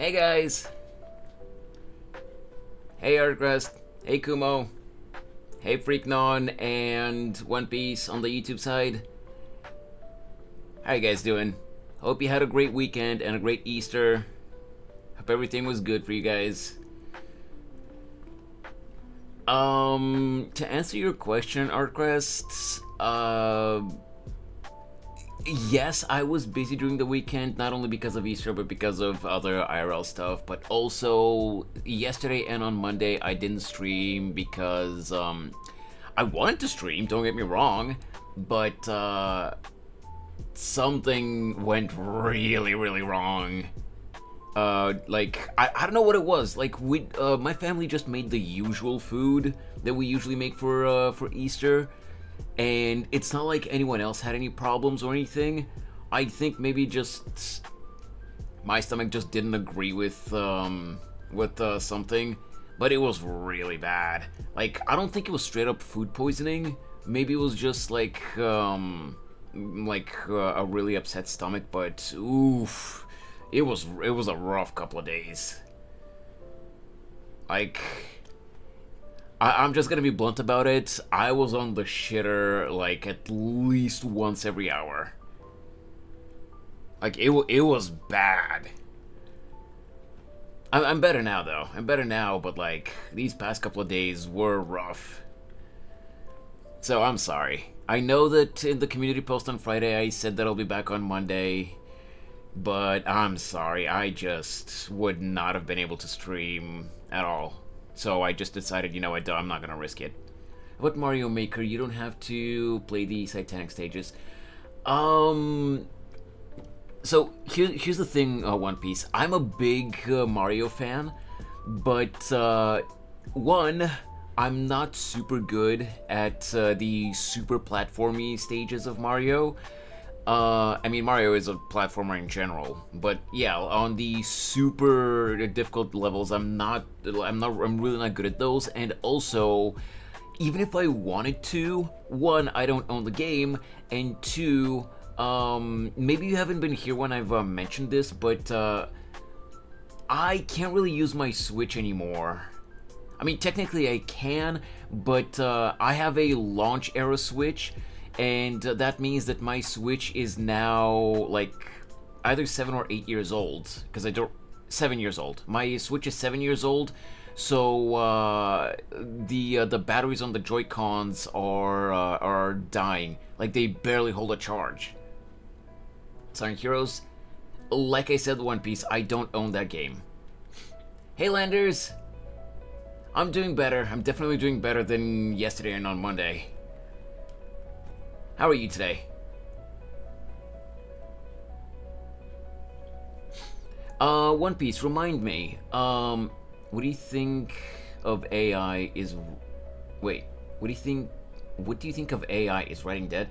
Hey guys! Hey Artcrest! Hey Kumo! Hey Freaknon and One Piece on the YouTube side. How you guys doing? Hope you had a great weekend and a great Easter. Hope everything was good for you guys. To answer your question, Artcrest, yes, I was busy during the weekend, not only because of Easter, but because of other IRL stuff. But also, yesterday and on Monday, I didn't stream because, I wanted to stream, don't get me wrong, but, something went really, really wrong. I don't know what it was. My family just made the usual food that we usually make for Easter. And it's not like anyone else had any problems or anything. I think maybe just my stomach just didn't agree with something, but it was really bad. Like, I don't think it was straight up food poisoning. Maybe it was just like a really upset stomach. But oof, it was a rough couple of days. Like, I'm just gonna be blunt about it. I was on the shitter like at least once every hour. Like, it was bad. I'm better now though. I'm better now, but like these past couple of days were rough. So I'm sorry. I know that in the community post on Friday I said that I'll be back on Monday, but I'm sorry. I just would not have been able to stream at all. So I just decided, you know what, I'm not gonna risk it. What Mario Maker, you don't have to play the Titanic stages. So here's the thing, One Piece. I'm a big Mario fan, but one, I'm not super good at the super platformy stages of Mario. I mean, Mario is a platformer in general, but yeah, on the super difficult levels, I'm really not good at those. And also, even if I wanted to, one, I don't own the game, and two, maybe you haven't been here when I've mentioned this, but I can't really use my Switch anymore. I mean, technically I can, but I have a launch era Switch. And that means that my Switch is now like either 7 or 8 years old. 7 years old. My Switch is 7 years old, so the batteries on the Joy-Cons are dying. Like, they barely hold a charge. Silent Heroes, like I said, One Piece, I don't own that game. Hey Landers, I'm doing better. I'm definitely doing better than yesterday and on Monday. How are you today? One Piece, remind me, what do you think of AI is... Wait, what do you think of AI is writing dead?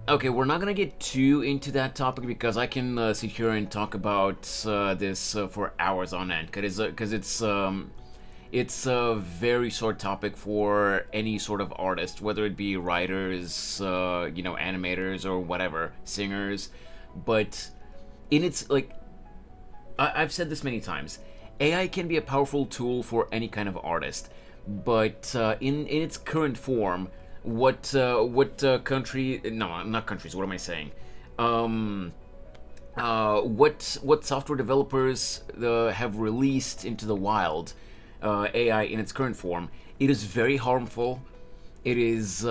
Okay, we're not gonna get too into that topic because I can sit here and talk about this for hours on end, because it's a very short topic for any sort of artist, whether it be writers, animators, or whatever, singers. But in its, like, I've said this many times, AI can be a powerful tool for any kind of artist, but in its current form, what country? No, not countries. What am I saying? What software developers have released into the wild? AI in its current form, it is very harmful. It is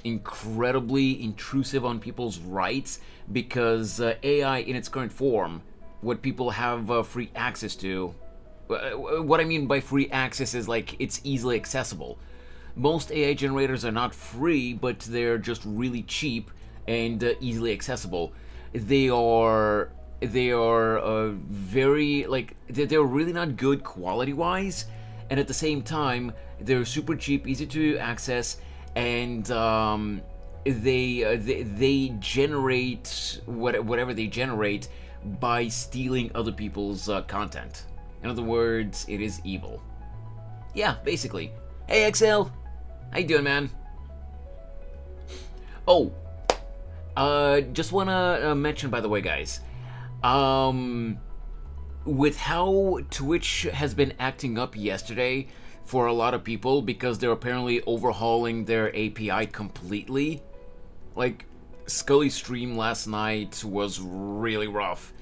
incredibly intrusive on people's rights because AI in its current form, what people have free access to, what I mean by free access is like it's easily accessible. Most AI generators are not free, but they're just really cheap and easily accessible. They are very, like, they're really not good quality wise, and at the same time they're super cheap, easy to access, and they generate whatever they generate by stealing other people's content. In other words, it is evil. Yeah, basically. Hey XL, how you doing, man? Oh, just wanna mention, by the way, guys, Um, with how Twitch has been acting up yesterday for a lot of people because they're apparently overhauling their API completely. Like, Scully's stream last night was really rough.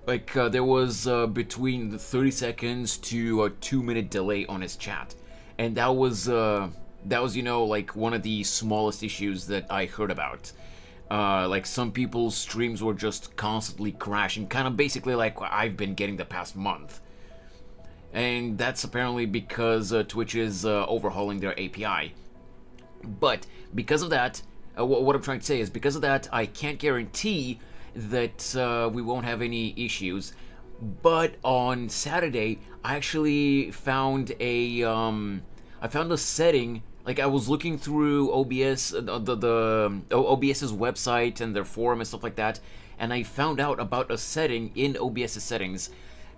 Like, there was between the 30 seconds to a 2-minute delay on his chat. And that was, like one of the smallest issues that I heard about. Like, some people's streams were just constantly crashing, kind of basically like I've been getting the past month. And that's apparently because Twitch is overhauling their API. But because of that, what I'm trying to say is because of that, I can't guarantee that we won't have any issues. But on Saturday, I actually found a setting. Like, I was looking through OBS, the OBS's website and their forum and stuff like that, and I found out about a setting in OBS's settings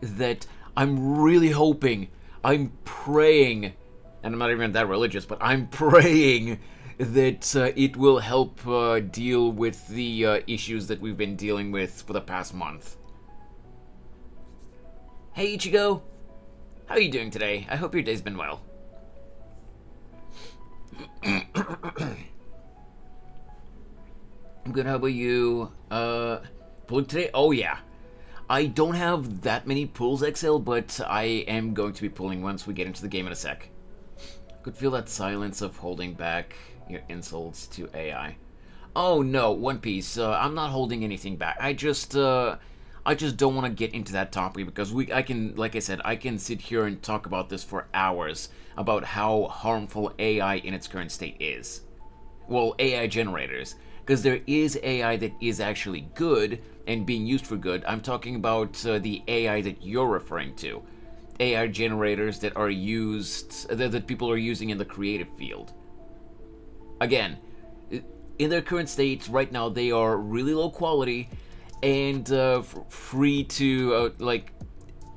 that I'm really hoping, I'm praying, and I'm not even that religious, but I'm praying that it will help deal with the issues that we've been dealing with for the past month. Hey Ichigo, how are you doing today? I hope your day's been well. I'm good, how about you? Pulling today? Oh yeah. I don't have that many pulls, XL, but I am going to be pulling once we get into the game in a sec. Could feel that silence of holding back your insults to AI. Oh no, One Piece. I'm not holding anything back. I just don't want to get into that topic because I can, like I said, I can sit here and talk about this for hours about how harmful AI in its current state is. Well, AI generators, because there is AI that is actually good and being used for good. I'm talking about the AI that you're referring to. AI generators that are used, that people are using in the creative field. Again, in their current state, right now, they are really low quality and free to,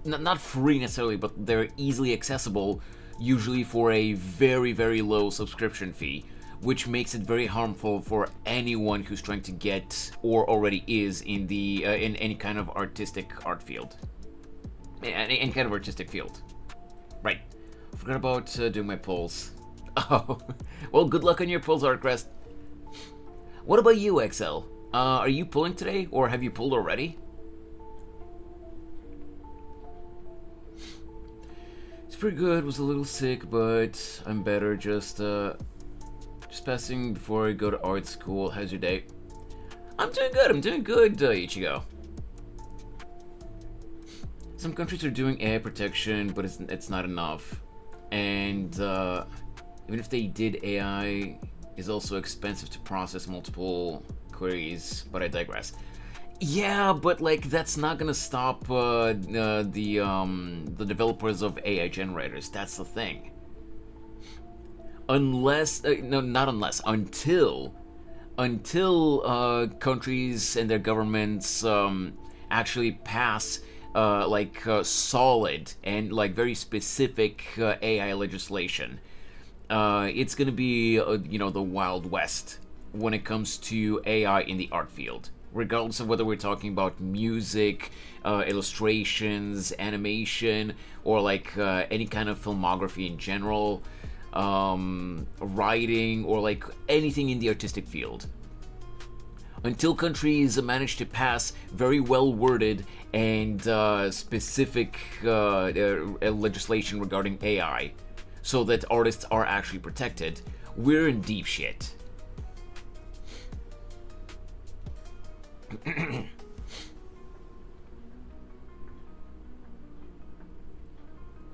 not free necessarily, but they're easily accessible, usually for a very, very low subscription fee, which makes it very harmful for anyone who's trying to get, or already is, in the in any kind of artistic art field. Any kind of artistic field. Right. Forgot about doing my polls. Oh, well, good luck on your polls, Artcrest. What about you, XL? Are you pulling today, or have you pulled already? It's pretty good. Was a little sick, but I'm better. Just passing before I go to art school. How's your day? I'm doing good, Ichigo. Some countries are doing AI protection, but it's not enough. And even if they did, AI is also expensive to process multiple queries, but I digress. Yeah, but like that's not gonna stop the developers of AI generators. That's the thing. Unless no, not unless, until countries and their governments actually pass solid and like very specific AI legislation. It's gonna be the Wild West when it comes to AI in the art field, regardless of whether we're talking about music, illustrations, animation, or like any kind of filmography in general, writing, or like anything in the artistic field. Until countries manage to pass very well worded and specific legislation regarding AI so that artists are actually protected, we're in deep shit.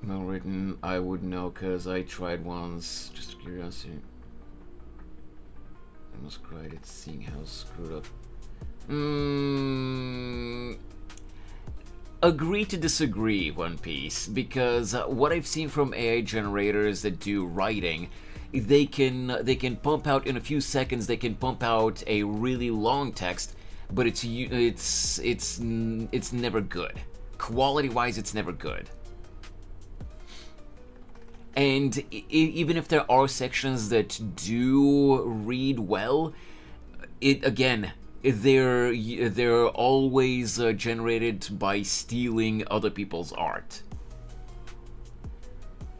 Well written, I would know because I tried once, just curiosity. I almost cried at seeing how screwed up. Agree to disagree, One Piece, because what I've seen from AI generators that do writing, they can pump out in a few seconds. They can pump out a really long text, but it's never good. Quality-wise, it's never good. And even if there are sections that do read well, they're always generated by stealing other people's art.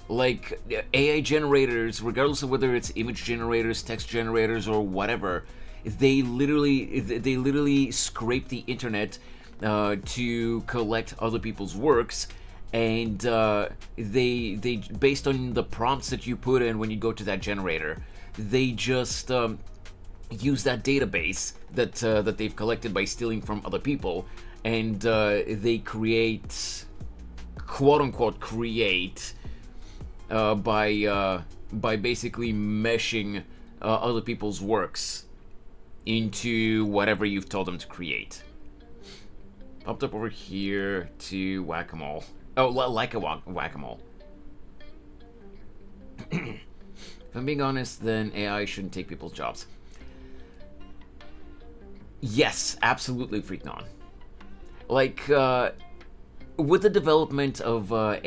Like AI generators, regardless of whether it's image generators, text generators, or whatever, they literally scrape the internet to collect other people's works, and they based on the prompts that you put in when you go to that generator, they just use that database that they've collected by stealing from other people, and they create, quote unquote, by basically meshing other people's works into whatever you've told them to create. Popped up over here to whack-a-mole. Oh, like a whack-a-mole. If I'm being honest, then AI shouldn't take people's jobs. Yes, absolutely, Freaknon. Like, with the development of the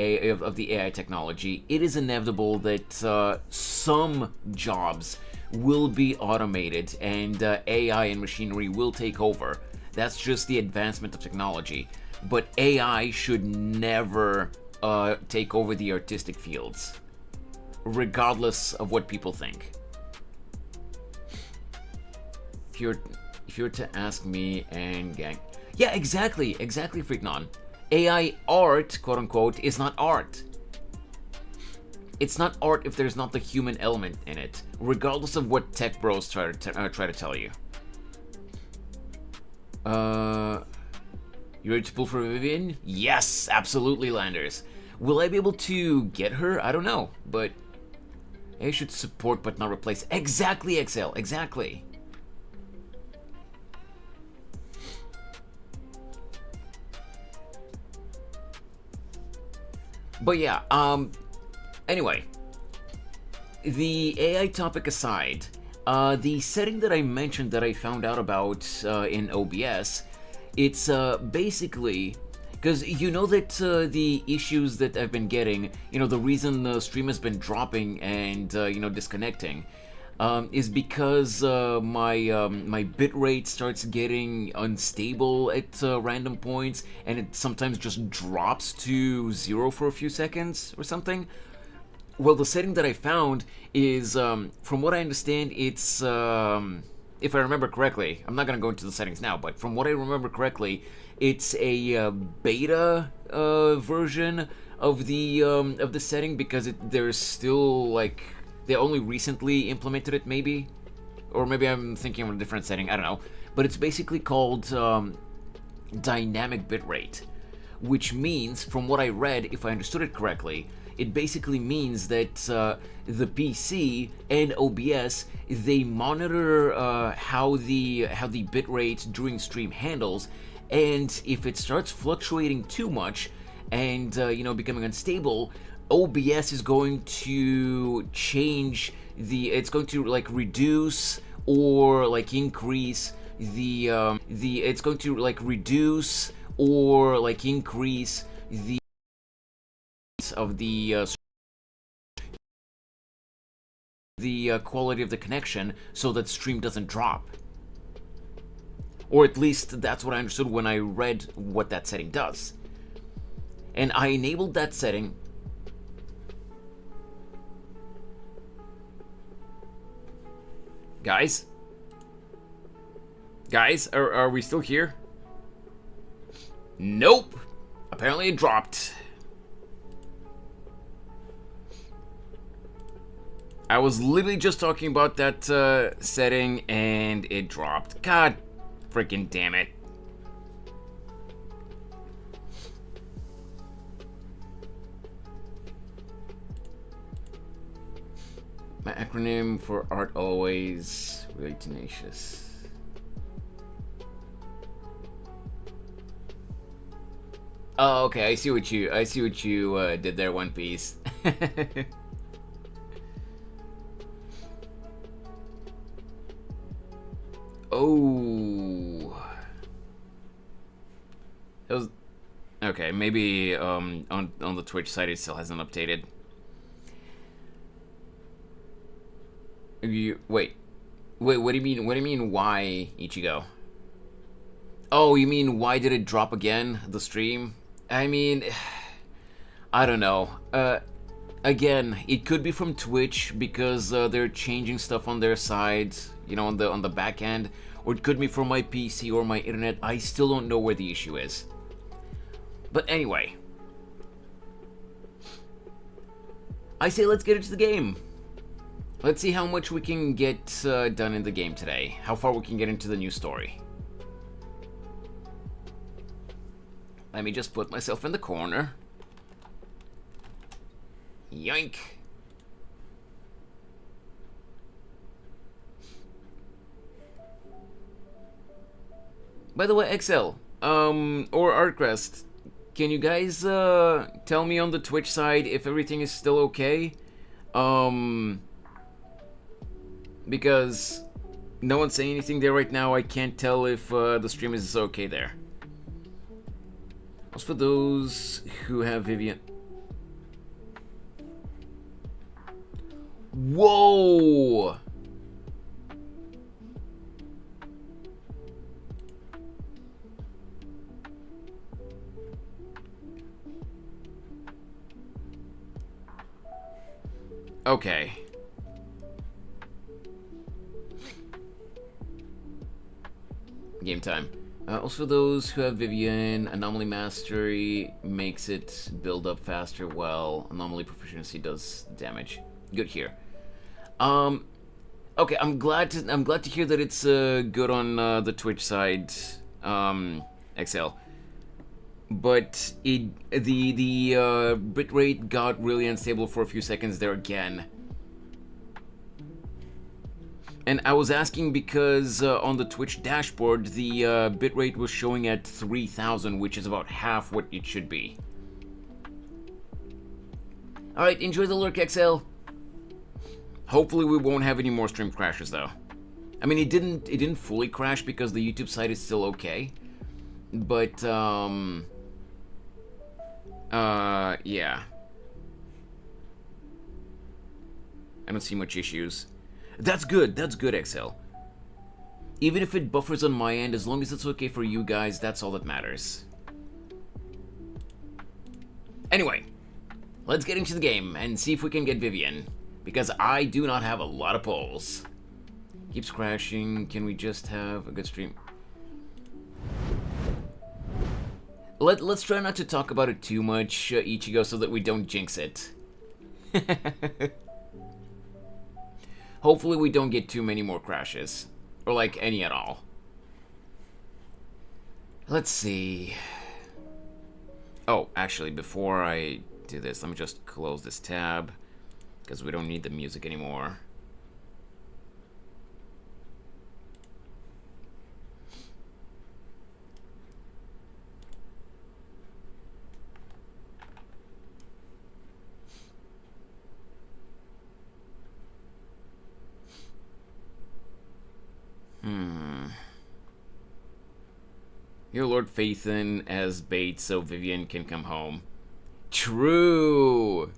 AI technology, it is inevitable that some jobs will be automated and AI and machinery will take over. That's just the advancement of technology. But AI should never take over the artistic fields, regardless of what people think. If you were to ask me and gang, yeah, exactly, Freaknon. AI art, quote unquote, is not art. It's not art if there's not the human element in it, regardless of what tech bros try to tell you. You ready to pull for Vivian? Yes, absolutely, Landers. Will I be able to get her? I don't know, but AI should support but not replace. Exactly, XL, exactly. But yeah, anyway, the AI topic aside, the setting that I mentioned that I found out about in OBS, it's basically, because you know that the issues that I've been getting, you know, the reason the stream has been dropping and, you know, disconnecting, is because my bitrate starts getting unstable at random points, and it sometimes just drops to 0 for a few seconds or something. Well, the setting that I found is, from what I understand, it's, if I remember correctly, I'm not going to go into the settings now, but from what I remember correctly, it's a beta version of the setting, because there's still, like, they only recently implemented it, maybe? Or maybe I'm thinking of a different setting, I don't know. But it's basically called dynamic bitrate, which means, from what I read, if I understood it correctly, it basically means that the PC and OBS, they monitor how the bitrate during stream handles, and if it starts fluctuating too much and you know, becoming unstable, OBS is going to change it's going to like reduce or like increase it's going to like reduce or like increase the of the quality of the connection so that stream doesn't drop. Or at least that's what I understood when I read what that setting does. And I enabled that setting. Guys? Guys, are we still here? Nope. Apparently it dropped. I was literally just talking about that setting and it dropped. God freaking damn it. My acronym for art always really tenacious. Oh, okay. I see what you did there, One Piece. Oh, it was okay. Maybe on the Twitch side it still hasn't updated. Wait. What do you mean? What do you mean? Why Ichigo? Oh, you mean why did it drop again, the stream? I mean, I don't know. Again, it could be from Twitch because they're changing stuff on their side, you know, on the back end, or it could be from my PC or my internet. I still don't know where the issue is. But anyway, I say let's get into the game. Let's see how much we can get done in the game today. How far we can get into the new story. Let me just put myself in the corner. Yoink. By the way, XL, or Artcrest, can you guys tell me on the Twitch side if everything is still okay? Because no one's saying anything there right now. I can't tell if the stream is okay there. As for those who have Vivian... Whoa! Okay. Game time. Also, those who have Vivian, Anomaly Mastery makes it build up faster, while Anomaly Proficiency does damage. Good here. Okay, I'm glad to hear that it's good on the Twitch side, XL. But the bitrate got really unstable for a few seconds there again. And I was asking because on the Twitch dashboard, the bitrate was showing at 3000, which is about half what it should be. Alright, enjoy the lurk, XL. Hopefully we won't have any more stream crashes, though. I mean, it didn't fully crash because the YouTube site is still okay. But, yeah. I don't see much issues. That's good, XL. Even if it buffers on my end, as long as it's okay for you guys, that's all that matters. Anyway, let's get into the game and see if we can get Vivian. Because I do not have a lot of polls. Keeps crashing, can we just have a good stream? Let's try not to talk about it too much, Ichigo, so that we don't jinx it. Hopefully we don't get too many more crashes. Or like any at all. Let's see. Oh, actually, before I do this, let me just close this tab. Because we don't need the music anymore. Your Lord Phaethon as bait so Vivian can come home. True!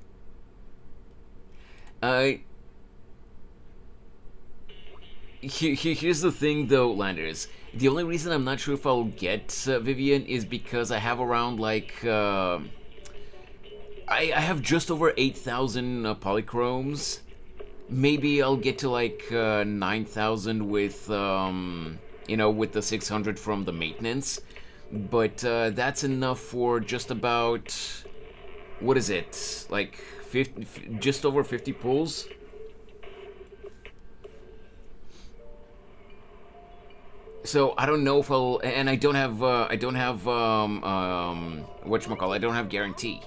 Here's the thing though, Landers. The only reason I'm not sure if I'll get Vivian is because I have around like... I have just over 8,000 polychromes. Maybe I'll get to like 9,000 with, you know, with the 600 from the maintenance. But that's enough for just about... What is it? Like 50, just over 50 pulls? So I don't know if I'll, and I don't have whatchamacallit, I don't have guarantee.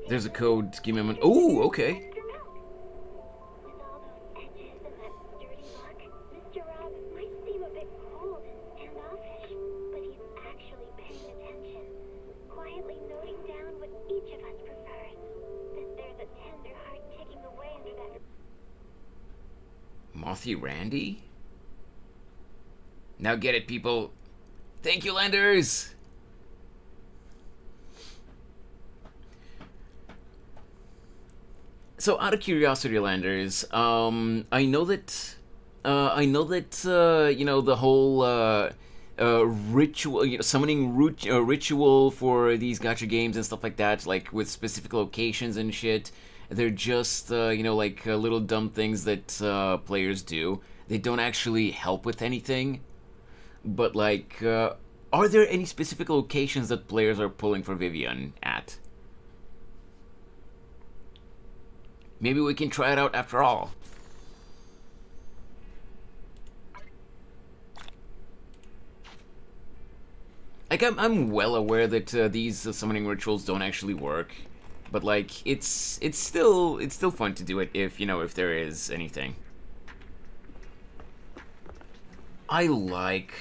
There's a code, give me a minute. Ooh, okay. Mothy Randy? Now get it, people. Thank you, Landers! So, out of curiosity, Landers, I know that I know that you know the whole ritual, you know, summoning ritual for these gacha games and stuff like that, like with specific locations and shit. They're just you know, like little dumb things that players do. They don't actually help with anything. But like, are there any specific locations that players are pulling for Vivian at? Maybe we can try it out after all. Like, I'm well aware that these summoning rituals don't actually work, but like, it's still fun to do it if, you know, if there is anything. I like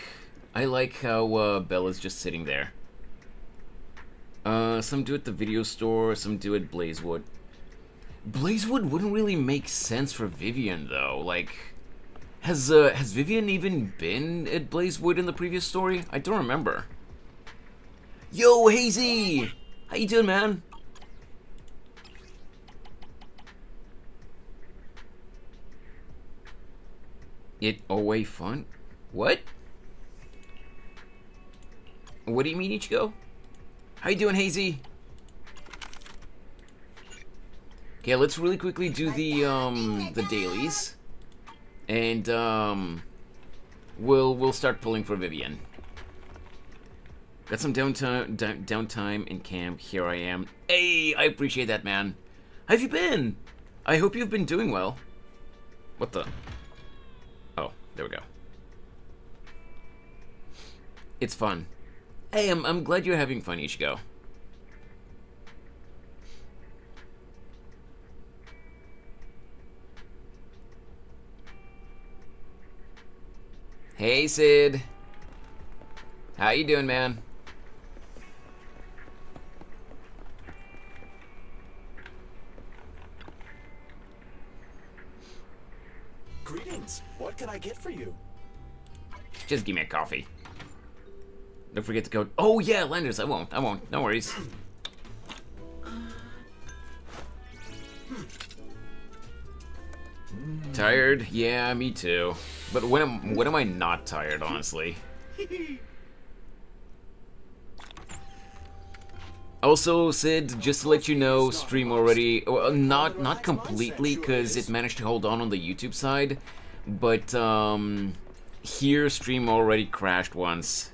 how Bella's just sitting there. Some do at the video store, some do at Blazewood. Blazewood wouldn't really make sense for Vivian though. Like, has Vivian even been at Blazewood in the previous story? I don't remember. Yo, Hazy! How you doing, man? It always fun? What? What do you mean, Ichigo? How you doing, Hazy? Okay, let's really quickly do the dailies, and we'll start pulling for Vivian. Got some downtime in camp. Here I am. Hey, I appreciate that, man. How have you been? I hope you've been doing well. What the? Oh, there we go. It's fun. Hey, I'm glad you're having fun, Ichigo. Hey, Sid. How you doing, man? Greetings. What can I get for you? Just give me a coffee. Don't forget to go. Oh yeah, Landers. I won't. No worries. Tired? Yeah, me too. But when am I not tired, honestly? Also, Sid, just to let you know, stream already. Well, not completely, because it managed to hold on the YouTube side, but here stream already crashed once.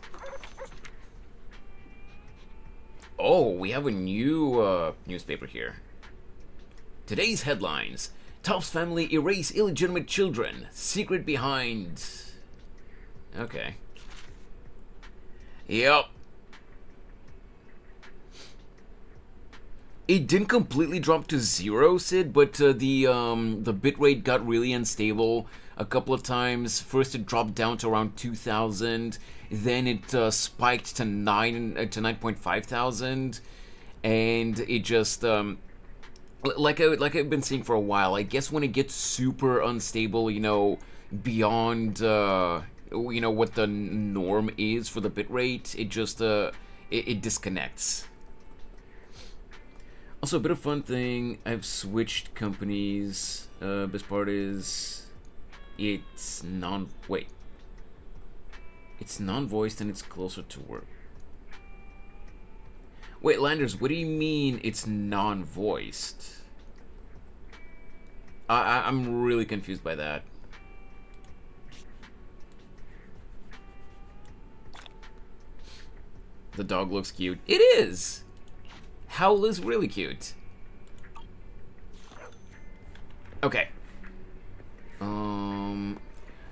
Oh, we have a new newspaper here. Today's headlines: Top's family erase illegitimate children. Secret behind. Okay. Yep. It didn't completely drop to 0, Sid, but the bitrate got really unstable a couple of times. First, it dropped down to around 2,000. Then it spiked to 9.5 thousand, and it just like I've been saying for a while. I guess when it gets super unstable, you know, beyond you know what the norm is for the bitrate, it just it disconnects. Also, a bit of fun thing, I've switched companies. Best part is, it's it's non-voiced and it's closer to work. Wait, Landers, what do you mean it's non-voiced? I'm really confused by that. The dog looks cute. It is! Howl is really cute. Okay.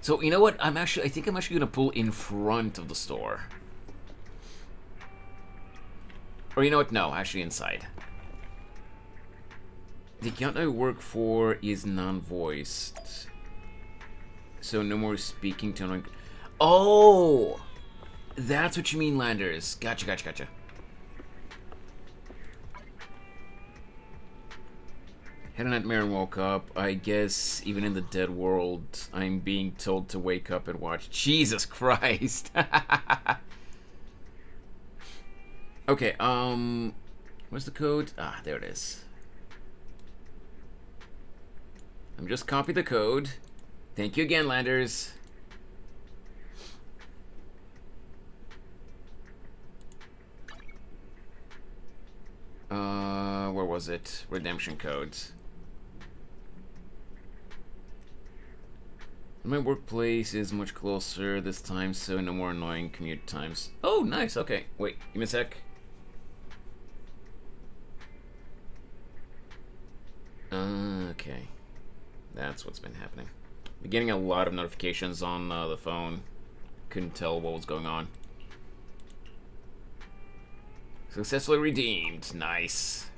So you know what? I think I'm actually gonna pull in front of the store. Or you know what? No, actually inside. The account I work for is non-voiced, so no more speaking tone. Oh, that's what you mean, Landers. Gotcha. Had a nightmare and woke up. I guess even in the dead world, I'm being told to wake up and watch. Jesus Christ. Okay, where's the code? Ah, there it is. I'm just copy the code. Thank you again, Landers. Where was it? Redemption codes. My workplace is much closer this time, so no more annoying commute times. Oh, nice. Okay. Wait, give me a sec. Okay. That's what's been happening. Been getting a lot of notifications on the phone. Couldn't tell what was going on. Successfully redeemed. Nice.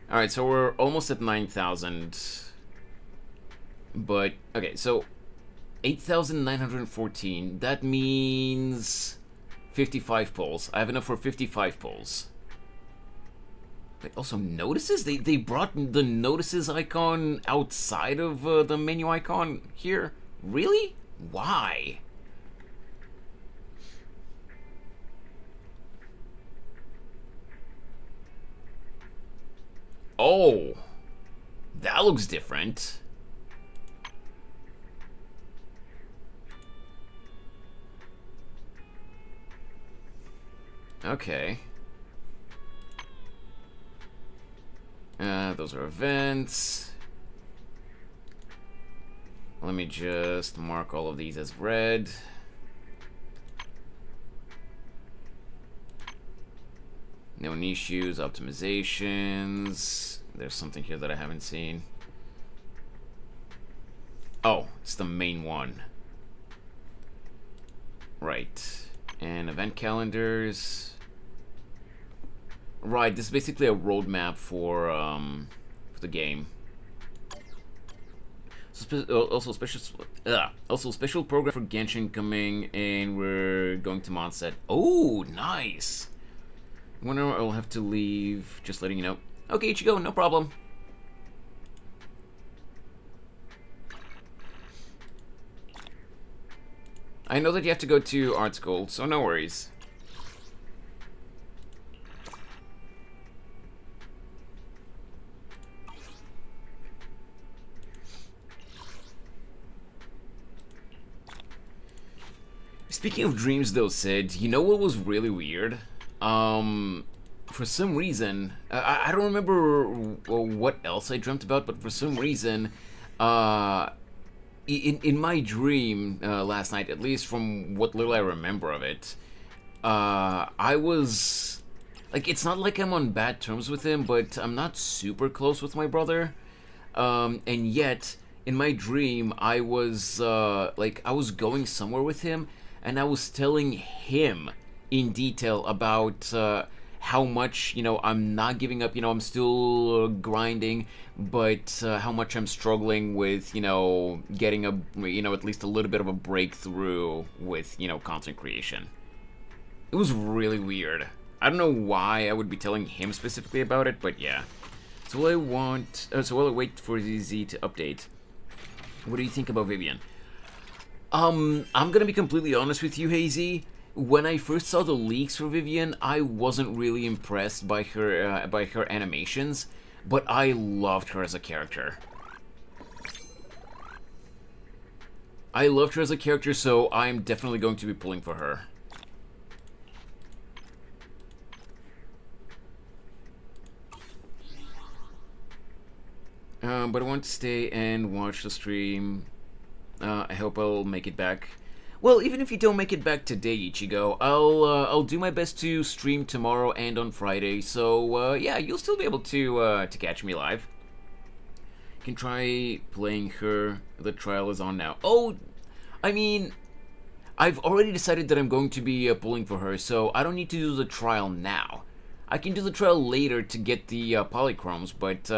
Alright, so we're almost at 9,000. But, okay, so 8,914. That means 55 polls. I have enough for 55 polls. Also, notices? They brought the notices icon outside of the menu icon here? Really? Why? Oh, that looks different. Okay. Those are events. Let me just mark all of these as red. Known issues, optimizations. There's something here that I haven't seen. Oh, it's the main one. Right. And event calendars. Right, this is basically a roadmap for the game. Also special program for Genshin coming, and we're going to Mondstadt. Oh, nice. Whenever I'll have to leave, just letting you know. Okay, Ichigo, no problem. I know that you have to go to art school, so no worries. Speaking of dreams, though, Sid, you know what was really weird? For some reason, I don't remember what else I dreamt about, but for some reason, in my dream last night, at least from what little I remember of it, I was like, it's not like I'm on bad terms with him, but I'm not super close with my brother, and yet in my dream I was like I was going somewhere with him, and I was telling him in detail about how much, you know, I'm not giving up, you know, I'm still grinding, but how much I'm struggling with, you know, getting a, you know, at least a little bit of a breakthrough with, you know, content creation. It was really weird. I don't know why I would be telling him specifically about it, but yeah. So while I wait for ZZ to update, what do you think about Vivian? I'm gonna be completely honest with you, Hazy. When I first saw the leaks for Vivian, I wasn't really impressed by her animations, but I loved her as a character. I loved her as a character, so I'm definitely going to be pulling for her. But I want to stay and watch the stream. I hope I'll make it back. Well, even if you don't make it back today, Ichigo, I'll do my best to stream tomorrow and on Friday. So yeah, you'll still be able to catch me live. You can try playing her. The trial is on now. Oh, I mean, I've already decided that I'm going to be pulling for her, so I don't need to do the trial now. I can do the trial later to get the polychromes, but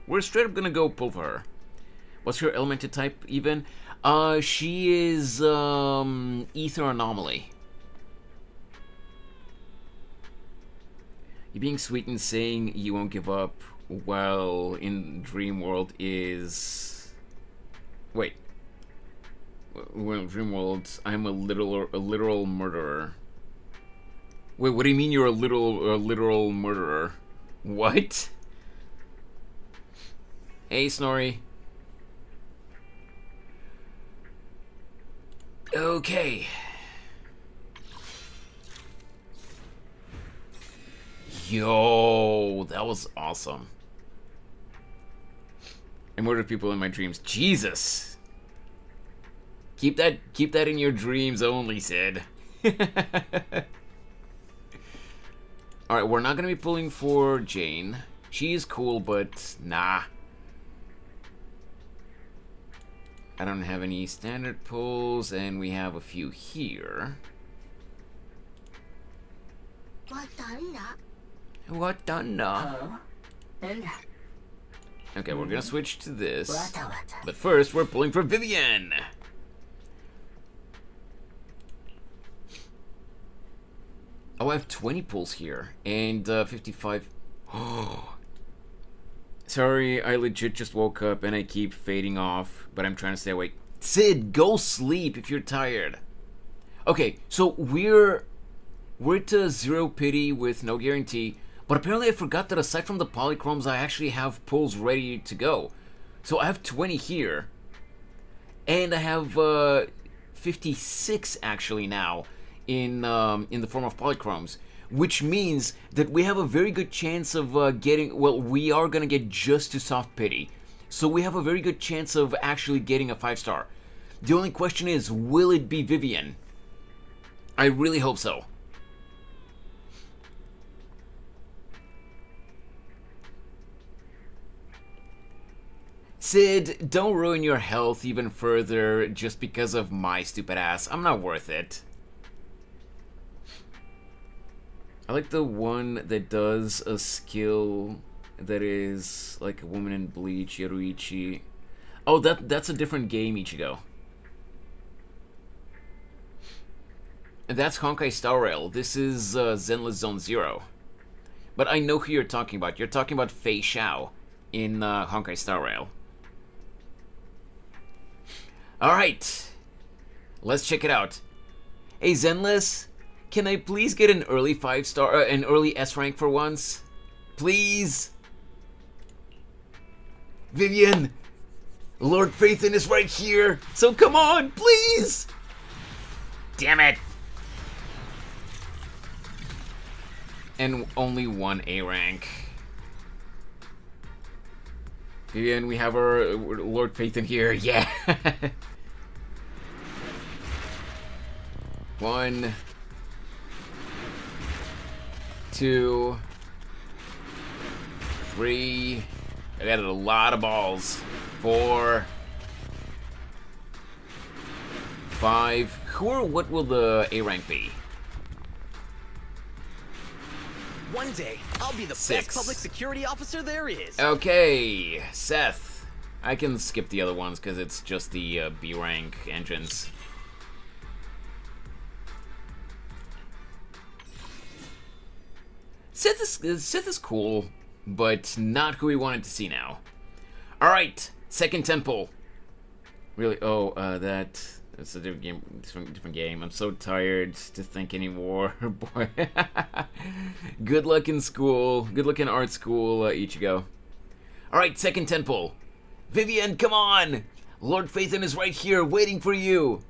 we're straight up gonna go pull for her. What's her elemented type even? She is Ether Anomaly. You being sweet and saying you won't give up while in Dream World is... Wait. Well, Dream World, I'm a literal murderer. Wait, what do you mean you're a literal murderer? What? Hey, Snorri. Okay. Yo, that was awesome. I murdered people in my dreams. Jesus. Keep that in your dreams only, Sid. Alright, we're not gonna be pulling for Jane. She's cool, but nah. I don't have any standard pulls, and we have a few here. What done? Okay, we're gonna switch to this. But first, we're pulling for Vivian! Oh, I have 20 pulls here, and 55. Oh. Sorry, I legit just woke up and I keep fading off, but I'm trying to stay awake. Sid, go sleep if you're tired. Okay, so we're to 0 pity with no guarantee, but apparently I forgot that aside from the polychromes, I actually have pulls ready to go. So I have 20 here, and I have 56 actually now in the form of polychromes, which means that we have a very good chance of getting, well, we are gonna get just to soft pity, so we have a very good chance of actually getting a 5-star. The only question is, will it be Vivian? I really hope so. Sid, don't ruin your health even further just because of my stupid ass. I'm not worth it. I like the one that does a skill that is like a woman in Bleach, Yoruichi. Oh, that's a different game, Ichigo. And that's Honkai Star Rail. This is Zenless Zone Zero. But I know who you're talking about. You're talking about Fei Xiao in Honkai Star Rail. Alright. Let's check it out. Hey, Zenless. Can I please get an early 5-star, an early S rank for once? Please? Vivian! Lord Phaethon is right here, so come on, please! Damn it! And only one A rank. Vivian, we have our Lord Phaethon here, yeah! 1, 2, 3. I got a lot of balls. 4, 5. Who or what will the A rank be? One day, I'll be the 6. best public security officer there is. Okay, Seth. I can skip the other ones because it's just the B rank entrance. Seth is cool, but not who we wanted to see now. Alright, second temple. Really? Oh, that's a different game. Different game. I'm so tired to think anymore. Boy. Good luck in school. Good luck in art school, Ichigo. Alright, second temple. Vivian, come on! Lord Phaethon is right here, waiting for you.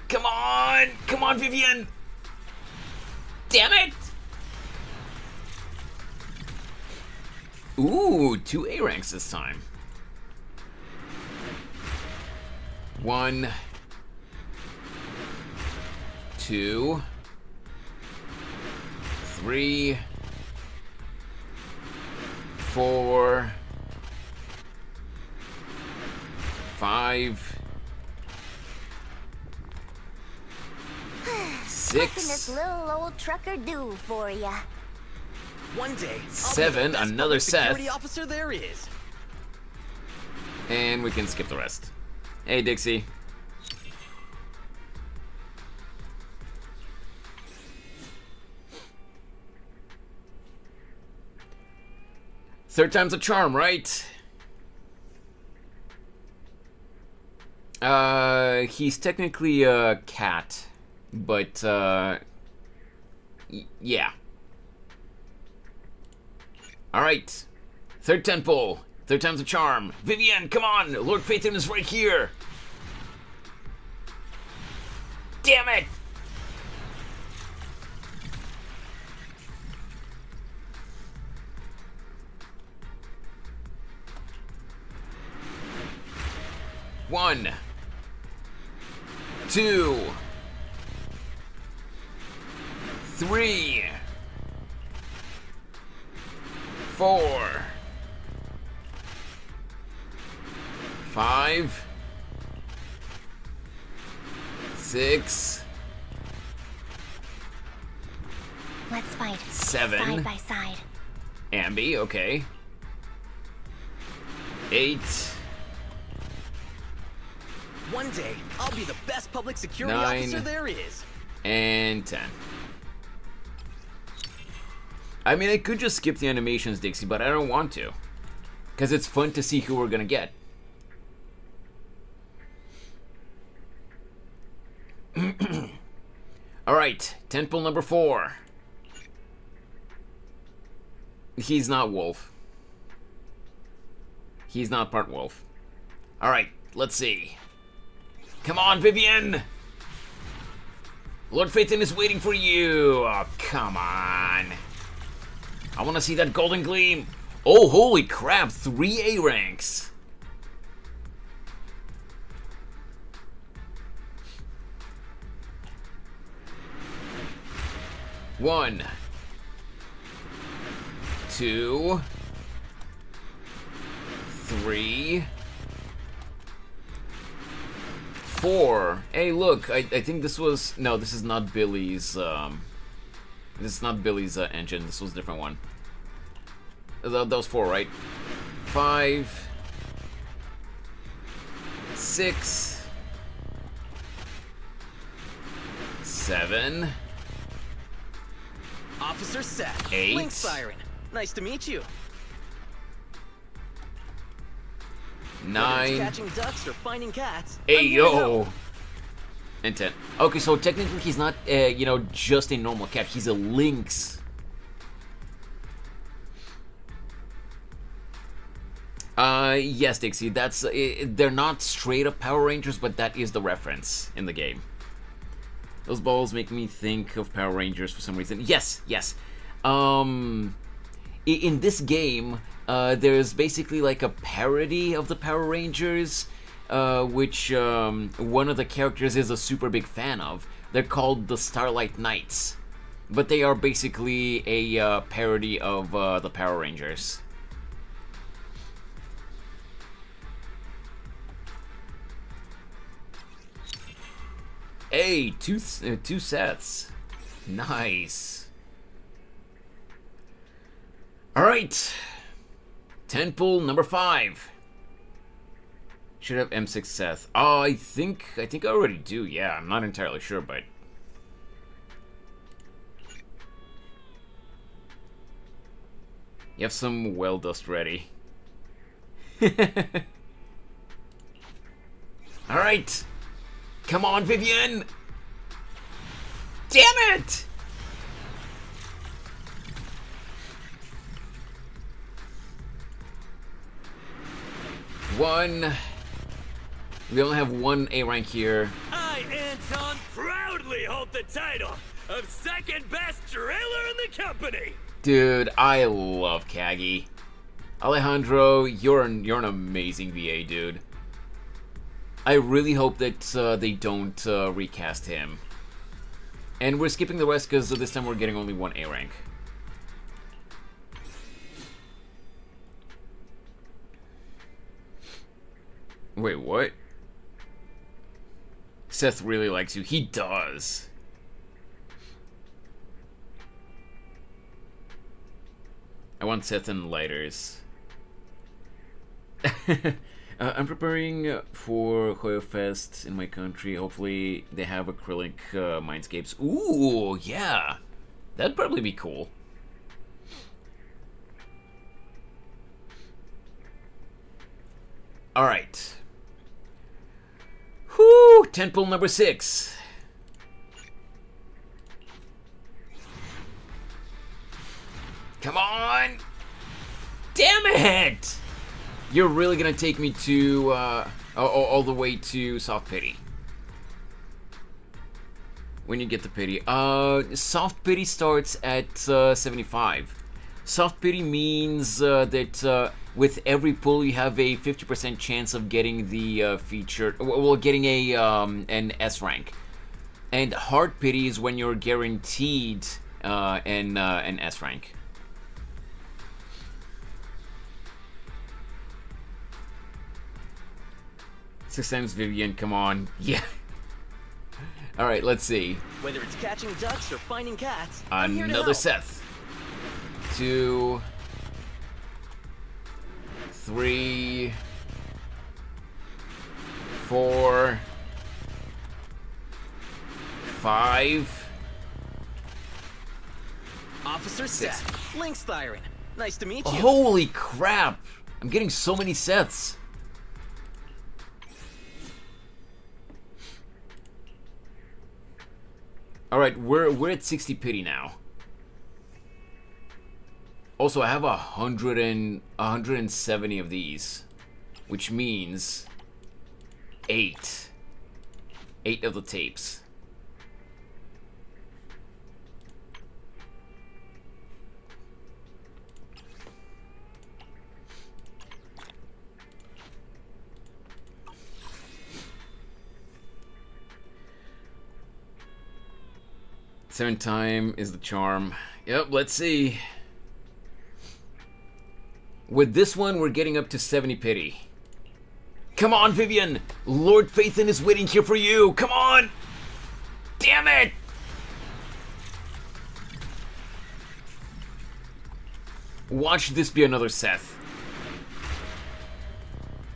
Come on! Come on, Vivian! Damn it! Ooh, 2 A ranks this time. 1, 2, 3, 4, 5, 6. What can this little old trucker do for ya? One day, I'll 7, be the best another public Seth. security officer there is. And we can skip the rest. Hey, Dixie. Third time's a charm, right? He's technically a cat. But, yeah. Alright. Third temple. Third time's a charm. Vivienne, come on! Lord Phaeton is right here! Damn it! One. 2. 3. 4. 5. 6. Let's fight. 7. Side by side. Ambi, okay. 8. One day, I'll be the best public security 9. officer there is. And 10. I mean, I could just skip the animations, Dixie, but I don't want to. Because it's fun to see who we're gonna get. Alright, temple number 4. He's not wolf. He's not part wolf. Alright, let's see. Come on, Vivienne! Lord Phaeton is waiting for you! Oh, come on. I want to see that golden gleam. Oh, holy crap, 3 A ranks. One. 2. 3. 4. Hey, look, I think this was... No, this is not Billy's, This is not Billy's engine. This was a different one. That was 4, right? 5. 6. 7. Officer Seth. 8. Link Siren. Nice to meet you. 9. Whether it's catching ducks or finding cats. Hey, I'm here to yo! help. And 10. Okay, so technically he's not, you know, just a normal cat. He's a lynx. Yes, Dixie, that's... they're not straight up Power Rangers, but that is the reference in the game. Those balls make me think of Power Rangers for some reason. Yes, yes. In this game, there's basically like a parody of the Power Rangers, which one of the characters is a super big fan of. They're called the Starlight Knights, but they are basically a parody of the Power Rangers. Hey, two sets. Nice. All right. Temple number 5. Should have M6 Seth. Oh, I think I already do. Yeah, I'm not entirely sure, but you have some well dust ready. All right. Come on, Vivienne! Damn it! One. We only have 1 A rank here. I, Anton, proudly hold the title of second best driller in the company. Dude, I love Kagi. Alejandro, you're an amazing VA, dude. I really hope that they don't recast him. And we're skipping the rest because this time we're getting only 1 A rank. Wait, what? Seth really likes you. He does. I want Seth and lighters. I'm preparing for Hoyo Fest in my country. Hopefully they have acrylic mindscapes. Ooh, yeah. That'd probably be cool. Alright. Whew, temple number 6. You're really gonna take me to all the way to soft pity. When you get the pity, soft pity starts at 75. Soft pity means that with every pull you have a 50% chance of getting the feature, well, getting a an S rank. And hard pity is when you're guaranteed an S rank. Six times Vivian, come on, yeah. All right, let's see. Whether it's catching ducks or finding cats, I'm here to Another help. Seth. 2, 3, 4, 5. Officer Seth, Lynx Thyron. Nice to meet you. Holy crap! I'm getting so many Seths. All right, we're at 60 pity now. Also, I have 170 of these, which means 8 of the tapes. Seven time is the charm. Yep, let's see. With this one, we're getting up to 70 pity. Come on, Vivian! Lord Phaethon is waiting here for you! Come on! Damn it! Watch this be another Seth.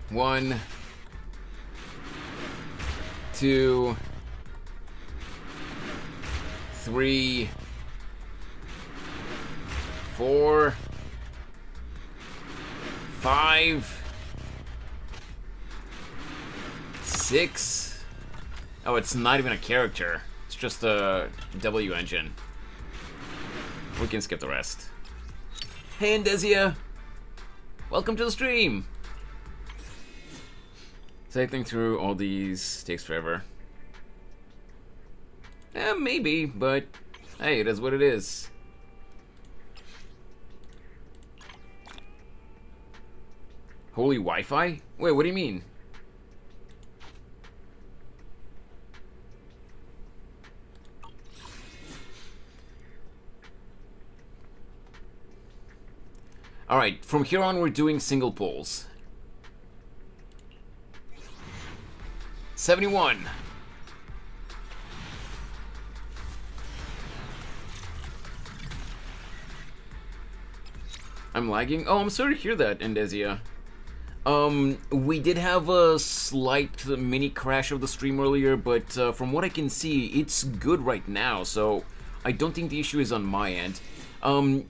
1, 2, 3, 4, 5, 6. Oh, it's not even a character. It's just a W engine. We can skip the rest. Hey, Andezia! Welcome to the stream! Cycling through all these takes forever. Maybe, but hey, it is what it is. Holy Wi-Fi? Wait, what do you mean? Alright, from here on we're doing single pulls. 71. I'm lagging? Oh, I'm sorry to hear that, Andezia. We did have a slight mini crash of the stream earlier, but from what I can see, it's good right now, so I don't think the issue is on my end.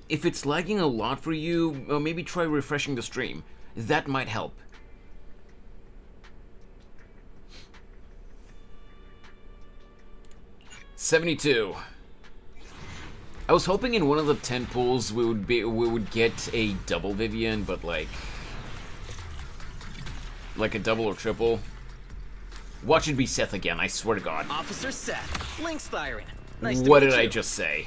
If it's lagging a lot for you, maybe try refreshing the stream. That might help. $72. I was hoping in one of the 10 pulls we would get a double Vivian, but like a double or triple. Watch it be Seth again, I swear to God. Officer Seth, Lynx Thyron. Nice to meet you. What did I just say?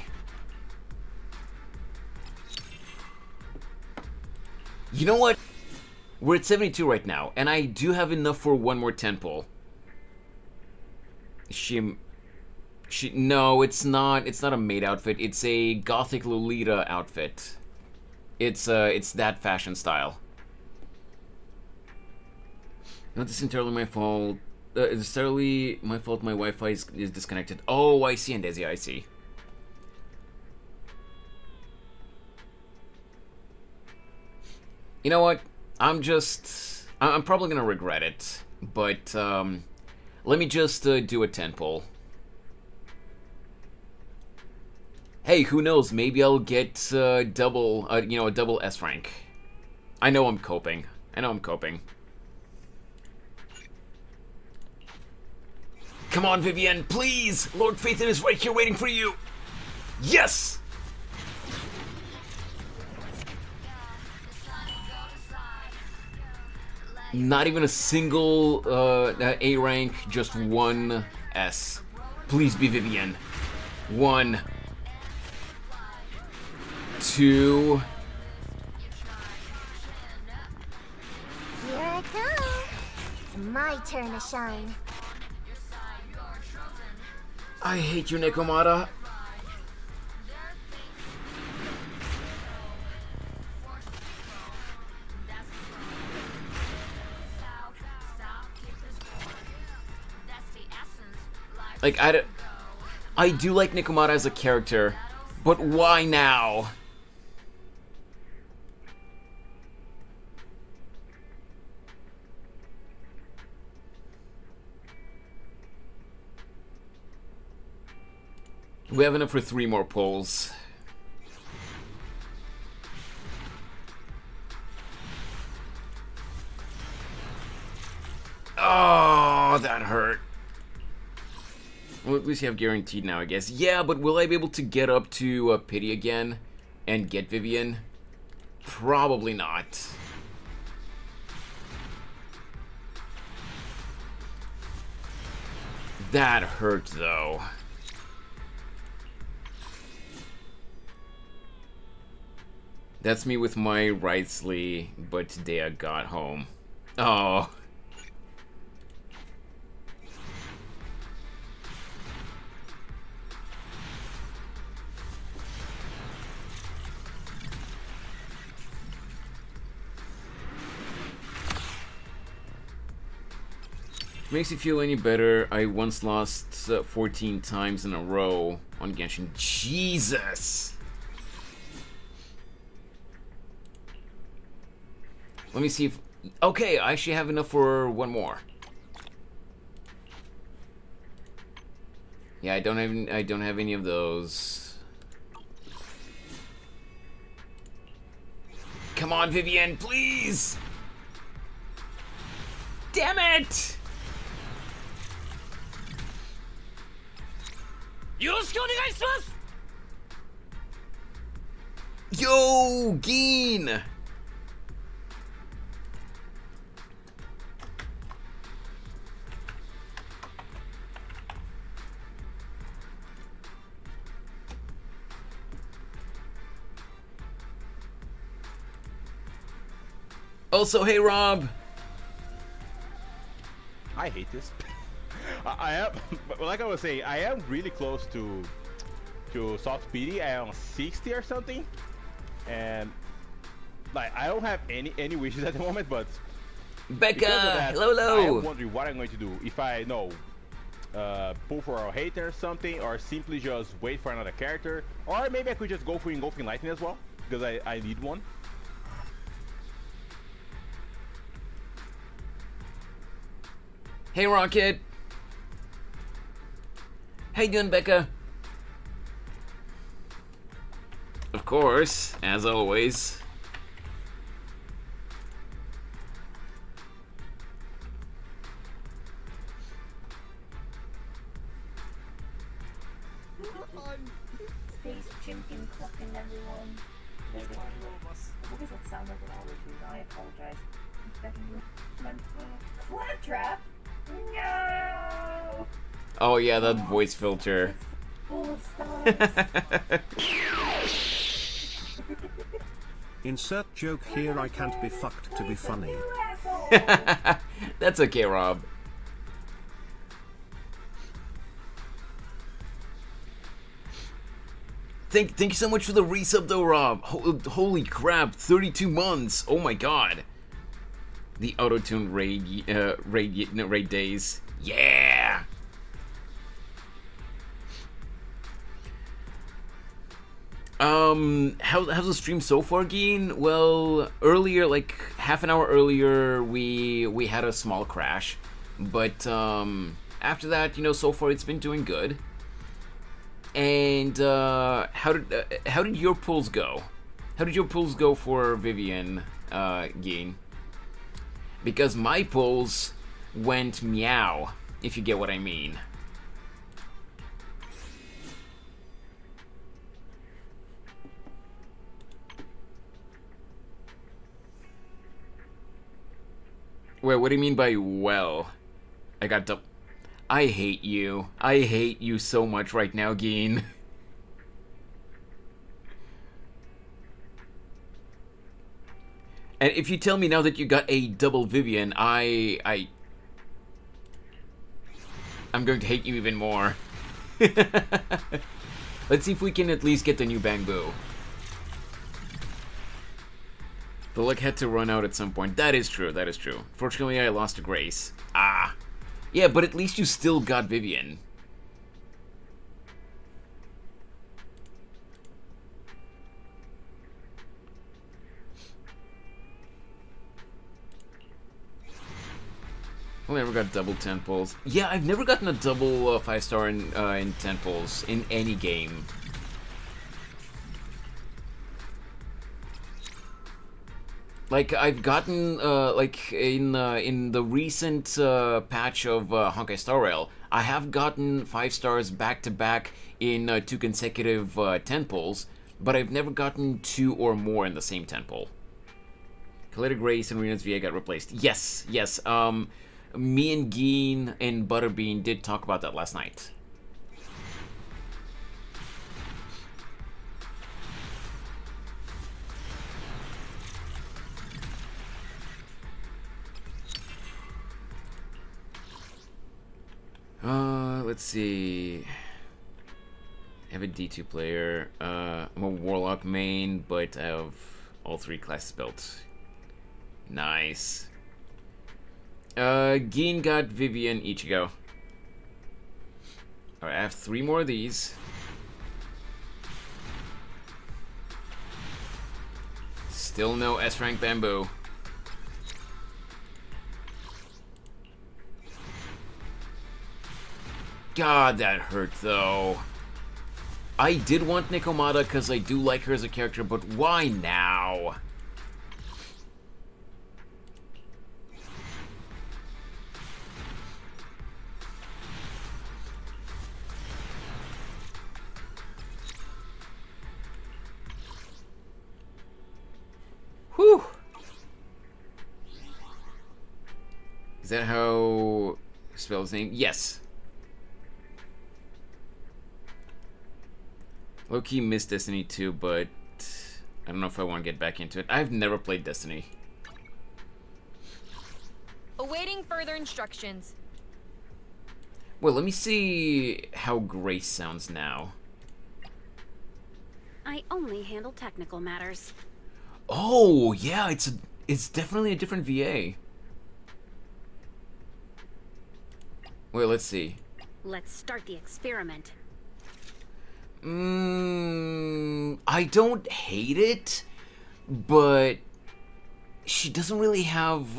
You know what? We're at 72 right now, and I do have enough for one more 10 pull. No, it's not a maid outfit. It's a gothic Lolita outfit. It's that fashion style. Not this entirely my fault. It's entirely my fault. My Wi-Fi is disconnected. Oh, I see, Andezia. I see. You know what? I'm probably gonna regret it, but let me just do a 10 pull. Hey, who knows? Maybe I'll get double, a double S rank. I know I'm coping. Come on, Vivian, please! Lord Phaethon is right here waiting for you! Yes! Not even a single A rank, just one S. Please be Vivian. 1, 2. Here I come. It's my turn to shine. I hate you, Nekomata. Like, I do like Nekomata as a character, but why now? We have enough for 3 more polls. Oh, that hurt. Well, at least you have guaranteed now, I guess. Yeah, but will I be able to get up to Pity again and get Vivian? Probably not. That hurt, though. That's me with my Wrightsley, but today I got home. Oh. Makes you feel any better, I once lost 14 times in a row on Genshin. Jesus! Let me see if... Okay, I actually have enough for 1 more. Yeah, I don't have any of those. Come on, Vivian, please! Damn it! Yo, Geen! Also, hey Rob. I hate this. I am, but like I was saying, I am really close to soft PD. I am on 60 or something, and like I don't have any wishes at the moment. But Becca, that, hello. I am wondering what I'm going to do if I pull for a hater or something, or simply just wait for another character, or maybe I could just go for engulfing lightning as well because I need one. Hey Rocket. How you doing, Becca? Of course, as always. Space drinking, clucking, everyone. There's one of us. What does that sound like an auto-tune? I apologize. Claptrap? No! Oh yeah, that voice filter. Full of stars. Insert joke here. I can't be fucked to be funny. You asshole! That's okay, Rob. Thank you so much for the resub though, Rob. Holy crap, 32 months. Oh my god. The auto-tune raid days. Yeah. How's the stream so far, Geen? Well, earlier, like half an hour earlier, we had a small crash, but after that, so far it's been doing good. And how did your pulls go? How did your pulls go for Vivian, Geen? Because my pulls went meow, if you get what I mean. Wait, what do you mean by well? I got double. I hate you. I hate you so much right now, Geen. And if you tell me now that you got a double Vivian, I'm going to hate you even more. Let's see if we can at least get the new Bang Boo. The luck had to run out at some point. That is true, that is true. Fortunately, I lost to Grace. Ah. Yeah, but at least you still got Vivian. I never got double 10 pulls. Yeah, I've never gotten a double 5-star in 10 pulls in any game. Like, I've gotten, like, in the recent patch of Honkai Star Rail, I have gotten 5 stars back-to-back in 2 consecutive 10 pulls, but I've never gotten 2 or more in the same 10 pull. Kalita Grace and Rena's VA got replaced. Yes, yes, me and Geen and Butterbean did talk about that last night. Let's see. I have a D2 player. I'm a Warlock main, but I have all 3 classes built. Nice. Geen got Vivian, Ichigo. Alright, I have 3 more of these. Still no S-rank Bamboo. God, that hurt though. I did want Nikomata because I do like her as a character, but why now? Whew. Is that how you spell his name? Yes. Low-key miss Destiny 2, but I don't know if I want to get back into it. I've never played Destiny. Awaiting further instructions. Well, let me see how Grace sounds now. I only handle technical matters. Oh, yeah, it's definitely a different VA. Wait, let's see. Let's start the experiment. I don't hate it, but she doesn't really have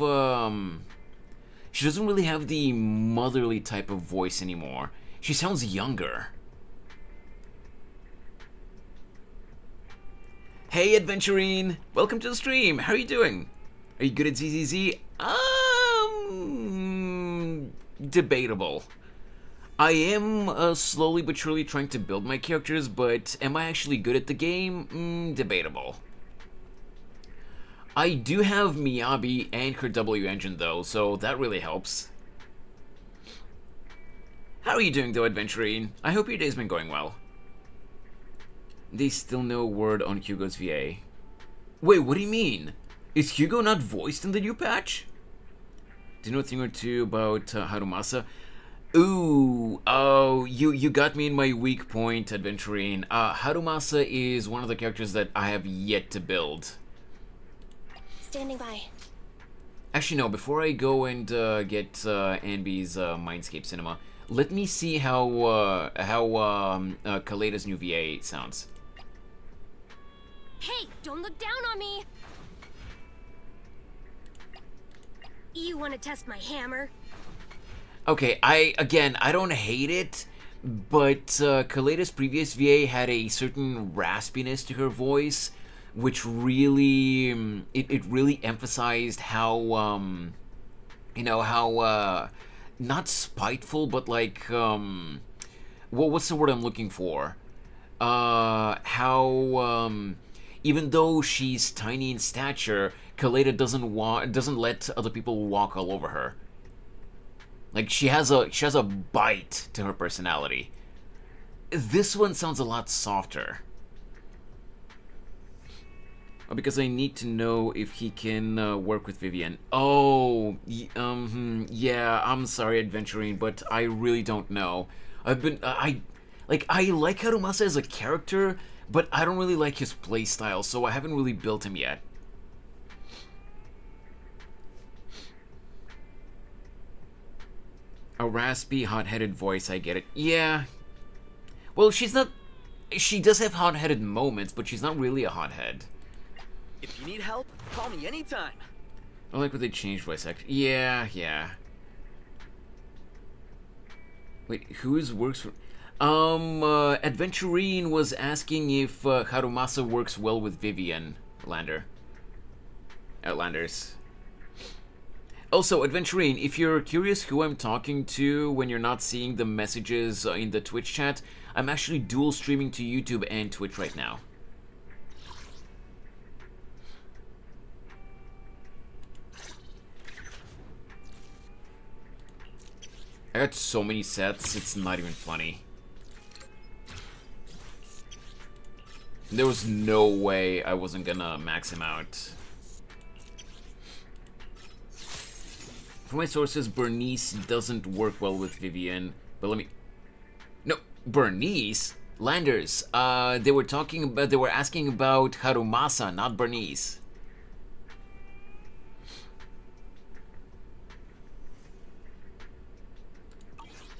the motherly type of voice anymore. She sounds younger. Hey, Adventurine! Welcome to the stream! How are you doing? Are you good at ZZZ? Debatable. I am slowly but surely trying to build my characters, but am I actually good at the game? Debatable. I do have Miyabi and her W engine though, so that really helps. How are you doing though, Adventurine? I hope your day's been going well. There's still no word on Hugo's VA. Wait, what do you mean? Is Hugo not voiced in the new patch? Do you know a thing or two about Harumasa? Ooh, oh, you got me in my weak point, Adventurine. Harumasa is one of the characters that I have yet to build. Standing by. Actually, no, before I go and get Anby's Mindscape Cinema, let me see how Kaleta's new VA sounds. Hey, don't look down on me! You want to test my hammer? Okay, I don't hate it, but Kaleta's previous VA had a certain raspiness to her voice, which really, it really emphasized how, you know, how, not spiteful, but like, what's the word I'm looking for? How, even though she's tiny in stature, Kaleda doesn't let other people walk all over her. Like she has a bite to her personality. This one sounds a lot softer. Oh, because I need to know if he can work with Vivian. Oh, yeah. I'm sorry, Adventuring, but I really don't know. I like Harumasa as a character, but I don't really like his playstyle, so I haven't really built him yet. A raspy, hot-headed voice, I get it. Yeah. Well, she's not... She does have hot-headed moments, but she's not really a hothead. If you need help, call me anytime. I like what they changed voice actor. Yeah. Wait, whose works for... Adventurine was asking if Harumasa works well with Vivian Outlanders. Also, Adventurine, if you're curious who I'm talking to when you're not seeing the messages in the Twitch chat, I'm actually dual streaming to YouTube and Twitch right now. I got so many sets, it's not even funny. There was no way I wasn't gonna max him out. From my sources, Bernice doesn't work well with Vivian, but let me... No, Bernice? Landers, they were asking about Harumasa, not Bernice.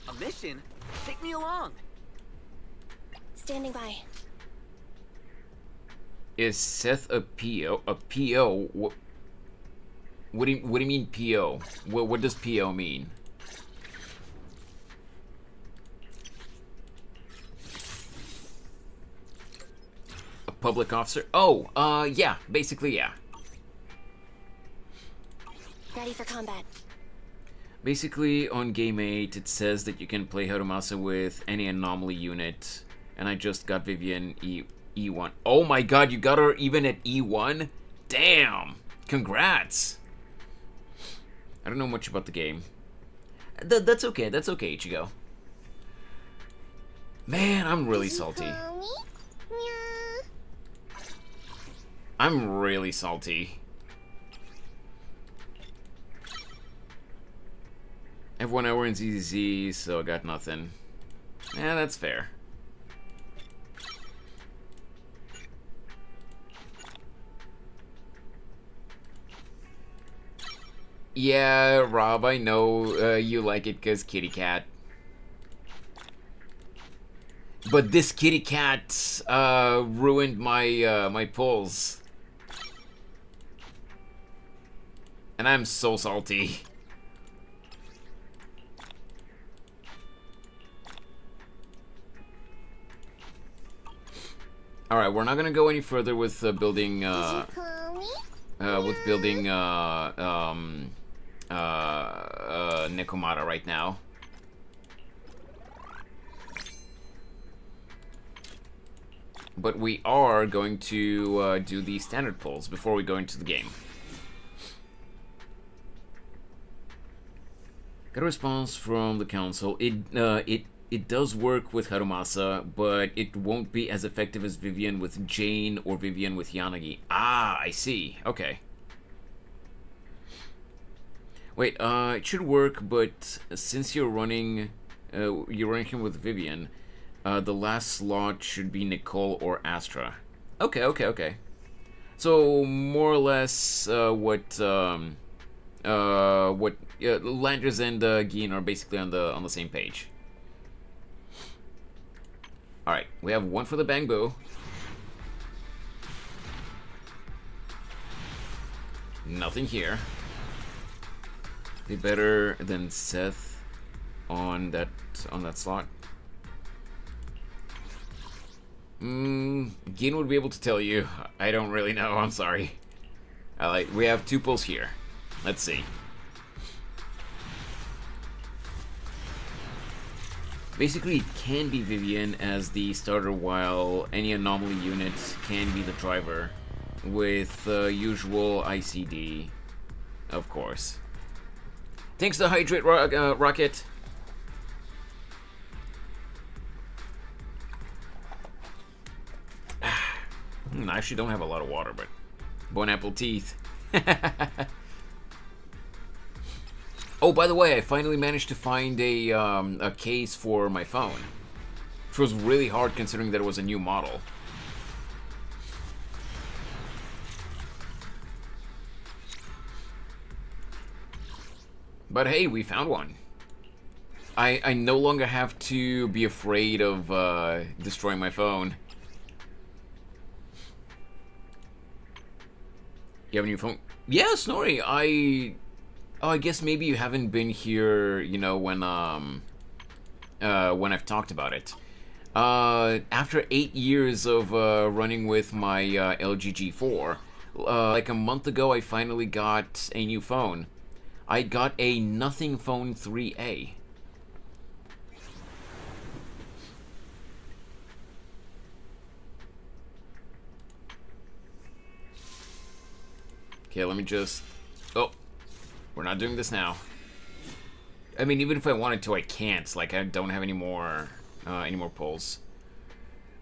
A mission? Take me along. Standing by. Is Seth a PO? A PO? What do you mean PO? What does PO mean? A public officer? Oh, yeah, basically, yeah. Ready for combat. Basically, on Game 8, it says that you can play Harumasa with any anomaly unit, and I just got Vivian E1. Oh my god, you got her even at E1? Damn! Congrats! I don't know much about the game. That's okay, Ichigo. Man, I'm really salty. I'm really salty. I have 1 hour in ZZZ, so I got nothing. Yeah, that's fair. Yeah, Rob, I know you like it because kitty cat. But this kitty cat ruined my my pulls. And I'm so salty. Alright, we're not gonna go any further with building Nekomata right now. But we are going to do the standard pulls before we go into the game. Got a response from the council. It does work with Harumasa, but it won't be as effective as Vivian with Jane or Vivian with Yanagi. Ah, I see. Okay. Wait, it should work, but since you're running him with Vivian, the last slot should be Nicole or Astra. Okay. So more or less, what Landers and Gien are basically on the same page. All right, we have one for the Bangbu. Nothing here. Be better than Seth on that slot. Gin would be able to tell you. I don't really know. I'm sorry. Alright, we have 2 pulls here. Let's see. Basically, it can be Vivian as the starter, while any anomaly units can be the driver. with usual ICD, of course. Thanks to Hydrate Rocket. I actually don't have a lot of water, but Bon Apple teeth. Oh, by the way, I finally managed to find a case for my phone, which was really hard considering that it was a new model. But hey, we found one. I no longer have to be afraid of destroying my phone. You have a new phone? Yeah, Snorri. I guess maybe you haven't been here, you know, when I've talked about it. After 8 years of running with my LG G4, like a month ago, I finally got a new phone. I got a Nothing Phone 3A. Okay, let me just... Oh, we're not doing this now. I mean, even if I wanted to, I can't. Like, I don't have any more polls.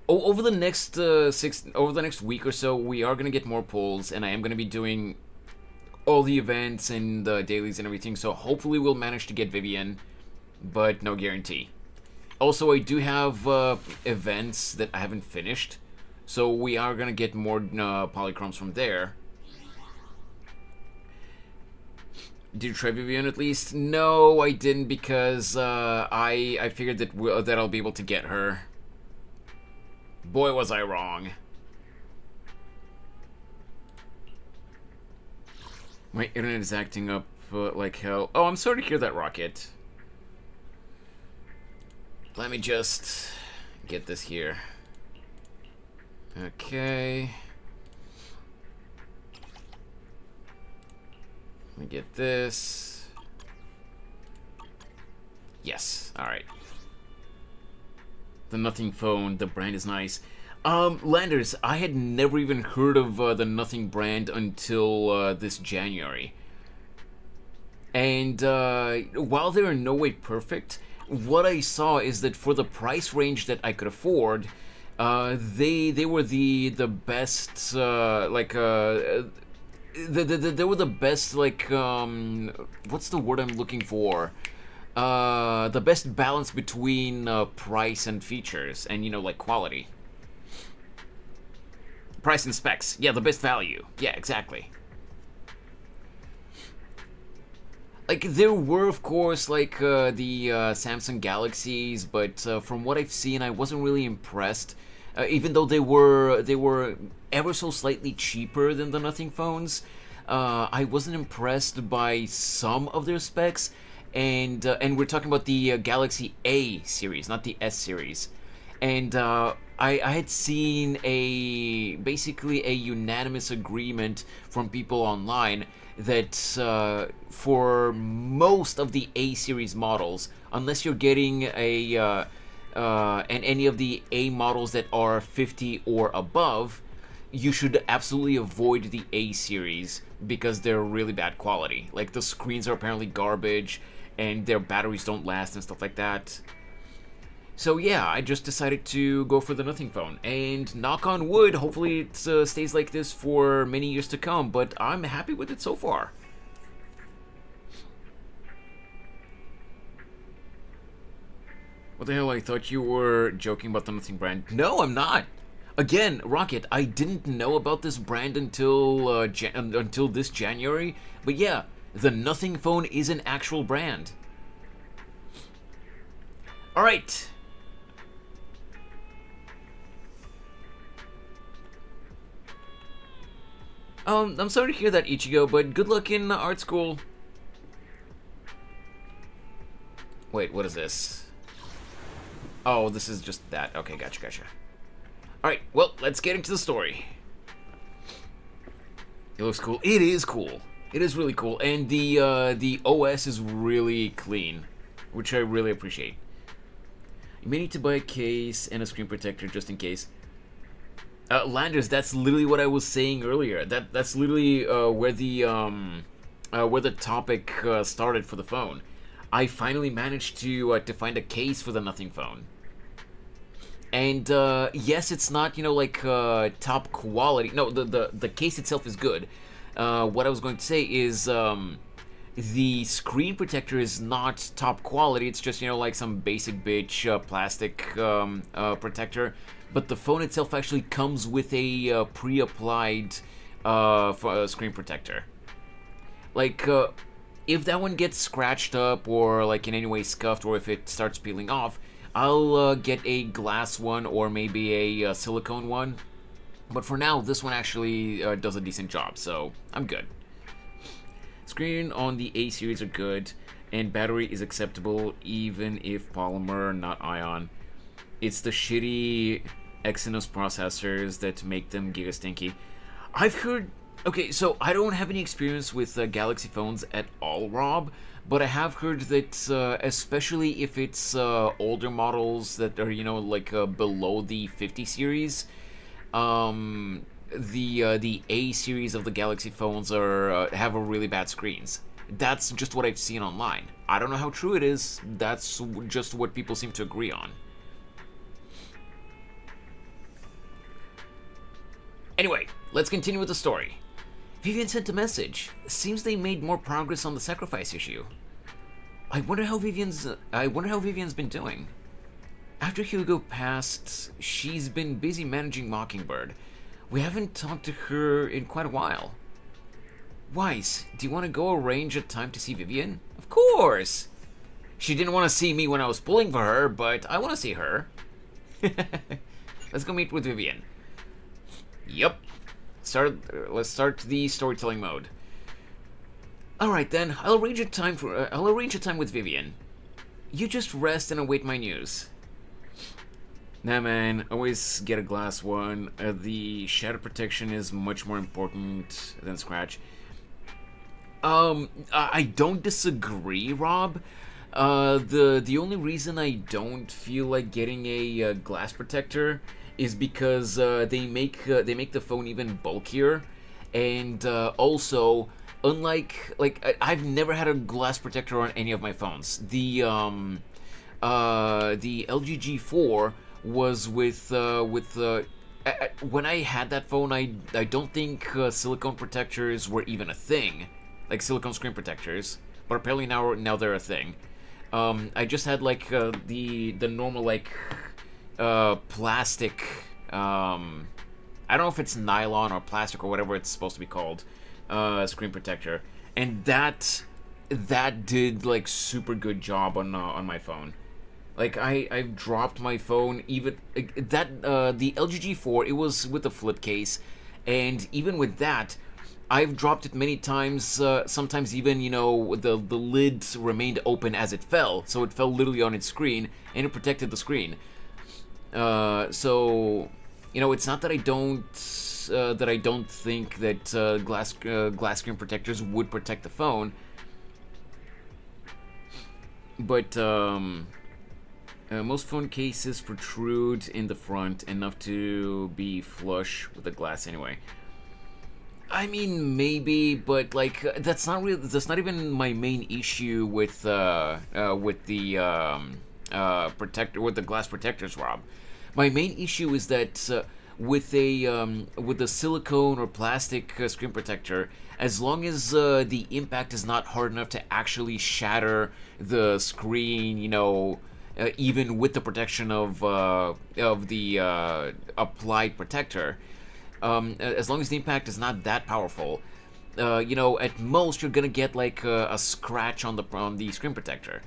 Oh, over the next week or so, we are gonna get more polls, and I am gonna be doing all the events and dailies and everything. So hopefully we'll manage to get Vivian, but no guarantee. Also, I do have events that I haven't finished, so we are gonna get more polychromes from there. Did you try Vivian at least? No, I didn't, because I figured that I'll be able to get her. Boy, was I wrong. My internet is acting up like hell. Oh, I'm sorry to hear that, Rocket. Let me just get this here. Okay. Let me get this. Yes, alright. The Nothing Phone, the brand is nice. Landers, I had never even heard of the Nothing brand until this January. And while they are in no way perfect, what I saw is that for the price range that I could afford, they were the best, they were the best, like, what's the word I'm looking for? The best balance between price and features, and, you know, like, quality. Price and specs. Yeah, the best value. Yeah, exactly. Like, there were, of course, like, the Samsung Galaxies, but from what I've seen, I wasn't really impressed. Even though they were ever so slightly cheaper than the Nothing phones, I wasn't impressed by some of their specs, and we're talking about the Galaxy A series, not the S series. And I had seen basically a unanimous agreement from people online that for most of the A series models, unless you're getting and any of the A models that are 50 or above, you should absolutely avoid the A series because they're really bad quality. Like, the screens are apparently garbage and their batteries don't last and stuff like that. So yeah, I just decided to go for the Nothing phone, and knock on wood, hopefully it stays like this for many years to come, but I'm happy with it so far. What the hell, I thought you were joking about the Nothing brand. No, I'm not. Again, Rocket, I didn't know about this brand until this January, but yeah, the Nothing phone is an actual brand. Alright. I'm sorry to hear that, Ichigo, but good luck in art school. Wait, what is this? Oh, this is just that. Okay, gotcha. Alright, well, let's get into the story. It looks cool. It is cool. It is really cool. And the OS is really clean, which I really appreciate. You may need to buy a case and a screen protector just in case. Landers, that's literally what I was saying earlier. That's literally where the topic started for the phone. I finally managed to find a case for the Nothing phone. And yes, it's not, you know, like top quality. No, the case itself is good. What I was going to say is the screen protector is not top quality. It's just, you know, like some basic bitch plastic protector. But the phone itself actually comes with a pre-applied screen protector. Like, if that one gets scratched up or like in any way scuffed, or if it starts peeling off, I'll get a glass one or maybe a silicone one. But for now, this one actually does a decent job, so I'm good. Screen on the A series are good, and battery is acceptable even if polymer, not ion. It's the shitty Exynos processors that make them giga stinky. I've heard... Okay, so I don't have any experience with Galaxy phones at all, Rob, but I have heard that, especially if it's older models that are, you know, like below the 50 series, the A series of the Galaxy phones are have a really bad screens. That's just what I've seen online. I don't know how true it is. That's just what people seem to agree on. Anyway, let's continue with the story. Vivian sent a message. Seems they made more progress on the sacrifice issue. I wonder how Vivian's been doing. After Hugo passed, she's been busy managing Mockingbird. We haven't talked to her in quite a while. Weiss, do you want to go arrange a time to see Vivian? Of course! She didn't want to see me when I was pulling for her, but I want to see her. Let's go meet with Vivian. Yep. Let's start the storytelling mode. Alright then, I'll arrange a time with Vivian. You just rest and await my news. Nah man, always get a glass one. The shadow protection is much more important than scratch. I don't disagree, Rob. The only reason I don't feel like getting a glass protector is because they make the phone even bulkier, and also, unlike I've never had a glass protector on any of my phones. The LG G4 was with when I had that phone, I don't think silicone protectors were even a thing, like silicone screen protectors, but apparently now they're a thing. I just had like the normal like plastic, I don't know if it's nylon or plastic or whatever it's supposed to be called, screen protector, and that did like super good job on my phone. Like I've dropped my phone even that the LG G4, it was with a flip case, and even with that, I've dropped it many times. Sometimes even, you know, the lid remained open as it fell, so it fell literally on its screen, and it protected the screen. So, you know, it's not that I don't think that glass screen protectors would protect the phone, but most phone cases protrude in the front enough to be flush with the glass anyway. I mean, maybe, but like that's not even my main issue with the glass protectors, Rob. My main issue is that with the silicone or plastic screen protector, as long as the impact is not hard enough to actually shatter the screen, you know, even with the protection of the applied protector, as long as the impact is not that powerful, you know, at most you're gonna get like a scratch on the screen protector.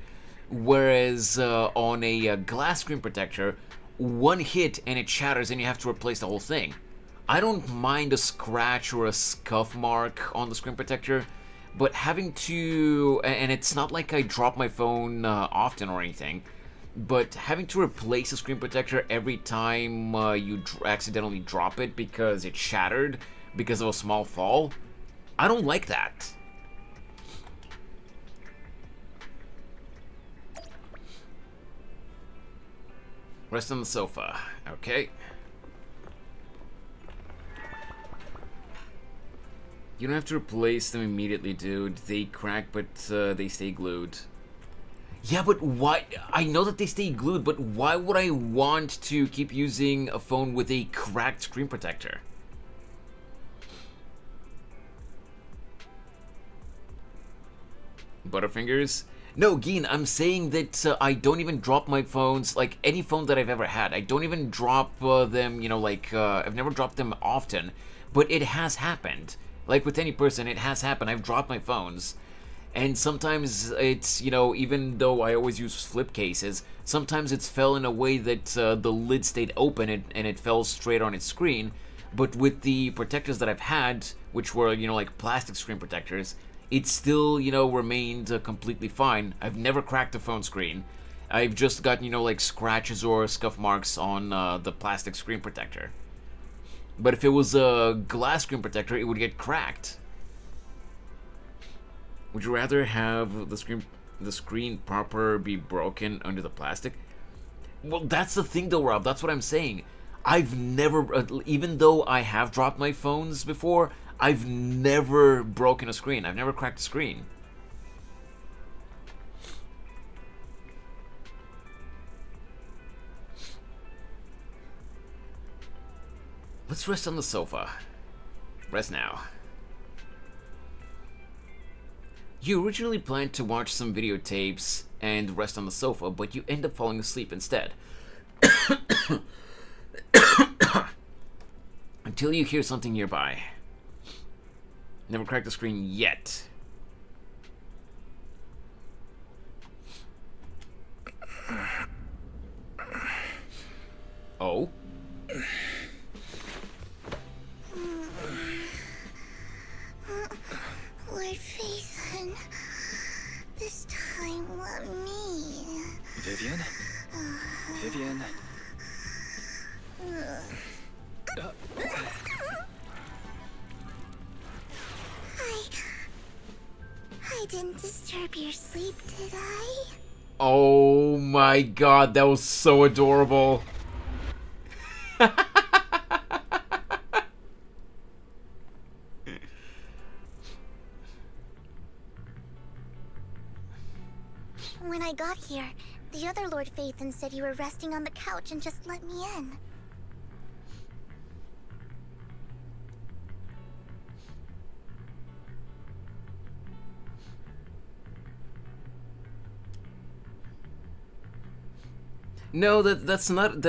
Whereas on a glass screen protector, one hit and it shatters and you have to replace the whole thing. I don't mind a scratch or a scuff mark on the screen protector, but having to, and it's not like I drop my phone often or anything, but having to replace a screen protector every time you accidentally drop it because it shattered because of a small fall, I don't like that. Rest on the sofa. Okay. You don't have to replace them immediately, dude. They crack, but they stay glued. Yeah, but why? I know that they stay glued, but why would I want to keep using a phone with a cracked screen protector? Butterfingers? No, Geen, I'm saying that I don't even drop my phones, like any phone that I've ever had. I don't even drop them, you know, like, I've never dropped them often, but it has happened. Like with any person, it has happened. I've dropped my phones. And sometimes it's, you know, even though I always use flip cases, sometimes it's fell in a way that the lid stayed open and it fell straight on its screen. But with the protectors that I've had, which were, you know, like plastic screen protectors, it still, you know, remained completely fine. I've never cracked a phone screen. I've just gotten, you know, like scratches or scuff marks on the plastic screen protector. But if it was a glass screen protector, it would get cracked. Would you rather have the screen proper be broken under the plastic? Well, that's the thing though, Rob. That's what I'm saying. I've never, even though I have dropped my phones before, I've never broken a screen. I've never cracked a screen. Let's rest on the sofa. Rest now. You originally planned to watch some videotapes and rest on the sofa, but you end up falling asleep instead. Until you hear something nearby. Never cracked the screen yet. Oh? Lord Phaethon, this time let me. Vivian? Vivian? I didn't disturb your sleep, did I? Oh my god, that was so adorable. When I got here, the other Lord Phaethon said you were resting on the couch and just let me in. No, that's not a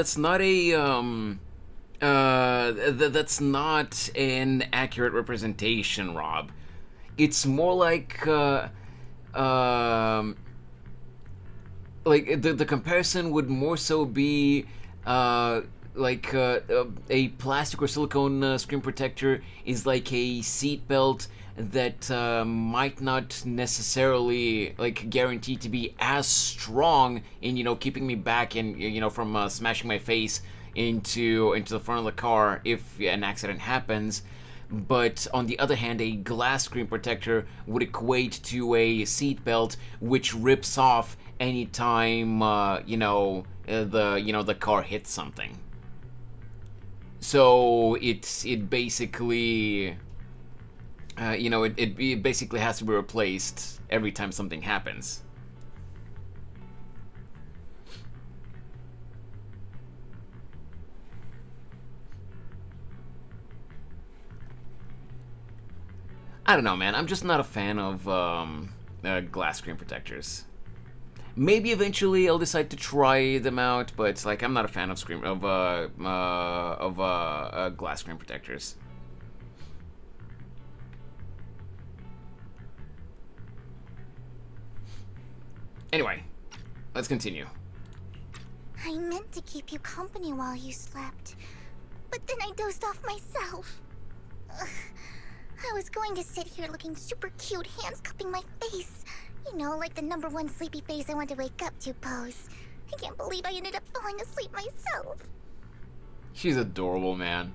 that's not an accurate representation, Rob. It's more like the comparison would more so be like a plastic or silicone screen protector is like a seat belt that might not necessarily like guarantee to be as strong in, you know, keeping me back and, you know, from smashing my face into the front of the car if an accident happens. But on the other hand, a glass screen protector would equate to a seat belt which rips off anytime the car hits something. So it basically it basically has to be replaced every time something happens. I don't know, man. I'm just not a fan of glass screen protectors. Maybe eventually I'll decide to try them out, but like I'm not a fan of glass screen protectors. Anyway, let's continue. I meant to keep you company while you slept, but then I dozed off myself. Ugh. I was going to sit here looking super cute, hands cupping my face. You know, like the #1 sleepy face I want to wake up to pose. I can't believe I ended up falling asleep myself. She's adorable, man.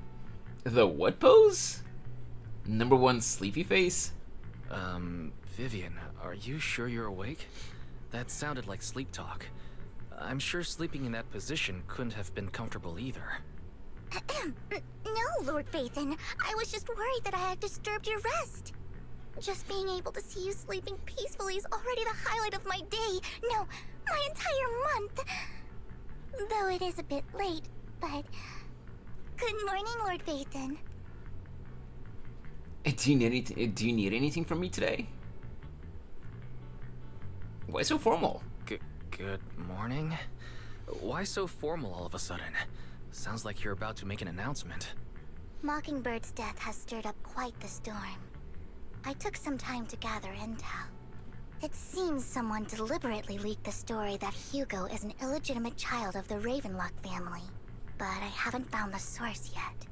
The what pose? #1 sleepy face? Vivian, are you sure you're awake? That sounded like sleep talk. I'm sure sleeping in that position couldn't have been comfortable either. No, Lord Vathan. I was just worried that I had disturbed your rest. Just being able to see you sleeping peacefully is already the highlight of my day. No, my entire month. Though it is a bit late, but... Good morning, Lord Vathan. Do you need anything from me today? Why so formal? Good morning? Why so formal all of a sudden? Sounds like you're about to make an announcement. Mockingbird's death has stirred up quite the storm. I took some time to gather intel. It seems someone deliberately leaked the story that Hugo is an illegitimate child of the Ravenlock family, but I haven't found the source yet.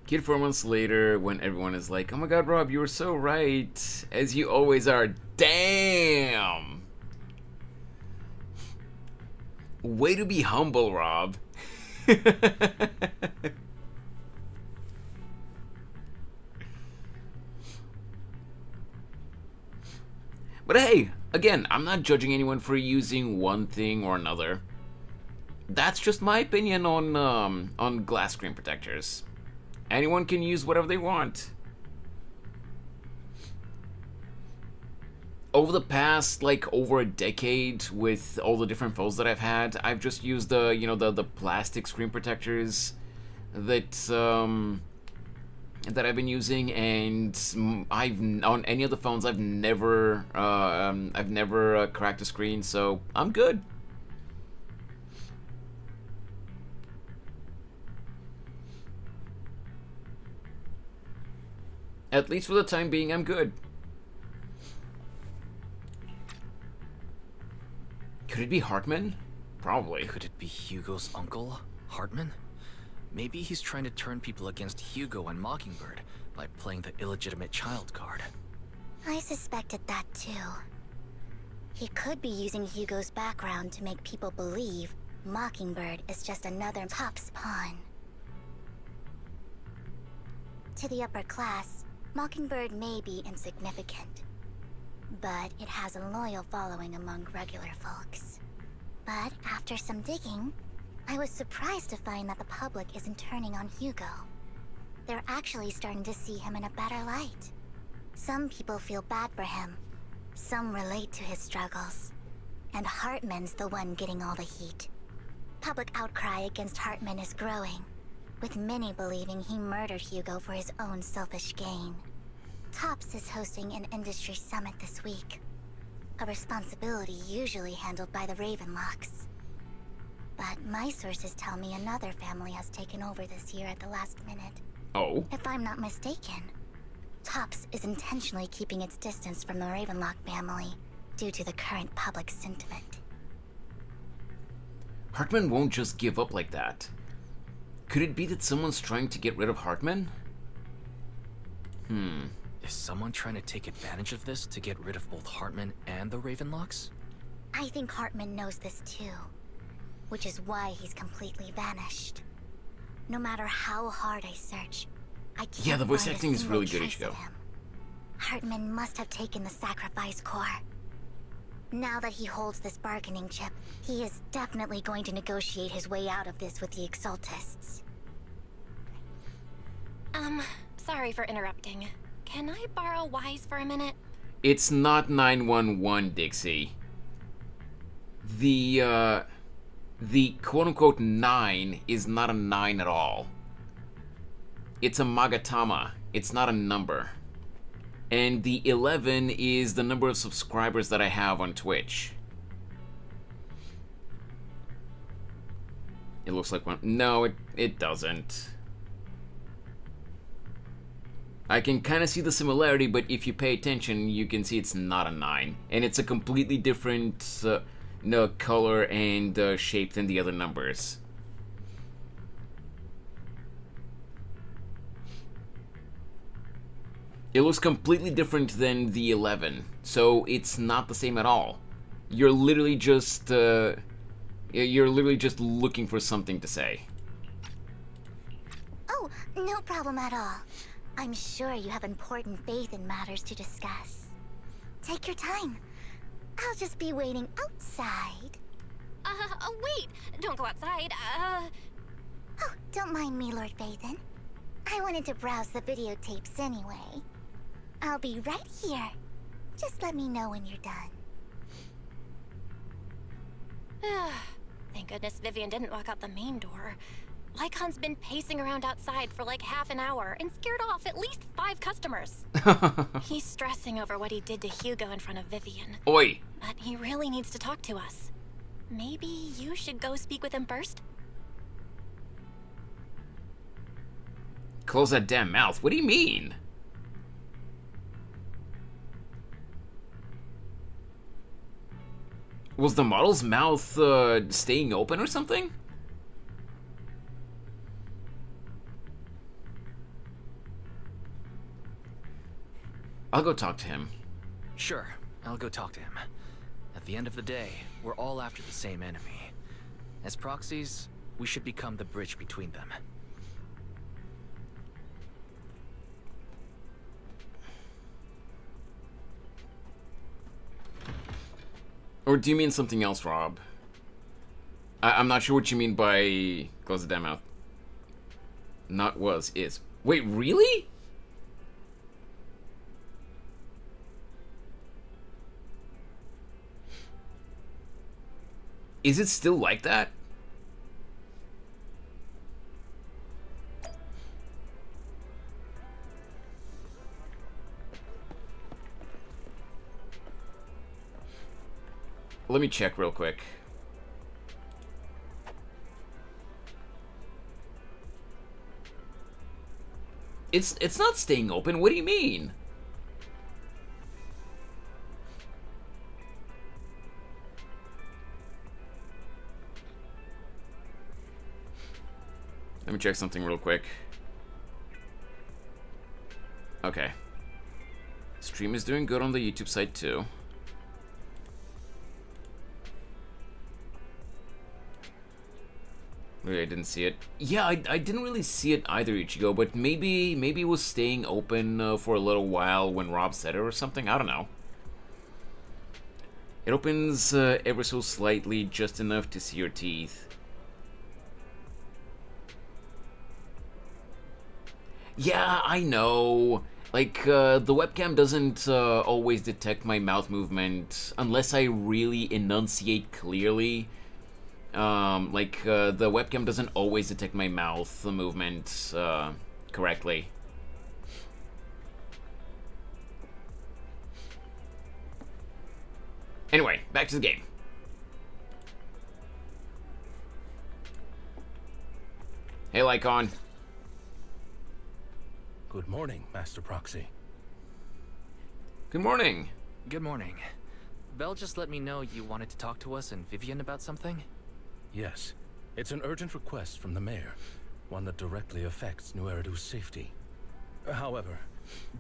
Kid 4 months later, when everyone is like, "Oh my god, Rob, you were so right," as you always are. Damn! Way to be humble, Rob. But hey, again, I'm not judging anyone for using one thing or another. That's just my opinion on glass screen protectors. Anyone can use whatever they want. Over the past, like, over a decade, with all the different phones that I've had, I've just used the, you know, the plastic screen protectors that that I've been using, and on any of the phones I've never cracked a screen, so I'm good. At least for the time being, I'm good. Could it be Hartman? Probably. Could it be Hugo's uncle, Hartman? Maybe he's trying to turn people against Hugo and Mockingbird by playing the illegitimate child card. I suspected that too. He could be using Hugo's background to make people believe Mockingbird is just another Top's pawn. To the upper class, Mockingbird may be insignificant, but it has a loyal following among regular folks. But after some digging, I was surprised to find that the public isn't turning on Hugo. They're actually starting to see him in a better light. Some people feel bad for him. Some relate to his struggles. And Hartman's the one getting all the heat. Public outcry against Hartman is growing, with many believing he murdered Hugo for his own selfish gain. Tops is hosting an industry summit this week, a responsibility usually handled by the Ravenlocks. But my sources tell me another family has taken over this year at the last minute. Oh? If I'm not mistaken, Tops is intentionally keeping its distance from the Ravenlock family due to the current public sentiment. Hartman won't just give up like that. Could it be that someone's trying to get rid of Hartman? Is someone trying to take advantage of this to get rid of both Hartman and the Ravenlocks? I think Hartman knows this too, which is why he's completely vanished. No matter how hard I search, I can't Yeah, the voice find a acting is single really good, trace Ichigo. of him. Hartman must have taken the sacrifice core. Now that he holds this bargaining chip, he is definitely going to negotiate his way out of this with the Exaltists. Sorry for interrupting. Can I borrow Wise for a minute? It's not 911, Dixie. The quote-unquote 9 is not a 9 at all. It's a Magatama. It's not a number. And the 11 is the number of subscribers that I have on Twitch. It looks like one. No, it doesn't. I can kind of see the similarity, but if you pay attention, you can see it's not a 9. And it's a completely different color and shape than the other numbers. It looks completely different than the 11, so it's not the same at all. You're literally just looking for something to say. Oh, no problem at all. I'm sure you have important faith in matters to discuss. Take your time. I'll just be waiting outside. Wait! Don't go outside. Oh, don't mind me, Lord Vathan. I wanted to browse the videotapes anyway. I'll be right here. Just let me know when you're done. Thank goodness Vivian didn't walk out the main door. Lycon's been pacing around outside for like half an hour and scared off at least 5 customers. He's stressing over what he did to Hugo in front of Vivian. Oi! But he really needs to talk to us. Maybe you should go speak with him first? Close that damn mouth. What do you mean? Was the model's mouth staying open or something? I'll go talk to him. Sure, I'll go talk to him. At the end of the day, we're all after the same enemy. As proxies, we should become the bridge between them. Or do you mean something else, Rob? I'm not sure what you mean by close the damn mouth. Not was, is. Wait, really? Is it still like that? Let me check real quick. It's not staying open. What do you mean? Let me check something real quick. Okay. Stream is doing good on the YouTube side too. Maybe I didn't see it. Yeah, I didn't really see it either, Ichigo, but maybe it was staying open for a little while when Rob said it or something. I don't know. It opens ever so slightly, just enough to see your teeth. Yeah, I know. Like, the webcam doesn't always detect my mouth movement unless I really enunciate clearly. The webcam doesn't always detect my mouth movement correctly. Anyway, back to the game. Hey, Lycon. Good morning, Master Proxy. Good morning. Good morning. Belle just let me know you wanted to talk to us and Vivian about something? Yes, it's an urgent request from the mayor, one that directly affects New Eridu's safety. However,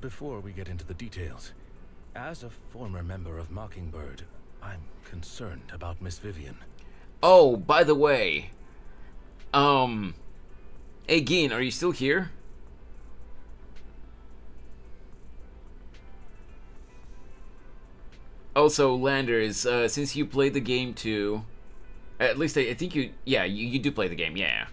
before we get into the details, as a former member of Mockingbird, I'm concerned about Miss Vivian. Oh, by the way, hey Geen, are you still here? Also, Landers, since you played the game too, at least I think you do play the game, yeah.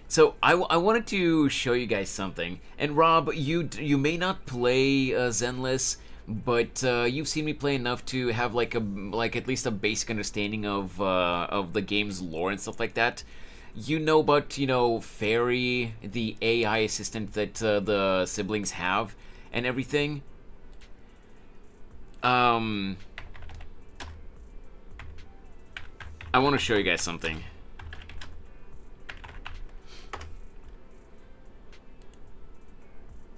So I wanted to show you guys something, and Rob, you may not play Zenless, but you've seen me play enough to have like at least a basic understanding of the game's lore and stuff like that. You know about Fairy, the AI assistant that the siblings have, and everything. I want to show you guys something.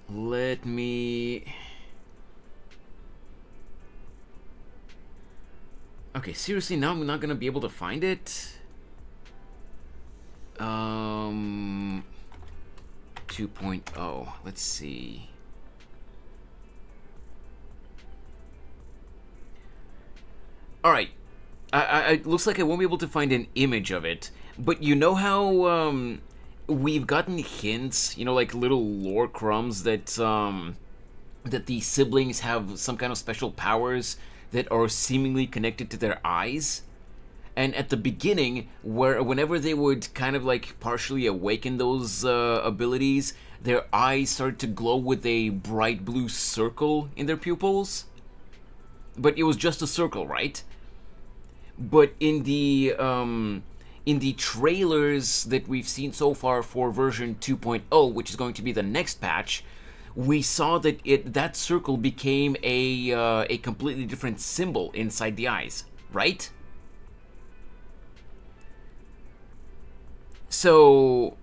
Let me... Okay, seriously, now I'm not gonna be able to find it? 2.0. Let's see. Alright. It looks like I won't be able to find an image of it, but you know how we've gotten hints, like little lore crumbs that that the siblings have some kind of special powers that are seemingly connected to their eyes? And at the beginning, whenever they would kind of like partially awaken those abilities, their eyes started to glow with a bright blue circle in their pupils. But it was just a circle, right? But in the trailers that we've seen so far for version 2.0, which is going to be the next patch, we saw that that circle became a completely different symbol inside the eyes, right? So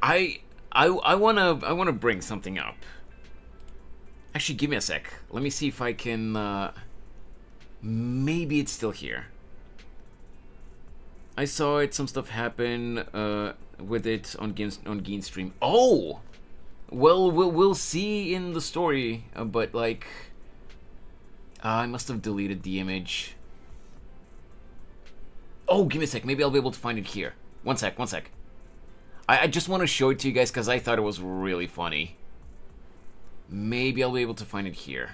I wanna bring something up. Actually, give me a sec. Let me see if I can. Maybe it's still here. I saw it. Some stuff happen with it on Gein's stream. Oh, well, we'll see in the story. But like, I must have deleted the image. Oh, give me a sec. Maybe I'll be able to find it here. One sec. I just want to show it to you guys because I thought it was really funny. Maybe I'll be able to find it here.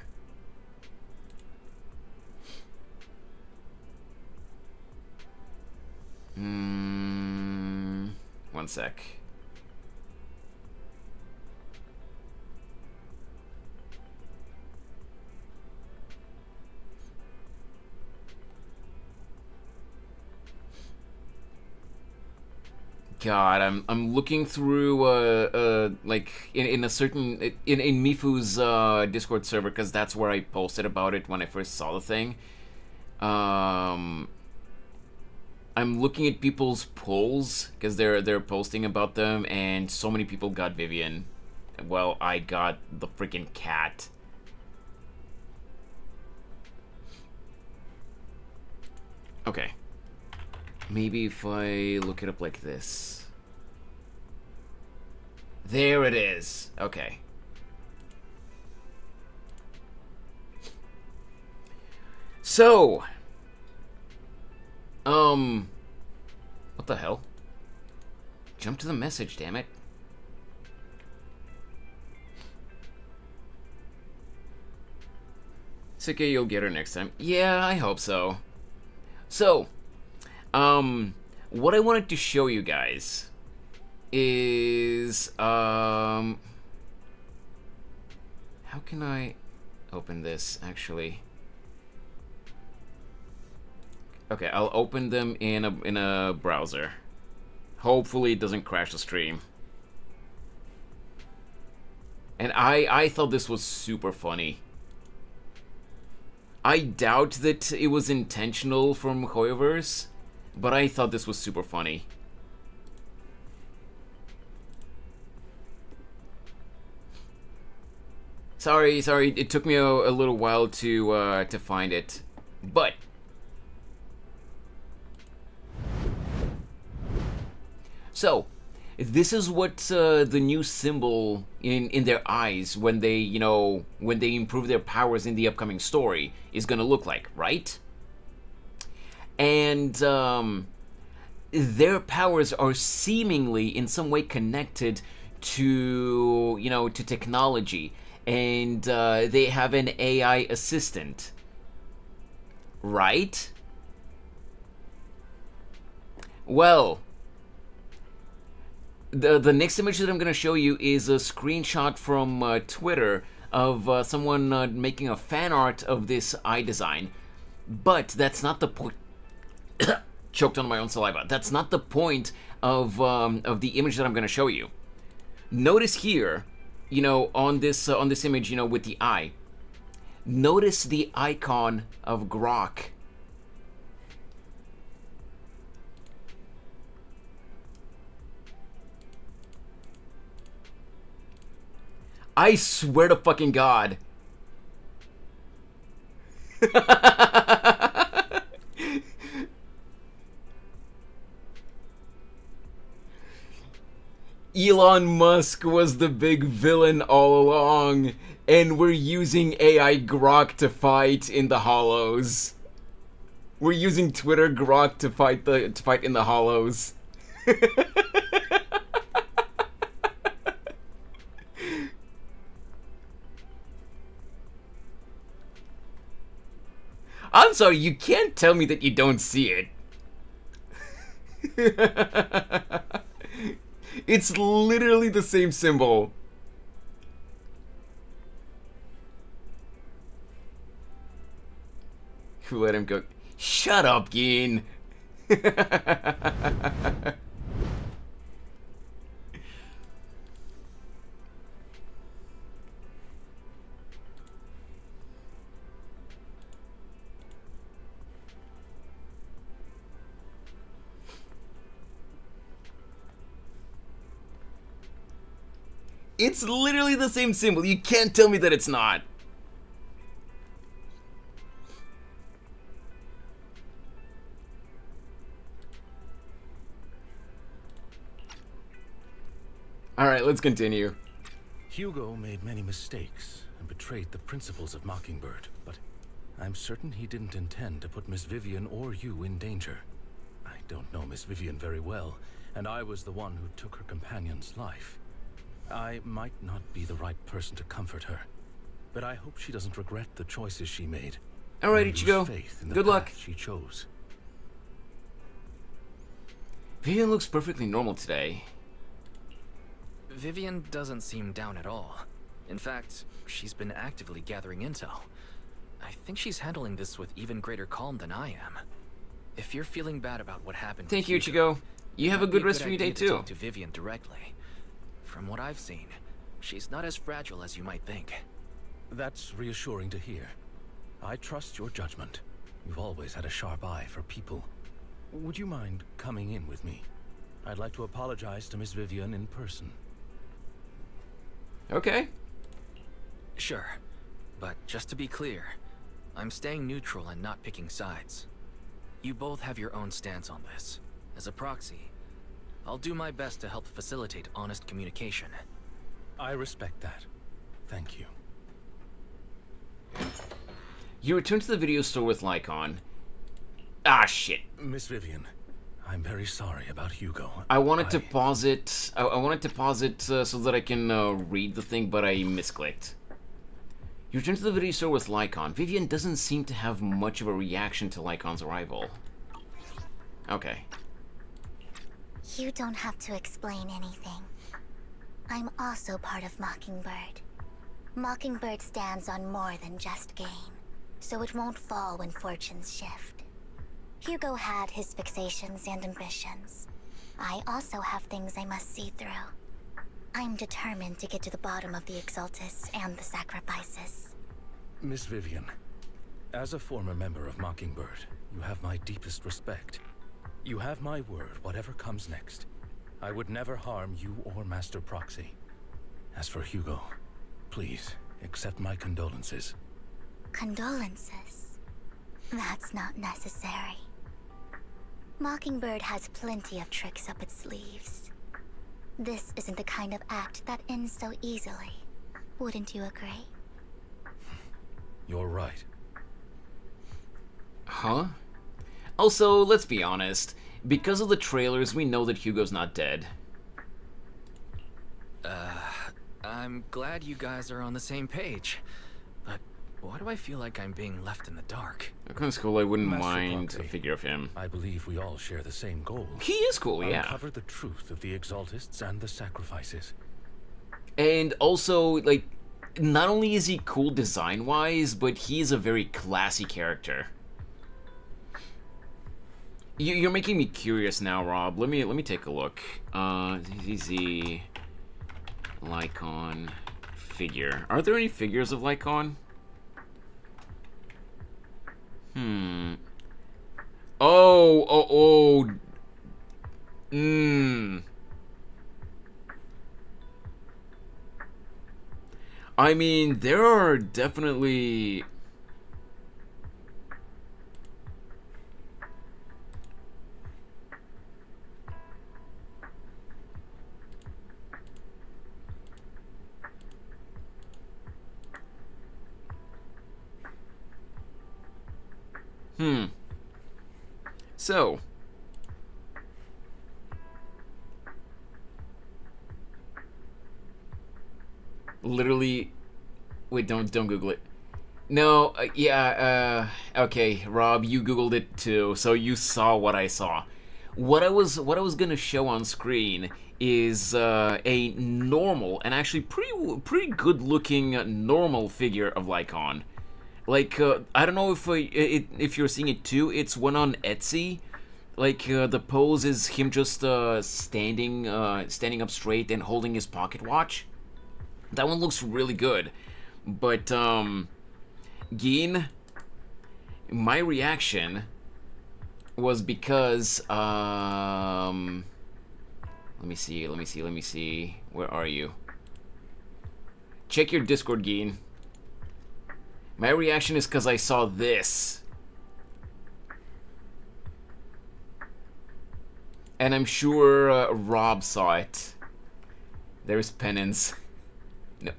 One sec. God, I'm looking through like in a certain in Mifu's Discord server, because that's where I posted about it when I first saw the thing. I'm looking at people's polls because they're posting about them, and so many people got Vivian. Well, I got the freaking cat. Okay. Maybe if I look it up like this. There it is. Okay. So, what the hell? Jump to the message, damn it. It's okay, you'll get her next time. Yeah, I hope so. So, what I wanted to show you guys is, how can I open this, actually? Okay, I'll open them in a browser. Hopefully it doesn't crash the stream. And I thought this was super funny. I doubt that it was intentional from Hoyoverse, but I thought this was super funny. Sorry, it took me a little while to find it, but so this is what the new symbol in their eyes when they, you know, when they improve their powers in the upcoming story is gonna look like, right? And their powers are seemingly in some way connected to, you know, to technology, and they have an AI assistant, right? Well, the next image that I'm going to show you is a screenshot from Twitter of someone making a fan art of this eye design. But that's not the point. Choked on my own saliva. That's not the point of the image that I'm going to show you. Notice here, you know, on this image, you know, with the eye. Notice the icon of Grok. I swear to fucking God. Elon Musk was the big villain all along, and we're using AI Grok to fight in the Hollows. We're using Twitter Grok to fight in the Hollows. I'm sorry, you can't tell me that you don't see it. It's literally the same symbol. Who let him go? Shut up, Gin. It's literally the same symbol. You can't tell me that it's not. Alright, let's continue. Hugo made many mistakes and betrayed the principles of Mockingbird, but I'm certain he didn't intend to put Miss Vivian or you in danger. I don't know Miss Vivian very well, and I was the one who took her companion's life. I might not be the right person to comfort her, but I hope she doesn't regret the choices she made. Alright, Ichigo. Good luck. She chose. Vivian looks perfectly normal today. Vivian doesn't seem down at all. In fact, she's been actively gathering intel. I think she's handling this with even greater calm than I am. If you're feeling bad about what happened, Thank you, Ichigo. You have a good rest of your day too. Talk to Vivian directly. From what I've seen, she's not as fragile as you might think. That's reassuring to hear. I trust your judgment. You've always had a sharp eye for people. Would you mind coming in with me? I'd like to apologize to Miss Vivian in person. Okay. Sure. But just to be clear, I'm staying neutral and not picking sides. You both have your own stance on this. As a proxy, I'll do my best to help facilitate honest communication. I respect that. Thank you. You return to the video store with Lycon. Ah, shit. Miss Vivian, I'm very sorry about Hugo. I wanted to pause it. I wanted to pause it so that I can read the thing, but I misclicked. You return to the video store with Lycon. Vivian doesn't seem to have much of a reaction to Lycon's arrival. Okay. You don't have to explain anything. I'm also part of Mockingbird. Mockingbird stands on more than just gain, so it won't fall when fortunes shift. Hugo had his fixations and ambitions. I also have things I must see through. I'm determined to get to the bottom of the Exaltus and the sacrifices. Miss Vivian, as a former member of Mockingbird, you have my deepest respect. You have my word, whatever comes next. I would never harm you or Master Proxy. As for Hugo, please, accept my condolences. Condolences? That's not necessary. Mockingbird has plenty of tricks up its sleeves. This isn't the kind of act that ends so easily. Wouldn't you agree? You're right. Huh? Also, let's be honest. Because of the trailers, we know that Hugo's not dead. I'm glad you guys are on the same page. But why do I feel like I'm being left in the dark? Kind of cool. I wouldn't Master mind Proxy, a figure of him. I believe we all share the same goal. He is cool, yeah. Uncover the truth of the Exaltists and the sacrifices. And also, like, not only is he cool design-wise, but he's a very classy character. You're making me curious now, Rob. Let me take a look. ZZ Lycon figure. Are there any figures of Lycon? Oh. I mean, there are definitely... So... Literally... Wait, don't Google it. No, Okay, Rob, you googled it too, so you saw what I saw. What I was gonna show on screen is a normal and actually pretty good looking normal figure of Lycon. Like I don't know if you're seeing it too. It's one on Etsy. Like the pose is him just standing up straight and holding his pocket watch. That one looks really good. But Geen, my reaction was because let me see. Where are you? Check your Discord, Geen. My reaction is because I saw this. And I'm sure Rob saw it. There's penance. No.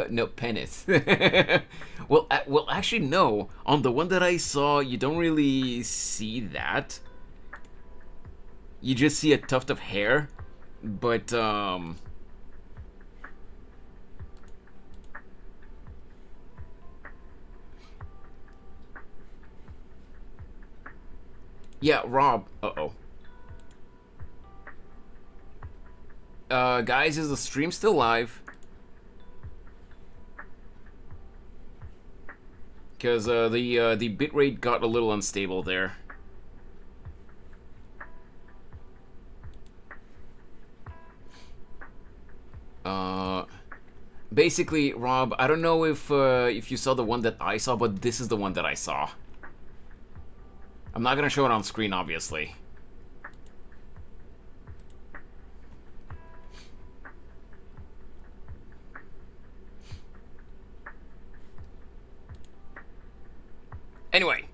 No, penis. well, actually, no. On the one that I saw, you don't really see that. You just see a tuft of hair. But, yeah, Rob. Guys, is the stream still live? Because the bitrate got a little unstable there. Basically, Rob, I don't know if you saw the one that I saw, but this is the one that I saw. I'm not gonna show it on screen, obviously. Anyway,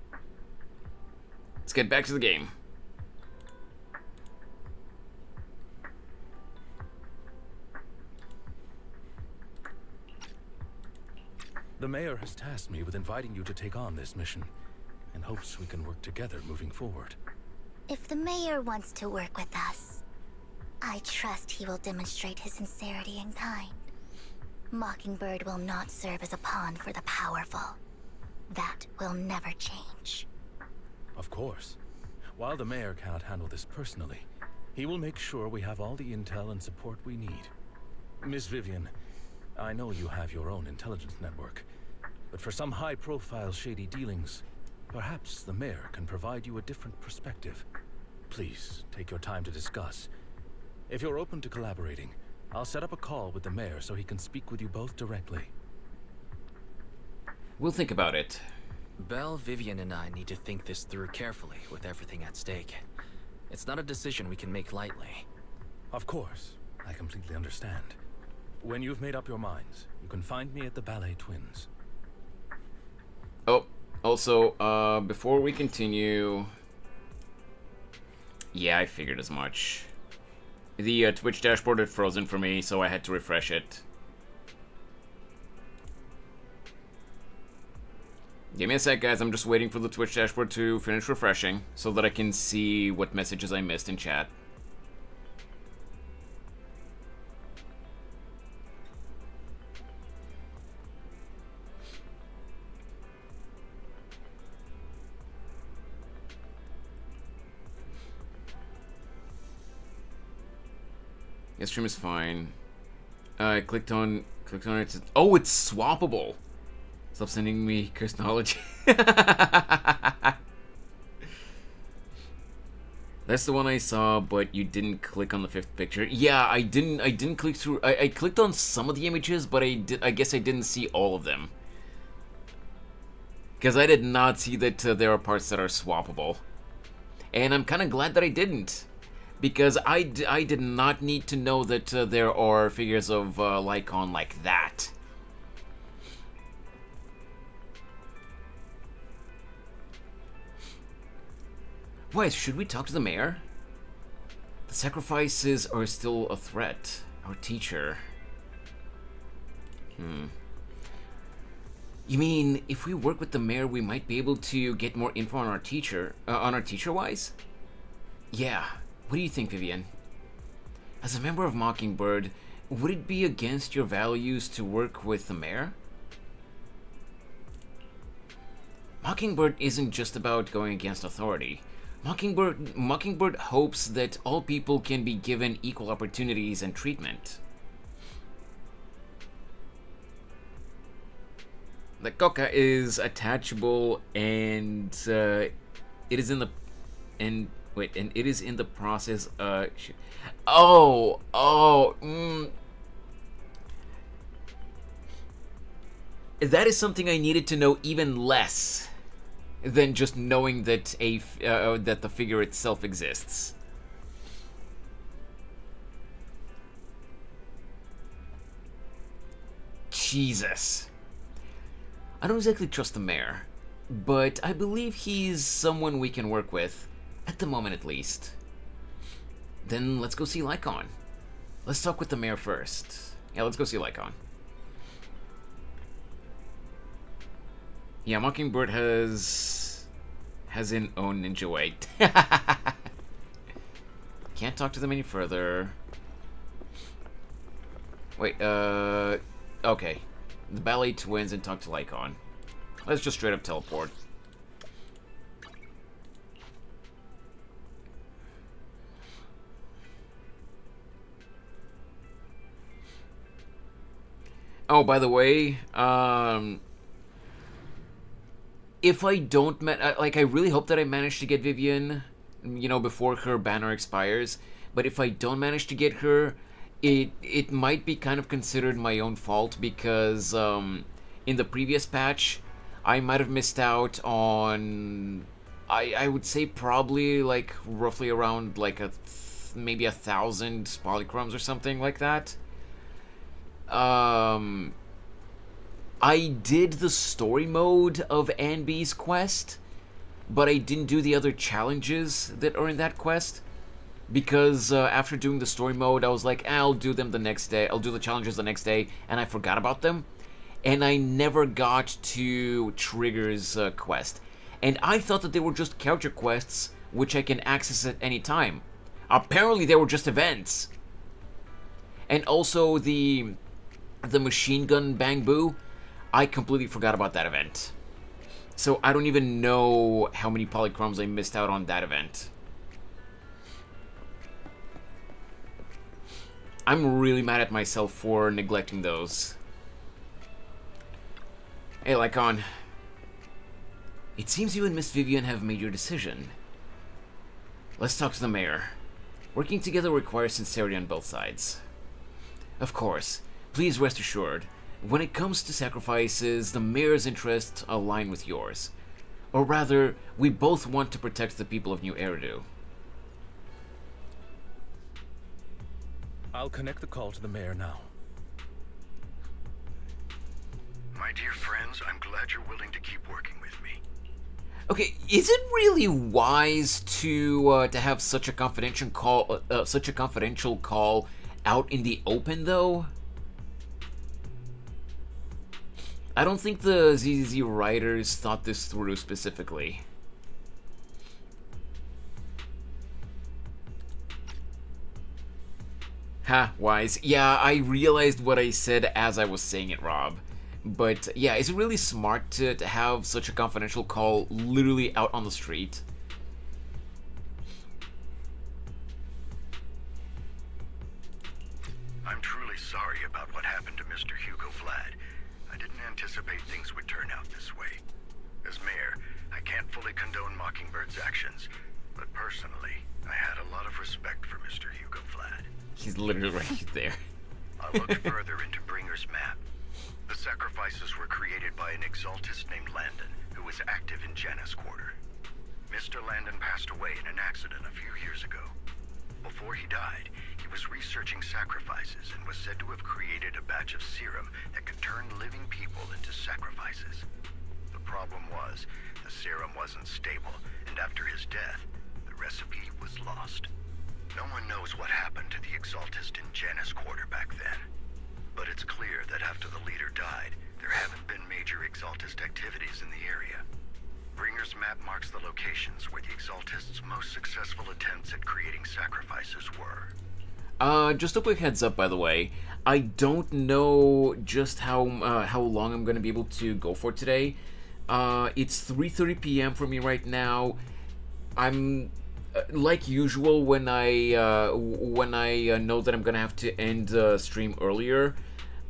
let's get back to the game. The mayor has tasked me with inviting you to take on this mission, and hopes we can work together moving forward. If the mayor wants to work with us, I trust he will demonstrate his sincerity in kind. Mockingbird will not serve as a pawn for the powerful. That will never change. Of course. While the mayor cannot handle this personally, he will make sure we have all the intel and support we need. Miss Vivian, I know you have your own intelligence network, but for some high-profile shady dealings, perhaps the mayor can provide you a different perspective. Please, take your time to discuss. If you're open to collaborating, I'll set up a call with the mayor so he can speak with you both directly. We'll think about it. Belle, Vivian, and I need to think this through carefully with everything at stake. It's not a decision we can make lightly. Of course, I completely understand. When you've made up your minds, you can find me at the Ballet Twins. Oh, also, before we continue... Yeah, I figured as much. The Twitch dashboard had frozen for me, so I had to refresh it. Give me a sec, guys. I'm just waiting for the Twitch dashboard to finish refreshing so that I can see what messages I missed in chat. Yeah, stream is fine. I clicked on it. Oh, it's swappable. Stop sending me cursed knowledge. That's the one I saw, but you didn't click on the fifth picture. Yeah, I didn't click through. I clicked on some of the images, but I guess I didn't see all of them. Because I did not see that there are parts that are swappable. And I'm kind of glad that I didn't. Because I did not need to know that there are figures of Lycon like that. Wait, should we talk to the mayor? The sacrifices are still a threat. Our teacher. You mean, if we work with the mayor, we might be able to get more info on our teacher-wise? Yeah. What do you think, Vivian? As a member of Mockingbird, would it be against your values to work with the mayor? Mockingbird isn't just about going against authority. Mockingbird hopes that all people can be given equal opportunities and treatment. The coca is attachable, and it is in the it is in the process. That is something I needed to know even less than just knowing that that the figure itself exists. Jesus. I don't exactly trust the mayor, but I believe he's someone we can work with, at the moment at least. Then let's go see Lycon. Let's talk with the mayor first. Yeah, let's go see Lycon. Yeah, Mockingbird has an own ninja way. Can't talk to them any further. Wait, okay. The ballet twins and talk to Lycon. Let's just straight up teleport. Oh, by the way, if I don't, like, I really hope that I manage to get Vivian, you know, before her banner expires. But if I don't manage to get her, it might be kind of considered my own fault, because in the previous patch, I might have missed out on, I would say probably like roughly around like maybe 1,000 polychromes or something like that. I did the story mode of Anne B's quest, but I didn't do the other challenges that are in that quest. Because after doing the story mode, I was like, I'll do them the next day. I'll do the challenges the next day, and I forgot about them. And I never got to Trigger's quest. And I thought that they were just character quests, which I can access at any time. Apparently, they were just events. And also, the machine gun Bang Boo, I completely forgot about that event. So I don't even know how many polychromes I missed out on that event. I'm really mad at myself for neglecting those. Hey, Lycon. It seems you and Miss Vivian have made your decision. Let's talk to the mayor. Working together requires sincerity on both sides. Of course, please rest assured, when it comes to sacrifices, the mayor's interests align with yours. Or rather, we both want to protect the people of New Eridu. I'll connect the call to the mayor now. My dear friends, I'm glad you're willing to keep working with me. Okay, is it really wise to have such a confidential call, out in the open, though? I don't think the ZZ writers thought this through specifically. Ha, wise. Yeah, I realized what I said as I was saying it, Rob. But yeah, is it really smart to have such a confidential call literally out on the street? I'm truly sorry about what happened to Mr. Hugo Vlad. I didn't anticipate things would turn out this way. As mayor, I can't fully condone Mockingbird's actions, but personally, I had a lot of respect for Mr. Hugo Vlad. He's literally right there. I looked further into Bringer's map. The sacrifices were created by an exaltist named Landon, who was active in Janus Quarter. Mr. Landon passed away in an accident a few years ago. Before he died, he was researching sacrifices and was said to have created a batch of serum that could turn living people into sacrifices. The problem was, the serum wasn't stable, and after his death, the recipe was lost. No one knows what happened to the exaltist in Janus Quarter back then. But it's clear that after the leader died, there haven't been major exaltist activities in the area. Bringer's map marks the locations where the exaltists' most successful attempts at creating sacrifices were. Just a quick heads up, by the way. I don't know just how long I'm going to be able to go for today. It's 3:30 p.m. for me right now. I'm like usual when I know that I'm gonna have to end stream earlier.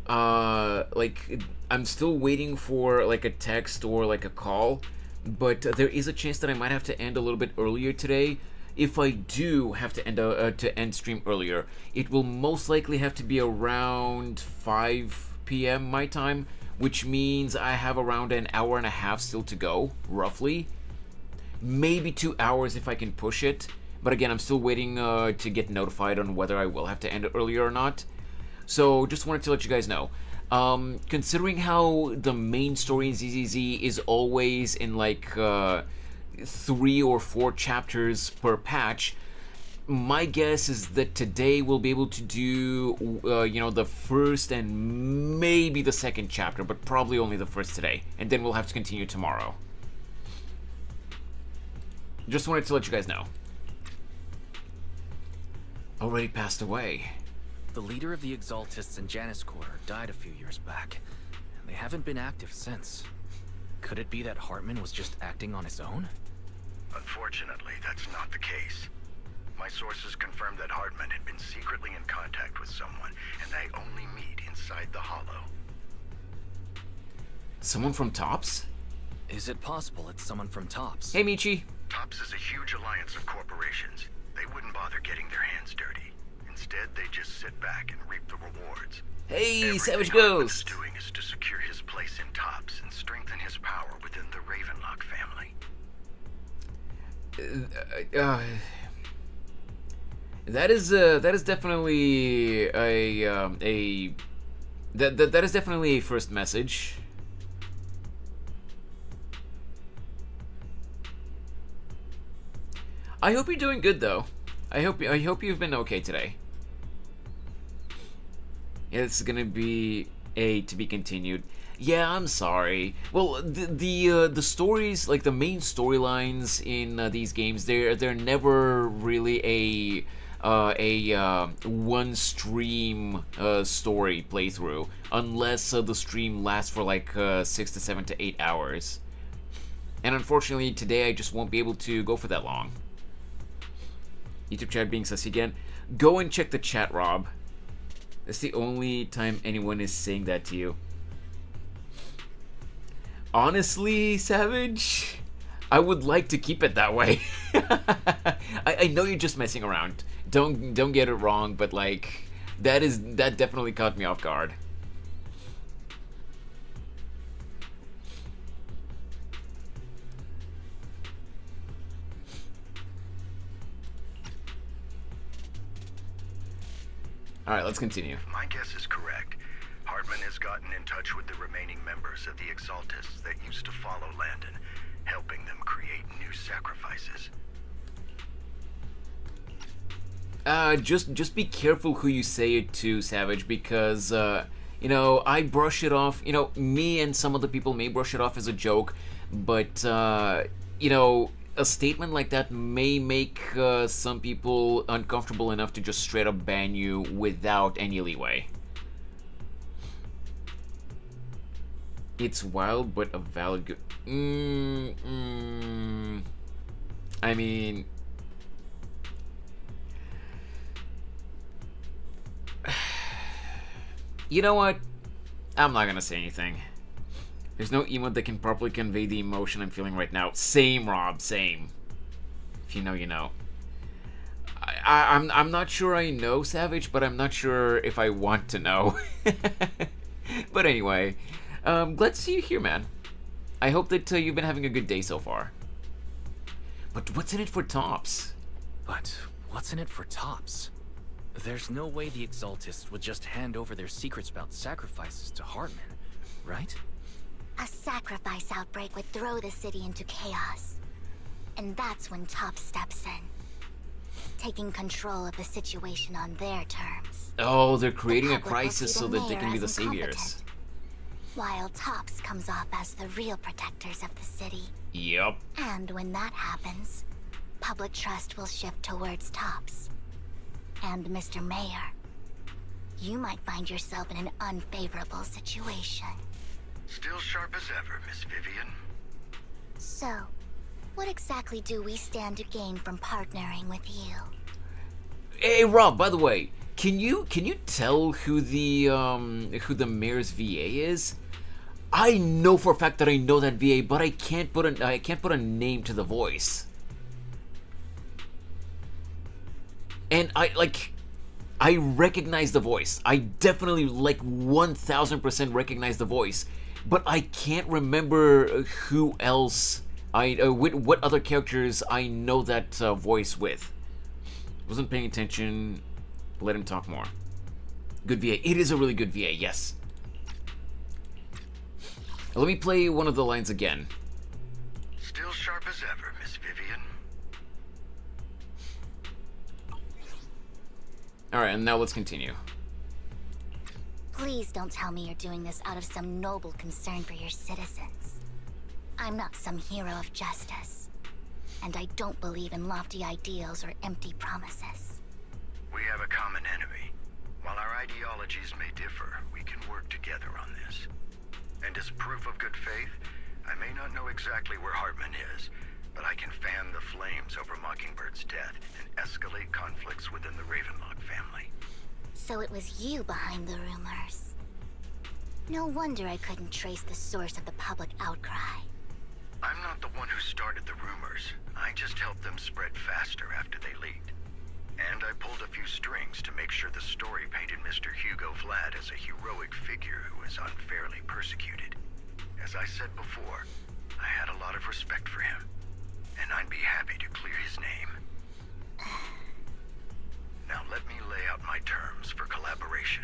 Like I'm still waiting for like a text or like a call, but there is a chance that I might have to end a little bit earlier today. If I do have to end stream earlier, it will most likely have to be around 5 p.m. my time, which means I have around an hour and a half still to go, roughly. Maybe 2 hours if I can push it, but again, I'm still waiting to get notified on whether I will have to end it earlier or not. So just wanted to let you guys know. Considering how the main story in ZZZ is always in like 3 or 4 chapters per patch, my guess is that today we'll be able to do, the first and maybe the second chapter, but probably only the first today, and then we'll have to continue tomorrow. Just wanted to let you guys know. Already passed away. The leader of the Exaltists in Janus Quarter died a few years back, and they haven't been active since. Could it be that Hartman was just acting on his own? Unfortunately, that's not the case. My sources confirmed that Hartman had been secretly in contact with someone, and they only meet inside the Hollow. Someone from Tops? Is it possible it's someone from Tops? Hey, Michi. Tops is a huge alliance of corporations. They wouldn't bother getting their hands dirty. Instead, they just sit back and reap the rewards. Hey, Everything Savage Hartman Ghost! is doing is to secure his place in Tops and strengthen his power within the Ravenlock family. That is definitely that is definitely a first message. I hope you're doing good though. I hope you've been okay today. Yeah, it's gonna be a to be continued. Yeah, I'm sorry. Well, the stories, like the main storylines in these games, they're never really a one stream story playthrough, unless the stream lasts for like 6 to 7 to 8 hours. And unfortunately, today I just won't be able to go for that long. YouTube chat being sussy again. Go and check the chat, Rob. That's the only time anyone is saying that to you. Honestly, Savage, I would like to keep it that way. I know you're just messing around. Don't get it wrong, but like that definitely caught me off guard. Alright, let's continue. My guess is correct. Hartman has gotten in touch with the remaining members of the Exaltists that used to follow Landon, helping them create new sacrifices. Just be careful who you say it to, Savage, because, I brush it off, me and some other people may brush it off as a joke, but, a statement like that may make some people uncomfortable enough to just straight up ban you without any leeway. It's wild, but a valid good... I mean... You know what? I'm not gonna say anything. There's no emote that can properly convey the emotion I'm feeling right now. Same, Rob, same. If you know, you know. I'm not sure I know, Savage, but I'm not sure if I want to know. But anyway, glad to see you here, man. I hope that you've been having a good day so far. But what's in it for Tops? But what's in it for Tops? There's no way the Exaltists would just hand over their secrets about sacrifices to Hartman, right? A sacrifice outbreak would throw the city into chaos. And that's when Tops steps in, taking control of the situation on their terms. Oh, they're creating a The public will crisis see so the that they mayor can be as the saviors. incompetent, while Tops comes off as the real protectors of the city. Yep. And when that happens, public trust will shift towards Tops. And Mr. Mayor, you might find yourself in an unfavorable situation. Still sharp as ever, Miss Vivian. So, what exactly do we stand to gain from partnering with you? Hey Rob, by the way, can you tell who the mayor's VA is? I know for a fact that I know that VA, but I can't put a name to the voice. And I recognize the voice. I definitely 1000% recognize the voice, but I can't remember who else what other characters I know that voice with. Wasn't paying attention. Let him talk more. Good VA. It is a really good VA, yes. Let me play one of the lines again. Still sharp as ever, Miss Vivian. Alright, and now let's continue. Please don't tell me you're doing this out of some noble concern for your citizens. I'm not some hero of justice. And I don't believe in lofty ideals or empty promises. We have a common enemy. While our ideologies may differ, we can work together on this. And as proof of good faith, I may not know exactly where Hartman is, but I can fan the flames over Mockingbird's death and escalate conflicts within the Ravenlock family. So it was you behind the rumors. No wonder I couldn't trace the source of the public outcry. I'm not the one who started the rumors. I just helped them spread faster after they leaked. And I pulled a few strings to make sure the story painted Mr. Hugo Vlad as a heroic figure who was unfairly persecuted. As I said before, I had a lot of respect for him, and I'd be happy to clear his name. Now let me lay out my terms for collaboration.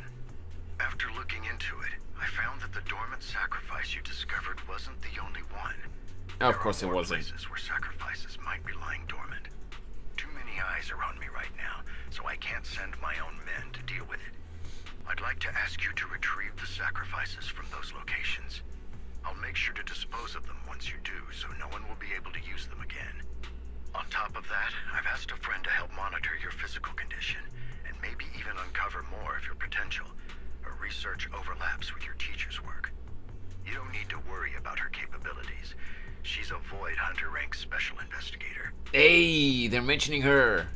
After looking into it, I found that the dormant sacrifice you discovered wasn't the only one. Of course it wasn't. Places where sacrifices might be lying dormant. Too many eyes are on me right now, so I can't send my own men to deal with it. I'd like to ask you to retrieve the sacrifices from those locations. I'll make sure to dispose of them once you do, so no one will be able to use them again. On top of that, I've asked a friend to help monitor your physical condition, and maybe even uncover more of your potential. Her research overlaps with your teacher's work. You don't need to worry about her capabilities. She's a Void Hunter rank special investigator. Hey, they're mentioning her.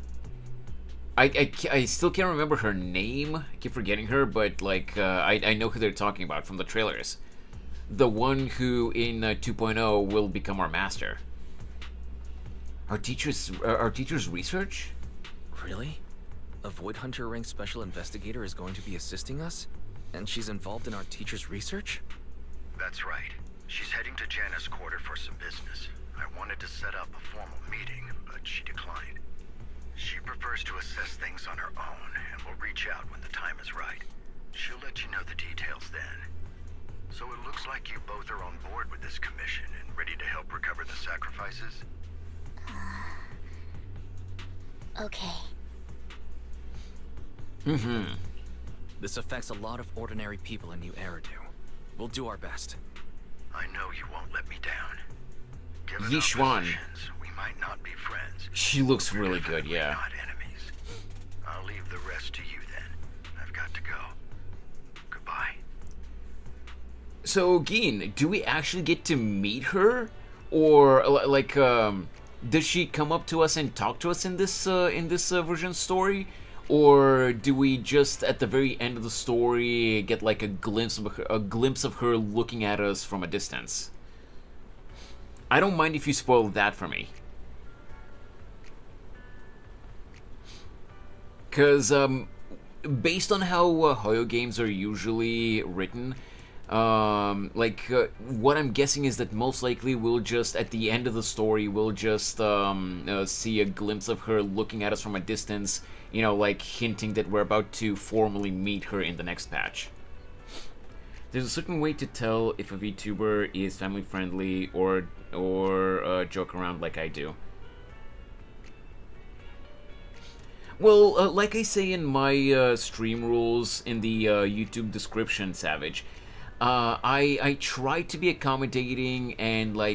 I still can't remember her name. I keep forgetting her, but I know who they're talking about from the trailers. The one who in 2.0 will become our master. Our teacher's research? Really? A Void Hunter rank special investigator is going to be assisting us? And she's involved in our teacher's research? That's right. She's heading to Janus Quarter for some business. I wanted to set up a formal meeting, but she declined. She prefers to assess things on her own, and will reach out when the time is right. She'll let you know the details then. So it looks like you both are on board with this commission and ready to help recover the sacrifices? Okay. Mm-hmm. This affects a lot of ordinary people in New Eridu. We'll do our best. I know you won't let me down. Given our Yishuan. positions, we might not be friends. She looks really good, yeah. Not enemies. I'll leave the rest to you then. I've got to go. Goodbye. So, Geen, do we actually get to meet her? Or, does she come up to us and talk to us in this version story? Or do we just, at the very end of the story, get like a glimpse of her looking at us from a distance? I don't mind if you spoil that for me. Because, based on how Hoyo games are usually written, what I'm guessing is that most likely we'll just, at the end of the story, we'll just see a glimpse of her looking at us from a distance, you know, like hinting that we're about to formally meet her in the next patch. There's a certain way to tell if a VTuber is family friendly or joke around like I do. Well, like I say in my stream rules in the YouTube description, Savage, I try to be accommodating and I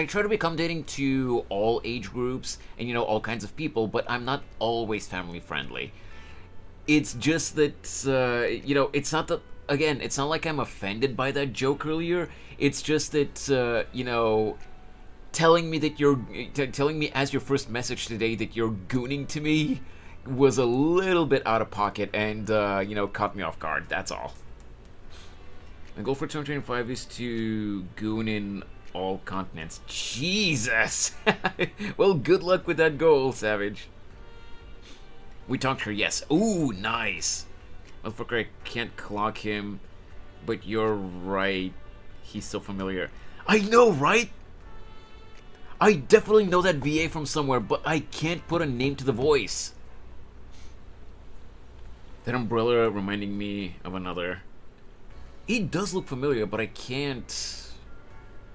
try to be accommodating to all age groups and, you know, all kinds of people, but I'm not always family friendly. It's just that, you know, it's not that again, it's not like I'm offended by that joke earlier. It's just that, you know, telling me that telling me as your first message today that you're gooning to me was a little bit out of pocket and, you know, caught me off guard. That's all. My goal for 2025 is to goon in all continents. Jesus! Well, good luck with that goal, Savage. We talked her, yes. Ooh, nice. Motherfucker, I can't clock him, but you're right. He's so familiar. I know, right? I definitely know that VA from somewhere, but I can't put a name to the voice. That umbrella reminding me of another. He does look familiar, but I can't...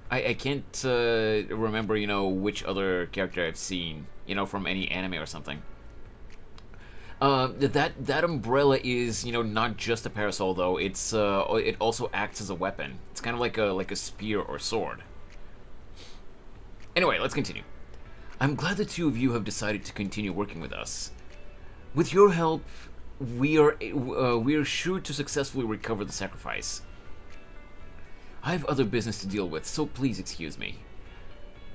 I can't remember, you know, which other character I've seen, you know, from any anime or something. That umbrella is, you know, not just a parasol though. It's it also acts as a weapon. It's kind of like a spear or sword. Anyway, let's continue. I'm glad the two of you have decided to continue working with us. With your help, we are sure to successfully recover the sacrifice. I have other business to deal with, so please excuse me.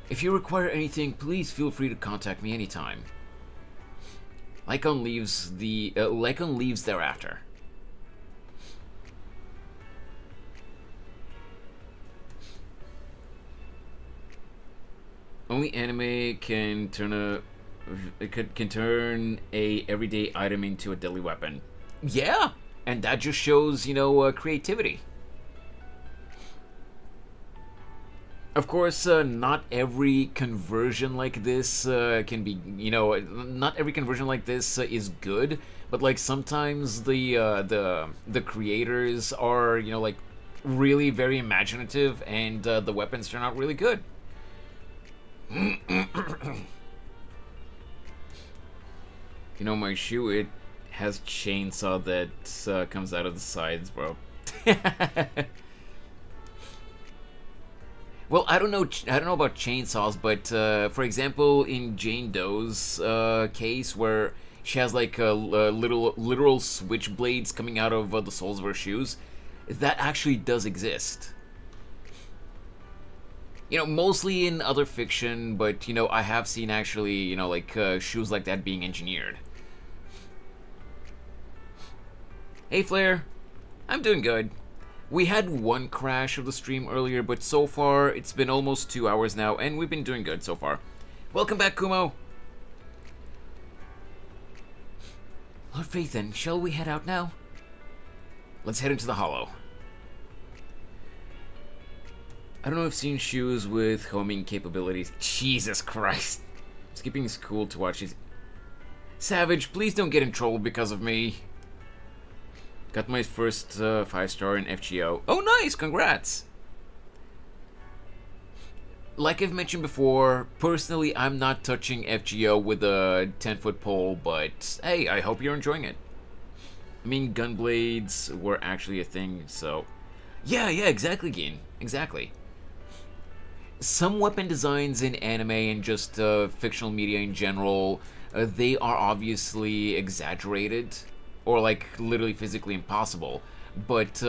If you require anything, please feel free to contact me anytime. Lycon leaves thereafter. Only anime can turn a everyday item into a deadly weapon. Yeah, and that just shows, you know, creativity. Of course, not every conversion like this can be, you know, not every conversion like this is good, but like sometimes the creators are, you know, like really very imaginative, and the weapons turn out really good. You know, my shoe, it has chainsaw that comes out of the sides, bro. Well, I don't know about chainsaws, but for example, in Jane Doe's case, where she has like literal switchblades coming out of the soles of her shoes, that actually does exist. You know, mostly in other fiction, but you know, I have seen actually, you know, like shoes like that being engineered. Hey, Flair, I'm doing good. We had one crash of the stream earlier, but so far, it's been almost 2 hours now, and we've been doing good so far. Welcome back, Kumo! Lord Phaethon, shall we head out now? Let's head into the Hollow. I don't know if I've seen shoes with homing capabilities. Jesus Christ. Skipping is cool to watch these. Savage, please don't get in trouble because of me. Got my first 5-star in FGO. Oh, nice! Congrats! Like I've mentioned before, personally, I'm not touching FGO with a 10-foot pole, but hey, I hope you're enjoying it. I mean, gunblades were actually a thing, so... Yeah, exactly, Gin. Exactly. Some weapon designs in anime and just fictional media in general, they are obviously exaggerated. Or like literally physically impossible, but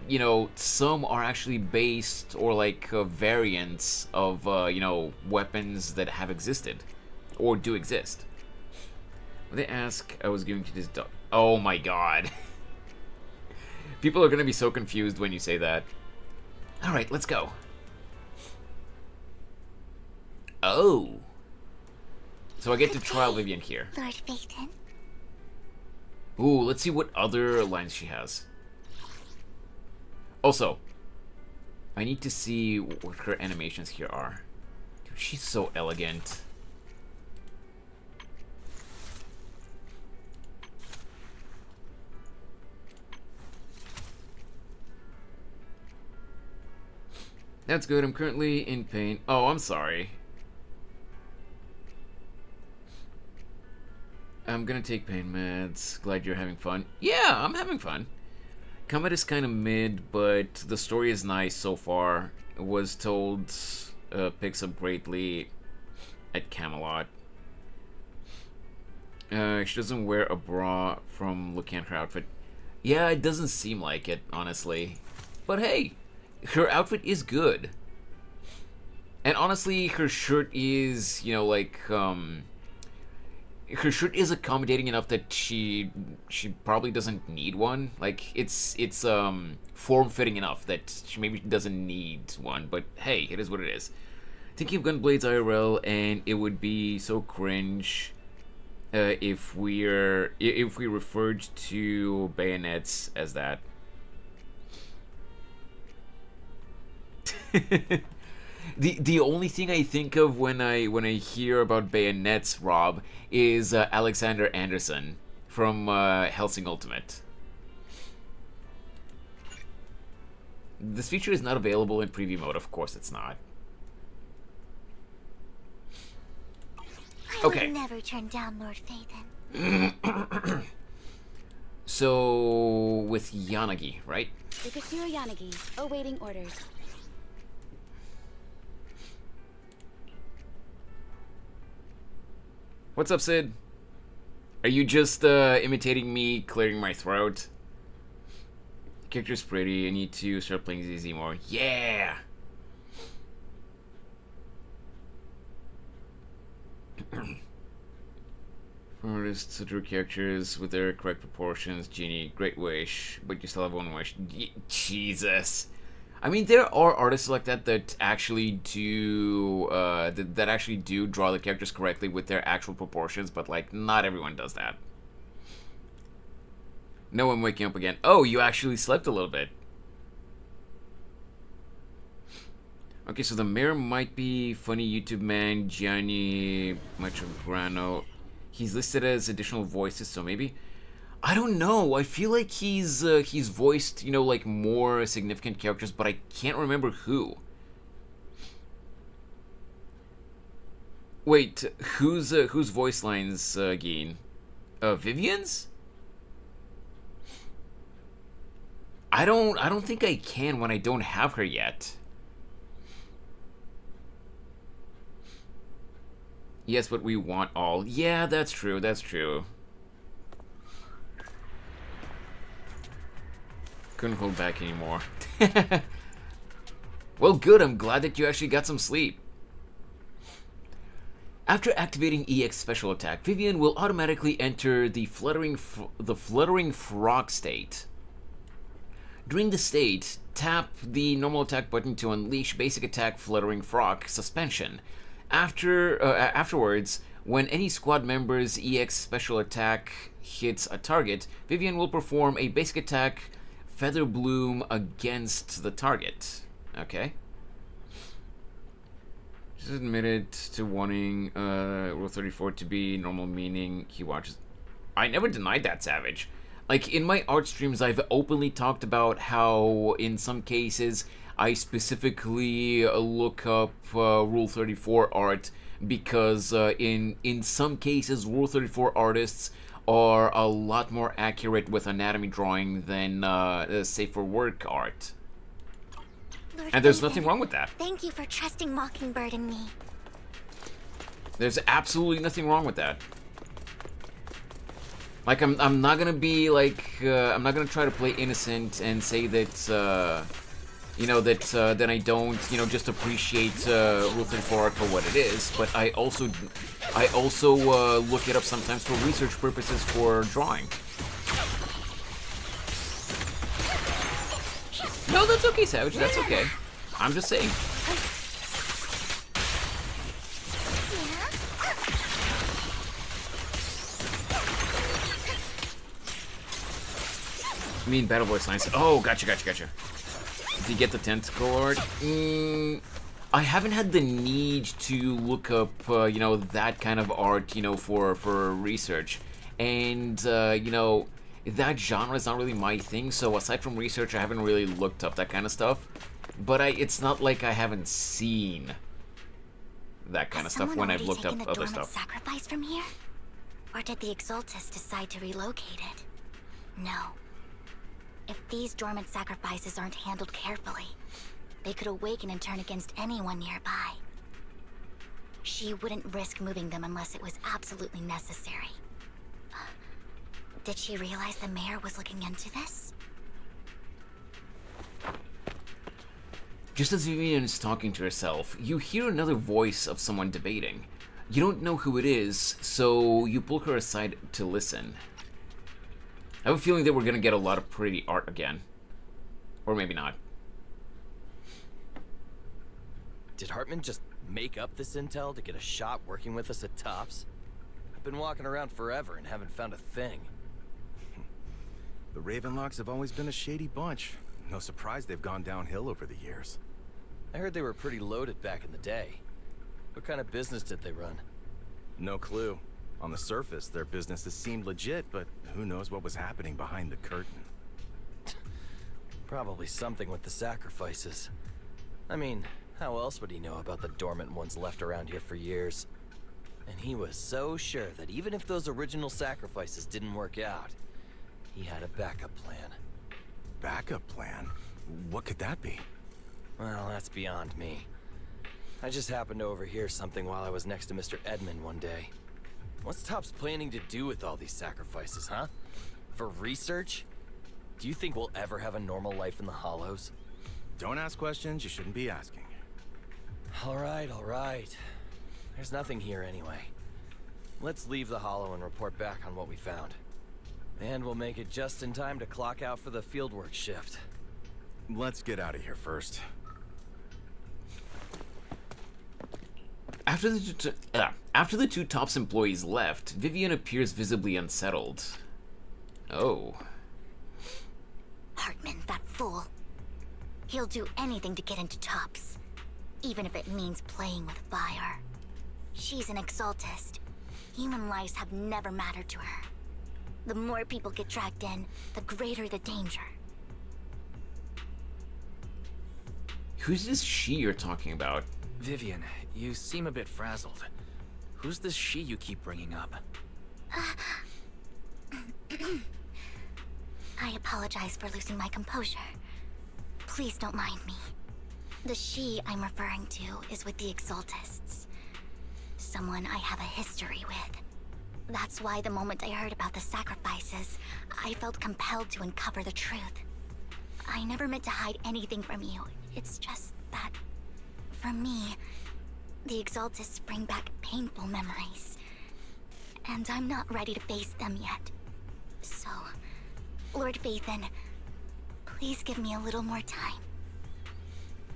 you know, some are actually based or like variants of you know, weapons that have existed or do exist. When they ask, I was giving to this dog. Oh my god. People are gonna be so confused when you say that. All right, let's go. Oh, so I get to trial Vivian here. Lord Phaethon. Ooh, let's see what other lines she has. Also, I need to see what her animations here are. Dude, she's so elegant. That's good. I'm currently in pain. Oh, I'm sorry. I'm gonna take pain meds. Glad you're having fun. Yeah, I'm having fun. Combat is kind of mid, but the story is nice so far. It was told picks up greatly at Camelot. She doesn't wear a bra from looking at her outfit. Yeah, it doesn't seem like it, honestly. But hey, her outfit is good. And honestly, her shirt is, you know, like, her shirt is accommodating enough that she probably doesn't need one. Like, it's form-fitting enough that she maybe doesn't need one. But hey, it is what it is. Thinking of Gunblades IRL, and it would be so cringe if we referred to bayonets as that. The only thing I think of when I hear about bayonets, Rob, is Alexander Anderson from Hellsing Ultimate. This feature is not available in preview mode. Of course, it's not. Okay. I would never turn down Lord Phaethon. So with Yanagi, right? Yukihiro Yanagi, awaiting orders. What's up, Sid? Are you just imitating me clearing my throat? The character's pretty. I need to start playing ZZ more. Yeah! Artists to draw characters with their correct proportions. Genie, great wish, but you still have one wish. Jesus. I mean, there are artists like that that actually do that actually do draw the characters correctly with their actual proportions, but like not everyone does that. No, I'm waking up again. Oh, you actually slept a little bit. Okay, so the mayor might be funny YouTube man Gianni Matrograno. He's listed as additional voices, so maybe. I don't know. I feel like he's voiced, you know, like more significant characters, but I can't remember who. Wait, whose voice lines, Geen? Vivian's? I don't think I can when I don't have her yet. Yes, but we want all. Yeah, that's true. That's true. Couldn't hold back anymore. Well, good. I'm glad that you actually got some sleep. After activating EX special attack, Vivian will automatically enter the fluttering frog state. During the state, tap the normal attack button to unleash basic attack fluttering frog suspension. Afterwards, when any squad member's EX special attack hits a target, Vivian will perform a basic attack Feather Bloom against the target. Okay. She's admitted to wanting Rule 34 to be normal, meaning he watches. I never denied that, Savage. Like, in my art streams, I've openly talked about how, in some cases, I specifically look up Rule 34 art because in some cases, Rule 34 artists are a lot more accurate with anatomy drawing than safe for work art. Lord And there's Phaethon, nothing wrong with that. Thank you for trusting Mockingbird and me. There's absolutely nothing wrong with that. Like, I'm not gonna be like, I'm not gonna try to play innocent and say that, you know, that I don't, you know, just appreciate Rule 34 art for what it is, but I also look it up sometimes for research purposes for drawing. No, that's okay, Savage, that's okay. I'm just saying. I mean, battle voice lines. Oh, gotcha. Did you get the tentacle art? I haven't had the need to look up, you know, that kind of art, you know, for research. And, you know, that genre is not really my thing, so aside from research, I haven't really looked up that kind of stuff. But it's not like I haven't seen that kind of stuff when I've looked up other stuff. Sacrifice from here? Or did the Exaltus decide to relocate it? No. If these dormant sacrifices aren't handled carefully, they could awaken and turn against anyone nearby. She wouldn't risk moving them unless it was absolutely necessary. Did she realize the mayor was looking into this? Just as Vivian is talking to herself, you hear another voice of someone debating. You don't know who it is, so you pull her aside to listen. I have a feeling that we're gonna get a lot of pretty art again. Or maybe not. Did Hartman just make up this intel to get a shot working with us at Tops? I've been walking around forever and haven't found a thing. The Ravenlocks have always been a shady bunch. No surprise they've gone downhill over the years. I heard they were pretty loaded back in the day. What kind of business did they run? No clue. On the surface, their businesses seemed legit, but who knows what was happening behind the curtain. Probably something with the sacrifices. I mean, how else would he know about the dormant ones left around here for years? And he was so sure that even if those original sacrifices didn't work out, he had a backup plan. Backup plan? What could that be? Well, that's beyond me. I just happened to overhear something while I was next to Mr. Edmund one day. What's Tops planning to do with all these sacrifices, huh? For research? Do you think we'll ever have a normal life in the Hollows? Don't ask questions you shouldn't be asking. All right. There's nothing here anyway. Let's leave the Hollow and report back on what we found. And we'll make it just in time to clock out for the fieldwork shift. Let's get out of here first. After the two Tops employees left, Vivian appears visibly unsettled. Oh. Hartman, that fool. He'll do anything to get into Tops, even if it means playing with fire. She's an exaltist. Human lives have never mattered to her. The more people get dragged in, the greater the danger. Who's this she you're talking about? Vivian, you seem a bit frazzled. Who's this she you keep bringing up? I apologize for losing my composure. Please don't mind me. The she I'm referring to is with the Exaltists. Someone I have a history with. That's why the moment I heard about the sacrifices, I felt compelled to uncover the truth. I never meant to hide anything from you. It's just that, for me, the Exaltists bring back painful memories. And I'm not ready to face them yet. So, Lord Vathan, please give me a little more time.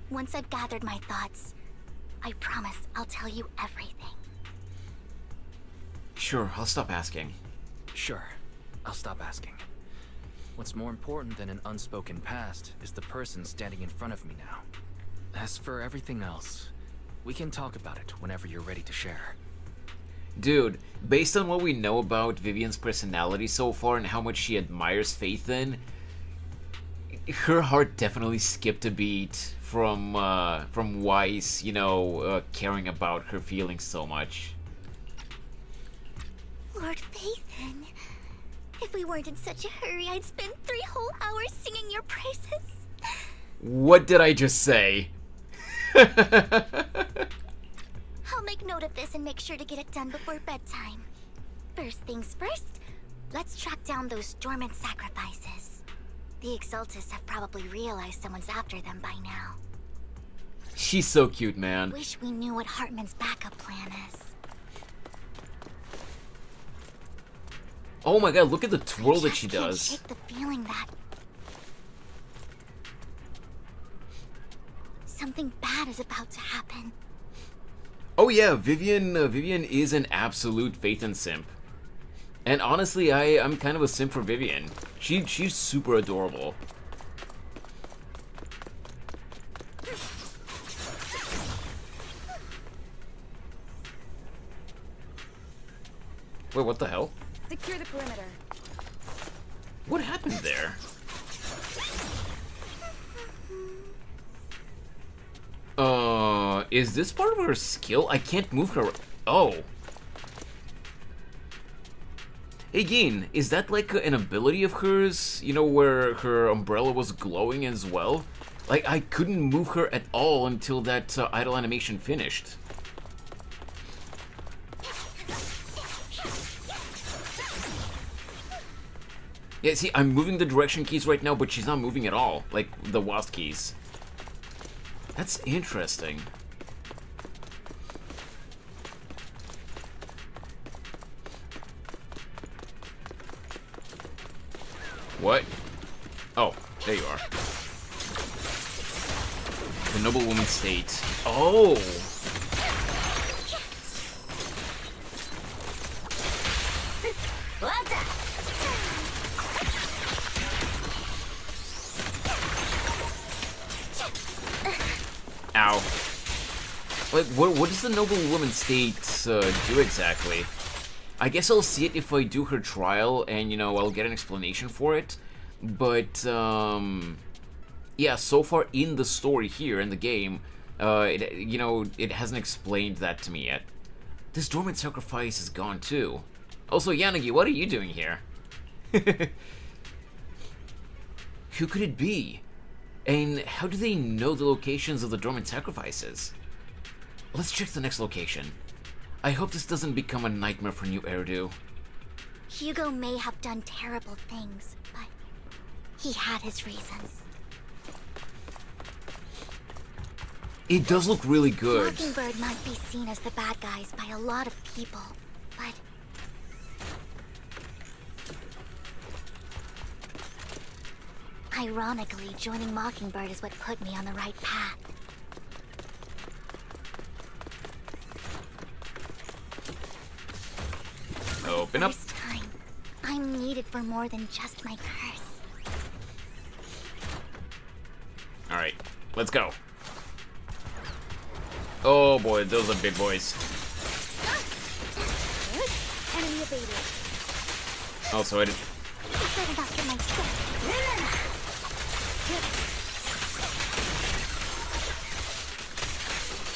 Once I've gathered my thoughts, I promise I'll tell you everything. Sure, I'll stop asking. Sure, I'll stop asking. What's more important than an unspoken past is the person standing in front of me now. As for everything else, we can talk about it whenever you're ready to share. Dude, based on what we know about Vivian's personality so far and how much she admires Vathan, her heart definitely skipped a beat from Weiss, caring about her feelings so much. Lord Vathan, if we weren't in such a hurry, I'd spend 3 whole hours singing your praises. What did I just say? I'll make note of this and make sure to get it done before bedtime. First things first, let's track down those dormant sacrifices. The Exaltists have probably realized someone's after them by now. She's so cute, man. Wish we knew what Hartman's backup plan is. Oh my god, look at the twirl that she I can't does. shake the feeling that something bad is about to happen. Oh yeah, Vivian is an absolute Vathan simp. And honestly, I'm kind of a simp for Vivian. She's super adorable. Wait, what the hell? Secure the perimeter. What happened there? Is this part of her skill? I can't move her. Oh. Again, is that like an ability of hers? You know, where her umbrella was glowing as well? Like, I couldn't move her at all until that idle animation finished. Yeah, see, I'm moving the direction keys right now, but she's not moving at all. Like, the WASD keys. That's interesting. What? Oh, there you are. The noblewoman state. Oh! Ow. Like, what does the noblewoman state do exactly? I guess I'll see it if I do her trial, and, you know, I'll get an explanation for it. But, yeah, so far in the story here, in the game, it hasn't explained that to me yet. This dormant sacrifice is gone, too. Also, Yanagi, what are you doing here? Who could it be? And how do they know the locations of the dormant sacrifices? Let's check the next location. I hope this doesn't become a nightmare for New Eridu. Hugo may have done terrible things, but he had his reasons. It does look really good. Mockingbird might be seen as the bad guys by a lot of people, but ironically, joining Mockingbird is what put me on the right path. Open up. This time, I'm needed for more than just my curse. Alright, let's go. Oh boy, those are big boys. Enemy evaded. Also, I did. Better not get my trick.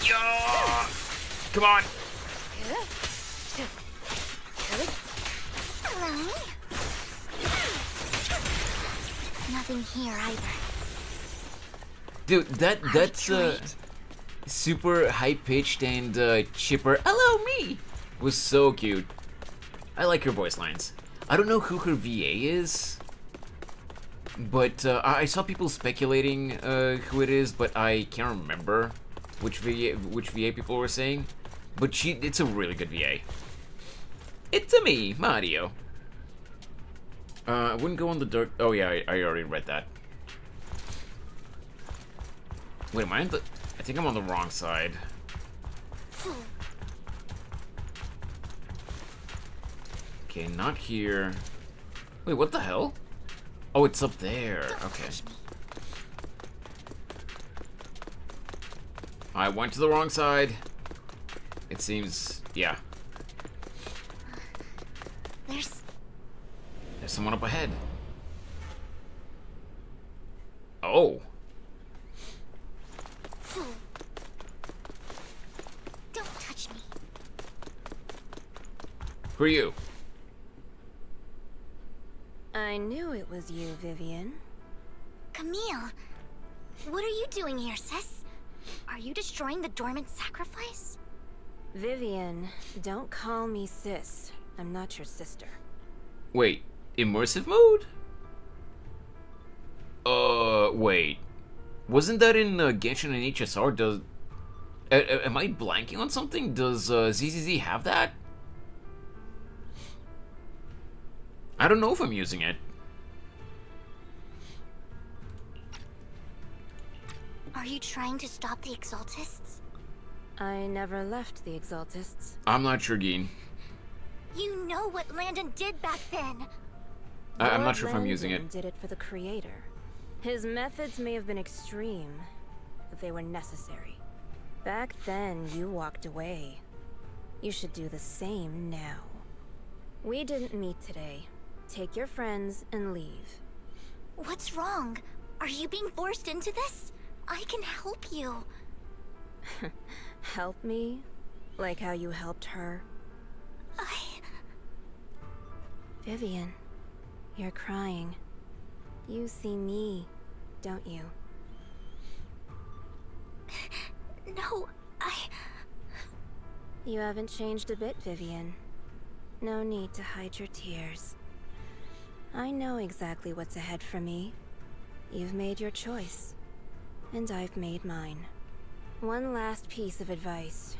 Yeah! Come on! Hello? Nothing here either. Dude, that's super high-pitched and chipper. Hello, me! Was so cute. I like her voice lines. I don't know who her VA is, but I saw people speculating who it is, but I can't remember which VA people were saying. But it's a really good VA. It's a me, Mario. I wouldn't go on the dark. Oh yeah, I already read that. Wait, am I on the? I think I'm on the wrong side. Okay, not here. Wait, what the hell? Oh, it's up there. Okay. I went to the wrong side. It seems, yeah. There's someone up ahead. Oh. Don't touch me. Who are you? I knew it was you, Vivian. Camille, what are you doing here, sis? Are you destroying the dormant sacrifice? Vivian, don't call me sis. I'm not your sister. Wait, immersive mode? Wait. Wasn't that in Genshin and HSR? Am I blanking on something? Does ZZZ have that? I don't know if I'm using it. Are you trying to stop the Exaltists? I never left the Exaltists. I'm not sure, Geen. You know what Landon did back then. I'm not sure if I'm using it. Did it for the Creator. His methods may have been extreme, but they were necessary. Back then, you walked away. You should do the same now. We didn't meet today. Take your friends and leave. What's wrong? Are you being forced into this? I can help you. Help me? Like how you helped her? Vivian, you're crying. You see me, don't you? No, You haven't changed a bit, Vivian. No need to hide your tears. I know exactly what's ahead for me. You've made your choice, and I've made mine. One last piece of advice.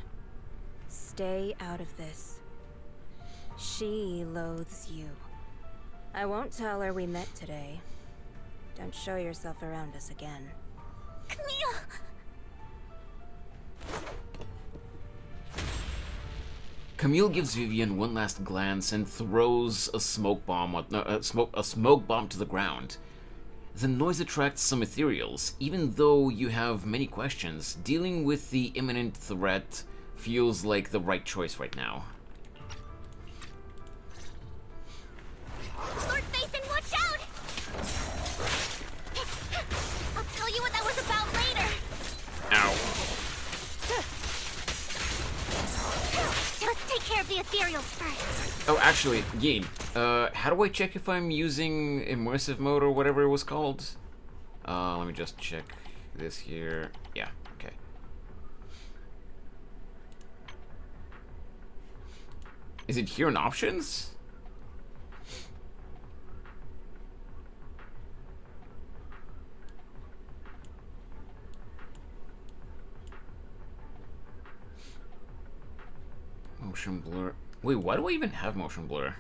Stay out of this. She loathes you. I won't tell her we met today. Don't show yourself around us again. Camille! Camille gives Vivian one last glance and throws a smoke bomb to the ground. The noise attracts some ethereals. Even though you have many questions, dealing with the imminent threat feels like the right choice right now. Lord Nathan, watch out! I'll tell you what that was about later. Ow. Let's take care of the ethereals first. Oh, actually, Yin, how do I check if I'm using immersive mode or whatever it was called? Let me just check this here. Yeah, okay. Is it here in options? Motion blur. Wait, why do I even have motion blur?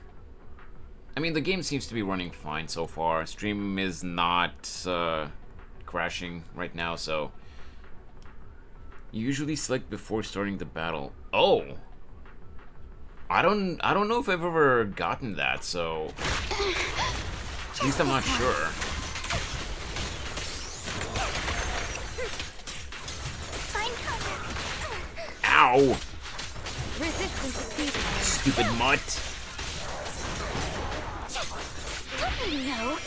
I mean, the game seems to be running fine so far. Stream is not crashing right now, so you usually select before starting the battle. Oh, I don't know if I've ever gotten that, so at least I'm not sure. Ow! Stupid mutt. No,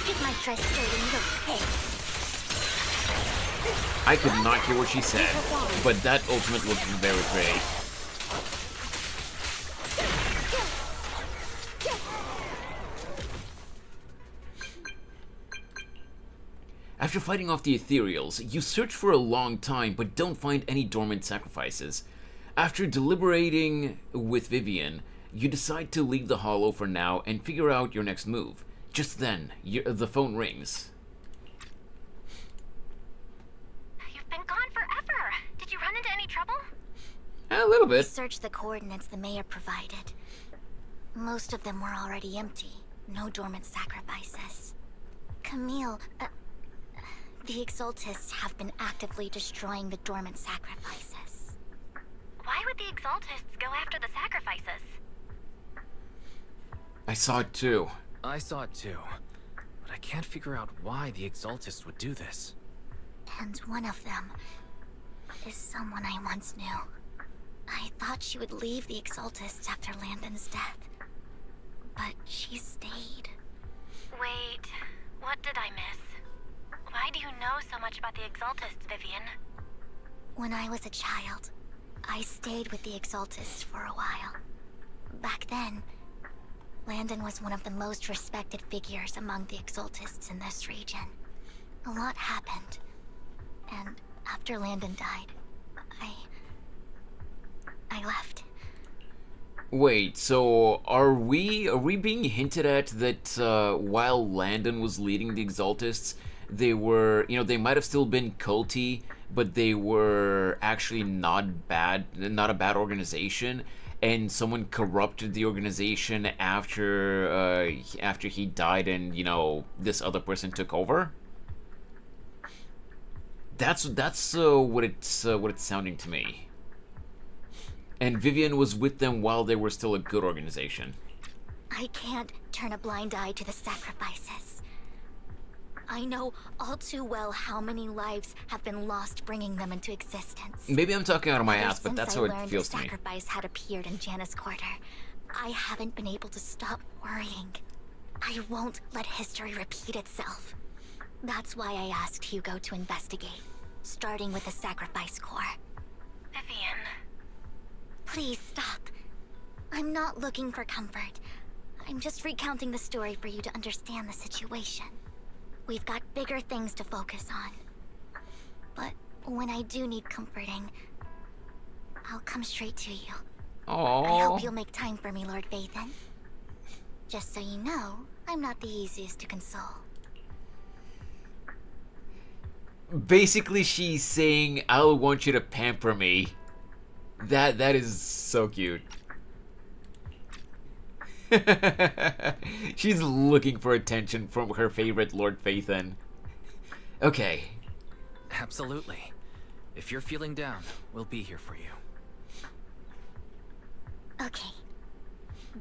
get my dress straight and look pig. I could not hear what she said, but that ultimate looked very great. After fighting off the ethereals, you search for a long time but don't find any dormant sacrifices. After deliberating with Vivian, you decide to leave the hollow for now and figure out your next move. Just then, the phone rings. You've been gone forever. Did you run into any trouble? A little We bit. searched the coordinates the mayor provided. Most of them were already empty. No dormant sacrifices. Camille, the Exaltists have been actively destroying the dormant sacrifices. Why would the Exaltists go after the sacrifices? I saw it too. I saw it too. But I can't figure out why the Exaltists would do this. And one of them is someone I once knew. I thought she would leave the Exaltists after Landon's death. But she stayed. Wait, what did I miss? Why do you know so much about the Exaltists, Vivian? When I was a child, I stayed with the Exaltists for a while. Back then, Landon was one of the most respected figures among the Exaltists in this region. A lot happened. And after Landon died, I left. Wait, so are we being hinted at that while Landon was leading the Exaltists, they were, they might have still been culty, but they were actually not a bad organization, and someone corrupted the organization after he died, and this other person took over? That's what it's sounding to me. And Vivian was with them while they were still a good organization. I can't turn a blind eye to the sacrifices. I know all too well how many lives have been lost bringing them into existence. Maybe I'm talking out of my Ever ass, but since that's I how it learned feels the to me. sacrifice had appeared in Janus Quarter, I haven't been able to stop worrying. I won't let history repeat itself. That's why I asked Hugo to investigate, starting with the Sacrifice Corps. Vivian. Please stop. I'm not looking for comfort. I'm just recounting the story for you to understand the situation. We've got bigger things to focus on. But when I do need comforting, I'll come straight to you. Aww. I hope you'll make time for me, Lord Vathan. Just so you know, I'm not the easiest to console. Basically, she's saying, "I'll want you to pamper me." That is so cute. She's looking for attention from her favorite Lord Phaethon. Okay. Absolutely. If you're feeling down, we'll be here for you. Okay.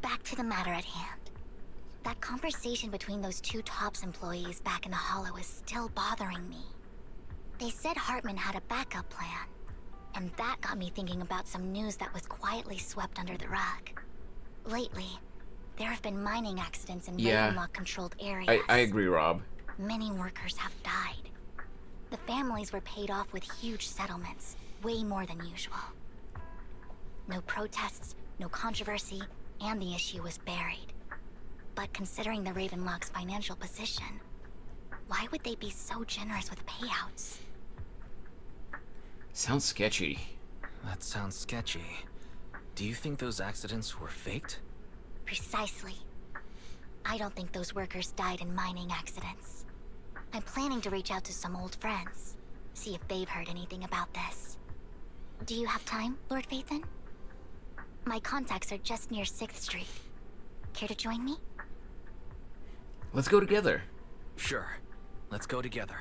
Back to the matter at hand. That conversation between those two TOPS employees back in the Hollow is still bothering me. They said Hartman had a backup plan, and that got me thinking about some news that was quietly swept under the rug. Lately, there have been mining accidents in Ravenlock-controlled areas. I agree, Rob. Many workers have died. The families were paid off with huge settlements, way more than usual. No protests, no controversy, and the issue was buried. But considering the Ravenlock's financial position, why would they be so generous with payouts? Sounds sketchy. That sounds sketchy. Do you think those accidents were faked? Precisely. I don't think those workers died in mining accidents. I'm planning to reach out to some old friends, see if they've heard anything about this. Do you have time, Lord Phaethon? My contacts are just near 6th Street. Care to join me? Let's go together. Sure. Let's go together.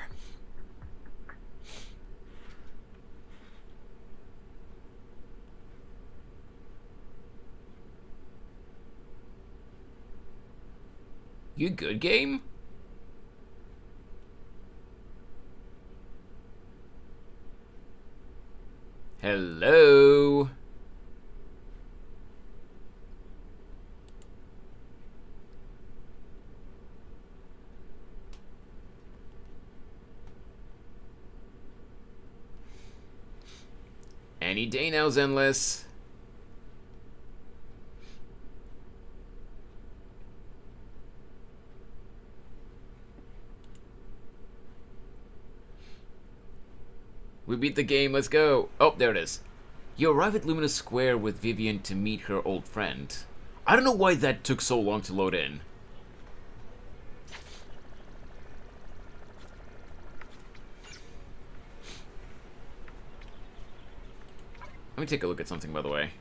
You good, game? Hello? Any day now, Zenless. We beat the game, let's go. Oh, there it is. You arrive at Luminous Square with Vivian to meet her old friend. I don't know why that took so long to load in. Let me take a look at something, by the way.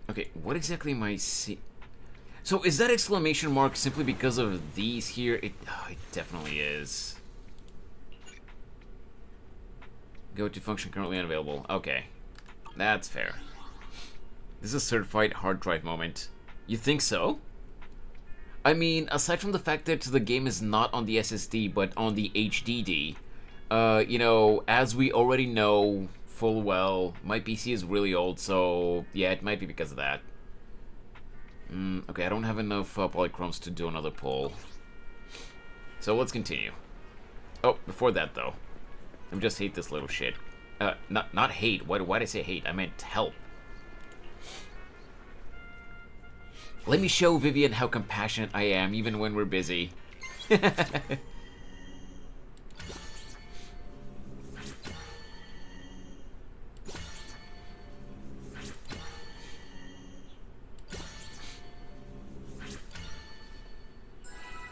Okay, what exactly am I seeing? So is that exclamation mark simply because of these here? It definitely is. Go to function currently unavailable. Okay, that's fair. This is a certified hard drive moment. You think so? I mean, aside from the fact that the game is not on the SSD but on the HDD, you know, as we already know full well, my PC is really old, so yeah, it might be because of that. Okay, I don't have enough polychromes to do another poll. So let's continue. Oh, before that though, let me just hate this little shit. Not hate. Why did I say hate? I meant help. Let me show Vivian how compassionate I am, even when we're busy.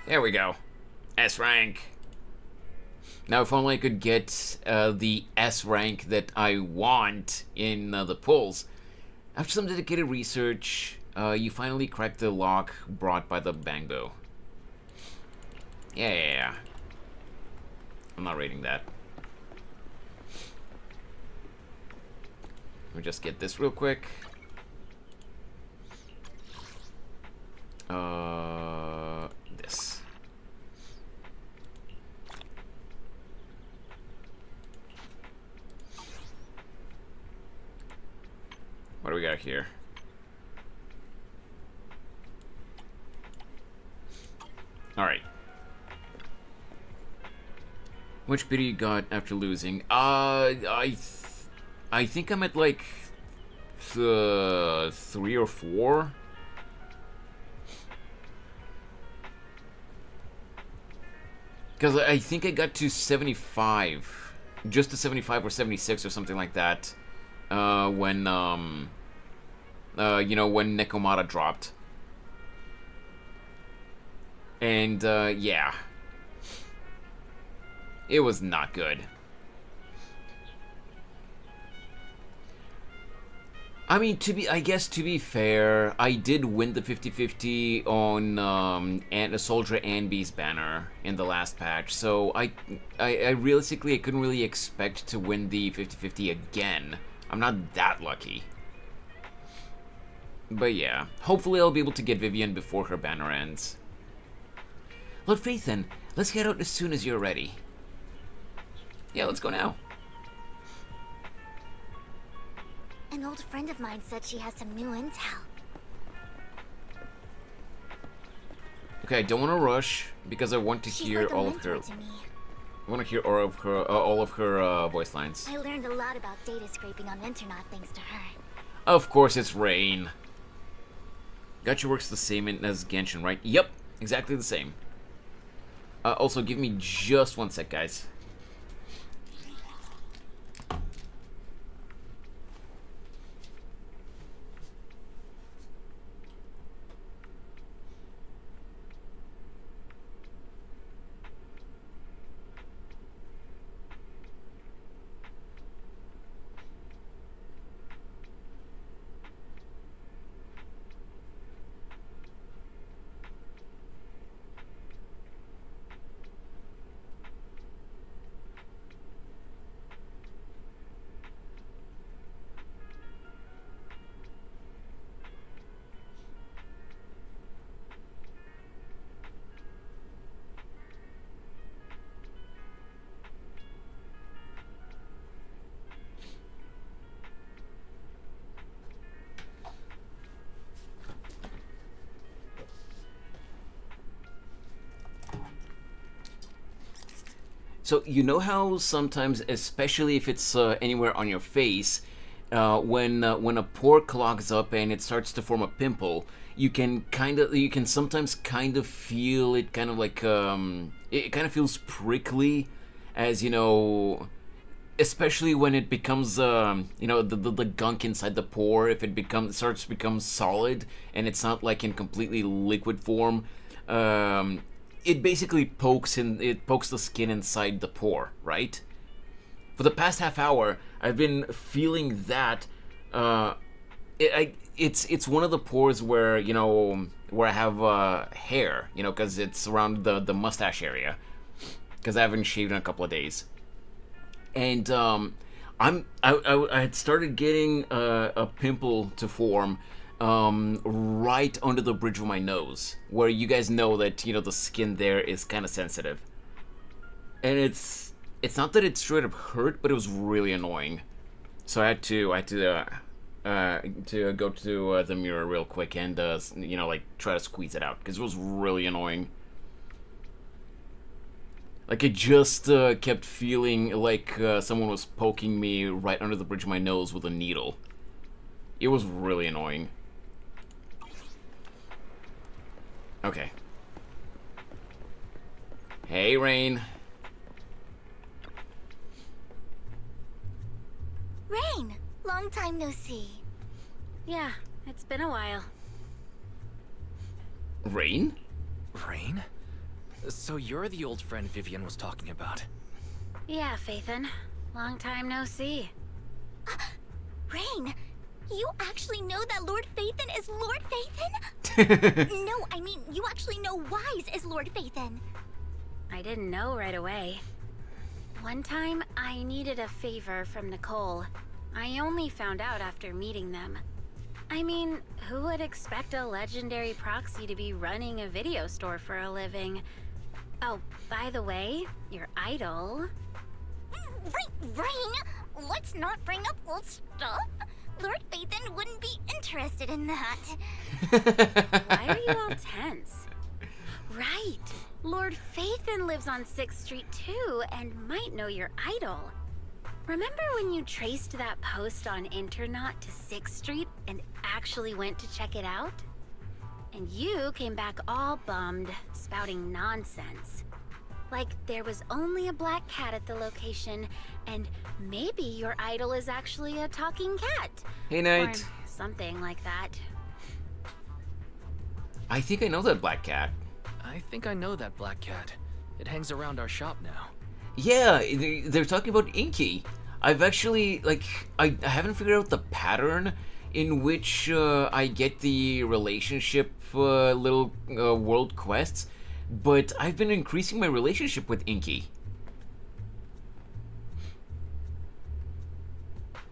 There we go. S rank. Now, if only I could get the S rank that I want in the polls. After some dedicated research, you finally cracked the lock brought by the Bangbo. Yeah. I'm not rating that. Let me just get this real quick. This. What do we got here? Alright. Which biddy you got after losing? I think I'm at like 3 or 4. Because I think I got to 75. Just to 75 or 76 or something like that. When, you know, when Nekomata dropped. And, yeah. It was not good. I mean, I guess to be fair, I did win the 50-50 on Soldier and Beast banner in the last patch, so I realistically I couldn't really expect to win the 50-50 again. I'm not that lucky. But yeah, hopefully I'll be able to get Vivian before her banner ends. Lord Phaethon, let's head out as soon as you're ready. Yeah, let's go now. An old friend of mine said she has some new intel. Okay, I don't want to rush because I want to hear like all of her. I want to hear all of her voice lines. I learned a lot about data scraping on Internet thanks to her. Of course, it's Rain. Gacha works the same as Genshin, right? Yep, exactly the same. Also, give me just 1 sec, guys. So you know how sometimes, especially if it's anywhere on your face, when a pore clogs up and it starts to form a pimple, you can sometimes kind of feel it, kind of like it kind of feels prickly, as you know, especially when it becomes you know, the gunk inside the pore, if it starts to become solid and it's not like in completely liquid form. It basically pokes the skin inside the pore, right? For the past half hour, I've been feeling that. It's one of the pores where, you know, where I have hair, you know, because it's around the mustache area, because I haven't shaved in a couple of days, and I had started getting a pimple to form. Right under the bridge of my nose, where you guys know that, you know, the skin there is kind of sensitive, and it's not that it straight up hurt, but it was really annoying. So I had to go to the mirror real quick and you know, like, try to squeeze it out, because it was really annoying. Like, it just kept feeling like someone was poking me right under the bridge of my nose with a needle. It was really annoying. Okay. Hey, Rain. Rain! Long time no see. Yeah, it's been a while. Rain? Rain? So you're the old friend Vivian was talking about? Yeah, Phaethon. Long time no see. Rain! You actually know that Lord Phaethon is Lord Phaethon? No, I mean, you actually know Wise is Lord Phaethon. I didn't know right away. One time, I needed a favor from Nicole. I only found out after meeting them. I mean, who would expect a legendary proxy to be running a video store for a living? Oh, by the way, your idol... Rain, let's not bring up old stuff. Lord Phaethon wouldn't be interested in that. Why are you all tense? Right, Lord Phaethon lives on 6th Street too, and might know your idol. Remember when you traced that post on Internet to 6th Street and actually went to check it out? And you came back all bummed, spouting nonsense. Like there was only a black cat at the location, and maybe your idol is actually a talking cat. Hey, Knight. Or something like that. I think I know that black cat. I think I know that black cat. It hangs around our shop now. Yeah, they're talking about Inky. I've actually, like, I haven't figured out the pattern in which I get the relationship little world quests, but I've been increasing my relationship with Inky.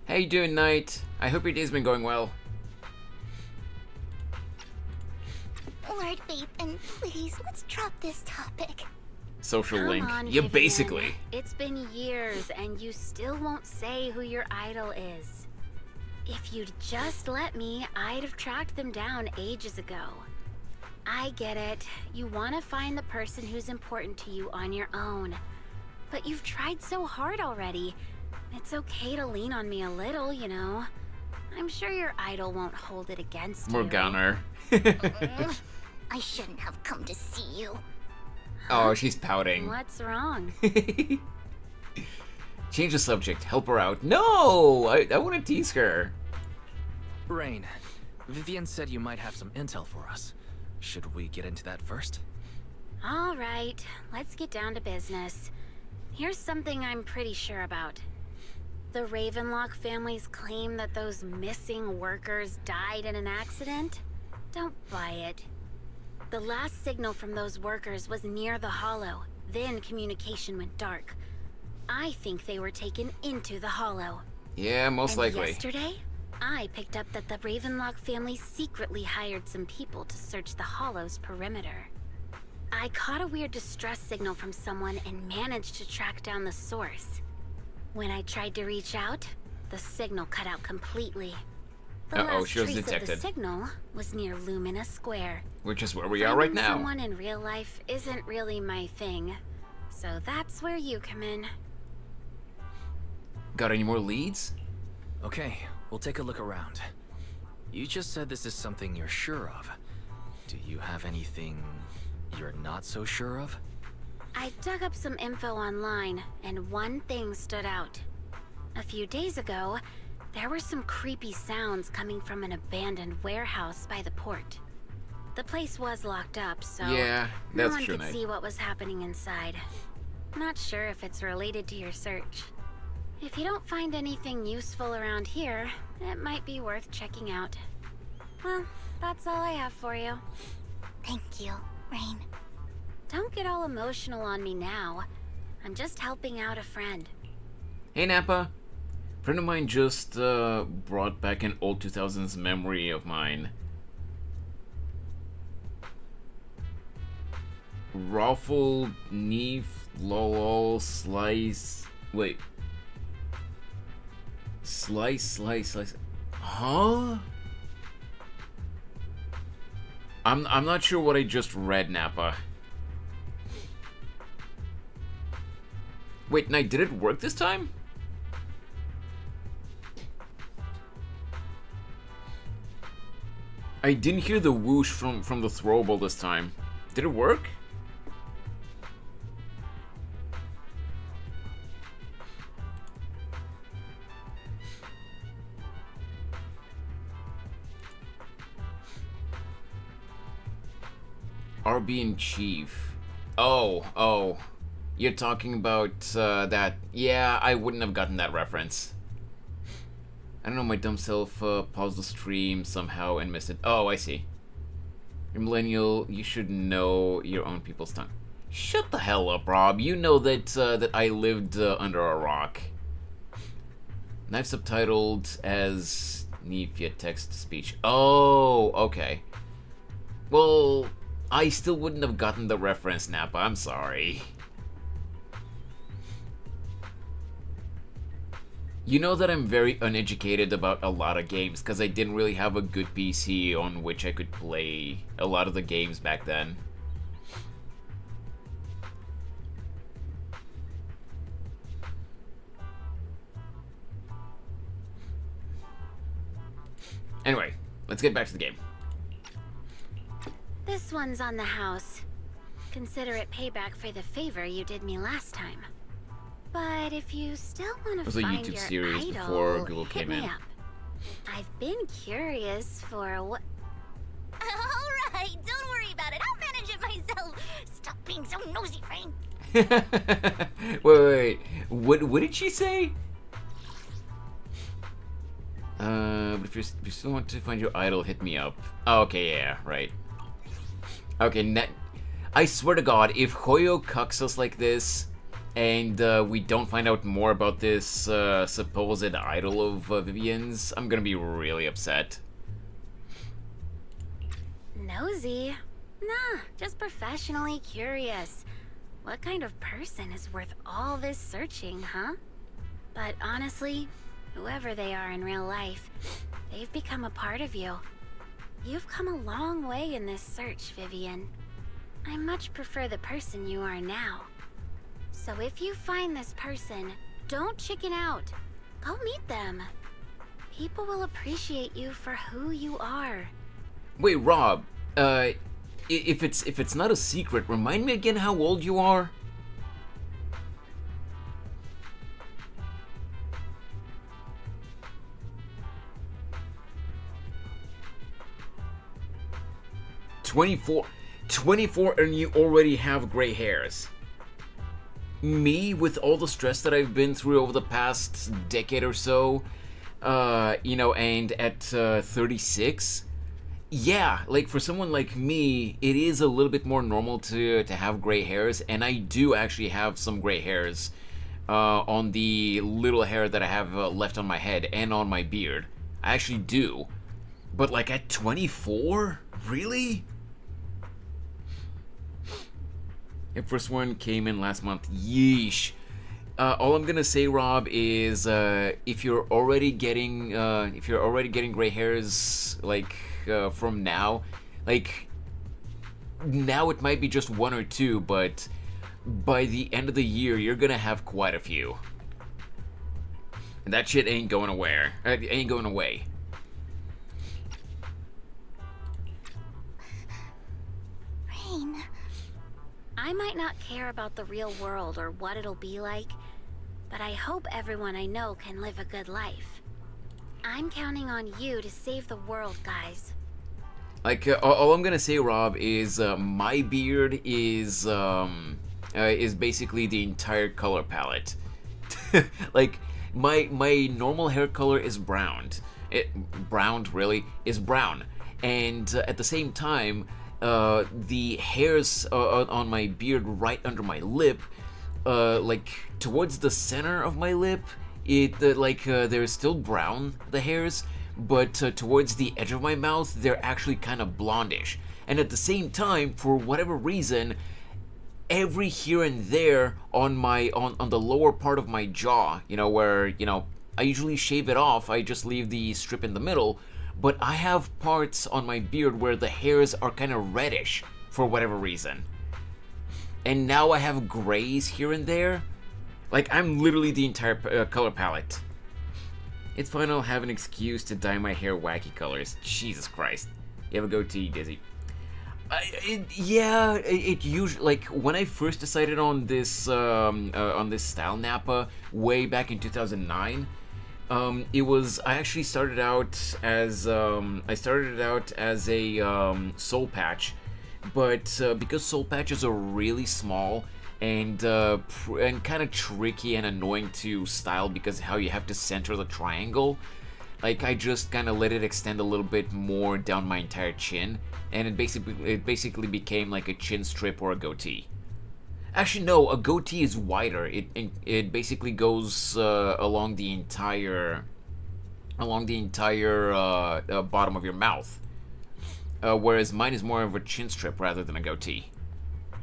How you doing, Knight? I hope your day's been going well. Lord Bateman, please, let's drop this topic. Social Come link. on, Yeah, Vivian. basically. It's been years and you still won't say who your idol is. If you'd just let me, I'd have tracked them down ages ago. I get it. You want to find the person who's important to you on your own. But you've tried so hard already. It's okay to lean on me a little, you know. I'm sure your idol won't hold it against Morgana. I shouldn't have come to see you. Oh, she's pouting. you. What's wrong? Change the subject. Help her out. No! I want to tease her. Rain, Vivian said you might have some intel for us. Should we get into that first? All right, let's get down to business. Here's something I'm pretty sure about. The Ravenlock family's claim that those missing workers died in an accident? Don't buy it. The last signal from those workers was near the Hollow. Then communication went dark. I think they were taken into the Hollow. Yeah, most likely. Yesterday, I picked up that the Ravenlock family secretly hired some people to search the Hollow's perimeter. I caught a weird distress signal from someone and managed to track down the source. When I tried to reach out, the signal cut out completely. The last she was trace detected. of the signal was near Lumina Square. Which is where we are right Finding now. Someone in real life isn't really my thing, so that's where you come in. Got any more leads? Okay, we'll take a look around. You just said this is something you're sure of. Do you have anything you're not so sure of? I dug up some info online, and one thing stood out. A few days ago, there were some creepy sounds coming from an abandoned warehouse by the port. The place was locked up, so Yeah, no that's one true, could Knight. see what was happening inside. Not sure if it's related to your search. If you don't find anything useful around here, it might be worth checking out. Well, that's all I have for you. Thank you, Rain. Don't get all emotional on me now. I'm just helping out a friend. Hey, Nappa. A friend of mine just brought back an old 2000s memory of mine. Raffle, Neef, Lol, Slice. Wait. Slice. Huh? I'm not sure what I just read, Nappa. Wait, Knight, did it work this time? I didn't hear the whoosh from the throwable this time. Did it work? RB in Chief. Oh. You're talking about that. Yeah, I wouldn't have gotten that reference. I don't know, my dumb self paused the stream somehow and missed it. Oh, I see. You're millennial, you should know your own people's tongue. Shut the hell up, Rob. You know that that I lived under a rock. Knife subtitled as Nefia text-to-speech. Oh, okay. Well, I still wouldn't have gotten the reference, Nappa. I'm sorry. You know that I'm very uneducated about a lot of games because I didn't really have a good PC on which I could play a lot of the games back then. Anyway, let's get back to the game. This one's on the house. consider it payback for the favor you did me last time. But if you still want It to was a find YouTube your series idol, before Google hit came me in. up. I've been curious for what... Alright, don't worry about it. I'll manage it myself. Stop being so nosy, Rain. wait. What did she say? But if you still want to find your idol, hit me up. Oh, okay, yeah, right. Okay, I swear to God, if Hoyo cucks us like this, and we don't find out more about this supposed idol of Vivian's, I'm gonna be really upset. Nosy? Nah, just professionally curious. What kind of person is worth all this searching, huh? But honestly, whoever they are in real life, they've become a part of you. You've come a long way in this search, Vivian. I much prefer the person you are now. So if you find this person, don't chicken out. Go meet them. People will appreciate you for who you are. Wait, Rob, if it's not a secret, remind me again how old you are? $24, and you already have gray hairs. Me, with all the stress that I've been through over the past decade or so, you know, and at 36, yeah, like for someone like me, it is a little bit more normal to have gray hairs, and I do actually have some gray hairs on the little hair that I have left on my head and on my beard. I actually do. But like at 24? Really? The first one came in last month. Yeesh. All I'm gonna say, Rob, is if you're already getting gray hairs like from now, like now it might be just one or two, but by the end of the year you're gonna have quite a few. And that shit ain't going away. Ain't going away. Rain. I might not care about the real world or what it'll be like, but I hope everyone I know can live a good life. I'm counting on you to save the world, guys. Like, all I'm gonna say, Rob, is my beard is basically the entire color palette. Like, my normal hair color is browned. Browned, really, is brown. And at the same time, the hairs on my beard right under my lip, like towards the center of my lip, they're still brown, the hairs, but towards the edge of my mouth, they're actually kind of blondish. And at the same time, for whatever reason, every here and there on the lower part of my jaw, you know, where, you know, I usually shave it off, I just leave the strip in the middle, but I have parts on my beard where the hairs are kind of reddish for whatever reason. And now I have grays here and there. Like, I'm literally the entire color palette. It's fine, I'll have an excuse to dye my hair wacky colors. Jesus Christ. You have a goatee, Dizzy. It usually, like, when I first decided on this style Nappa way back in 2009, I actually started out as a soul patch, but because soul patches are really small and kind of tricky and annoying to style because how you have to center the triangle, like I just kind of let it extend a little bit more down my entire chin, and it basically became like a chin strip or a goatee. Actually, no, a goatee is wider. It basically goes along the entire bottom of your mouth, whereas mine is more of a chin strip rather than a goatee. I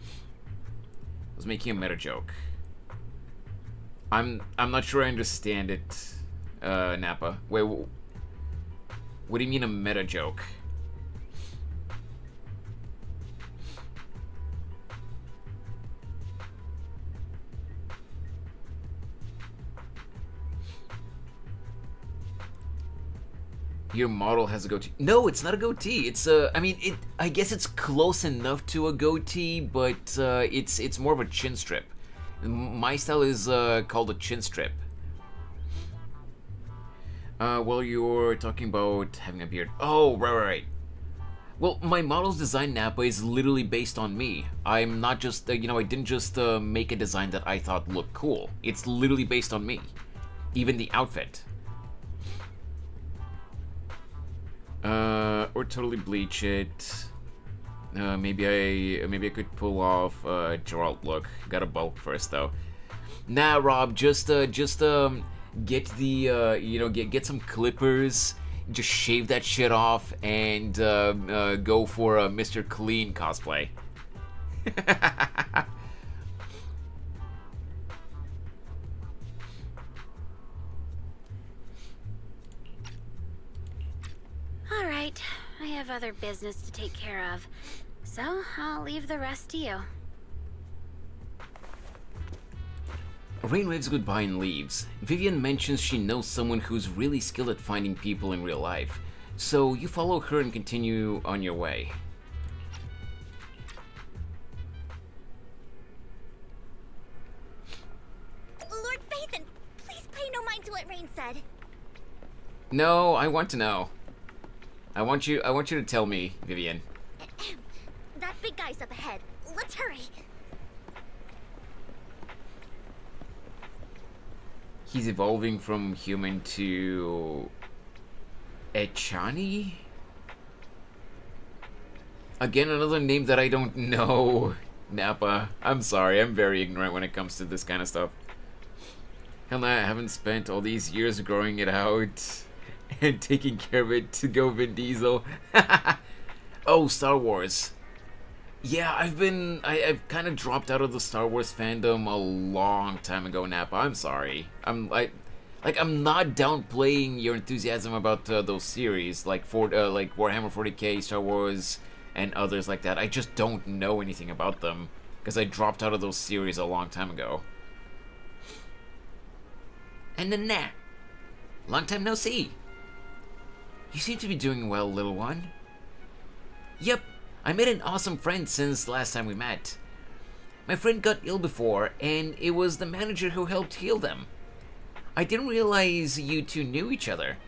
was making a meta joke. I'm not sure I understand it, Nappa. Wait, what do you mean a meta joke? Your model has a goatee. No, it's not a goatee. It's I mean, I guess it's close enough to a goatee, but it's more of a chin strip. My style is called a chin strip. Well, you're talking about having a beard. Oh, right. Well, my model's design, Nappa, is literally based on me. I'm not just, I didn't just make a design that I thought looked cool. It's literally based on me. Even the outfit. Or totally bleach it. Maybe I could pull off Geralt look. Gotta bulk first though. Nah, Rob, just get the get some clippers, just shave that shit off, and go for a Mr. Clean cosplay. All right, I have other business to take care of, so I'll leave the rest to you. Rain waves goodbye and leaves. Vivian mentions she knows someone who's really skilled at finding people in real life, so you follow her and continue on your way. Lord Phaethon, please pay no mind to what Rain said. No, I want to know. I want you to tell me, Vivian. That big guy's up ahead. Let's hurry. He's evolving from human to Echani? Again, another name that I don't know. Nappa. I'm sorry, I'm very ignorant when it comes to this kind of stuff. Hell no, I haven't spent all these years growing it out and taking care of it to go Vin Diesel. Oh, Star Wars. Yeah, I've kind of dropped out of the Star Wars fandom a long time ago, Nappa. I'm sorry. I'm not downplaying your enthusiasm about those series like Warhammer 40K, Star Wars, and others like that. I just don't know anything about them because I dropped out of those series a long time ago. And then long time no see. You seem to be doing well, little one. Yep. I made an awesome friend since last time we met. My friend got ill before, and it was the manager who helped heal them. I didn't realize you two knew each other.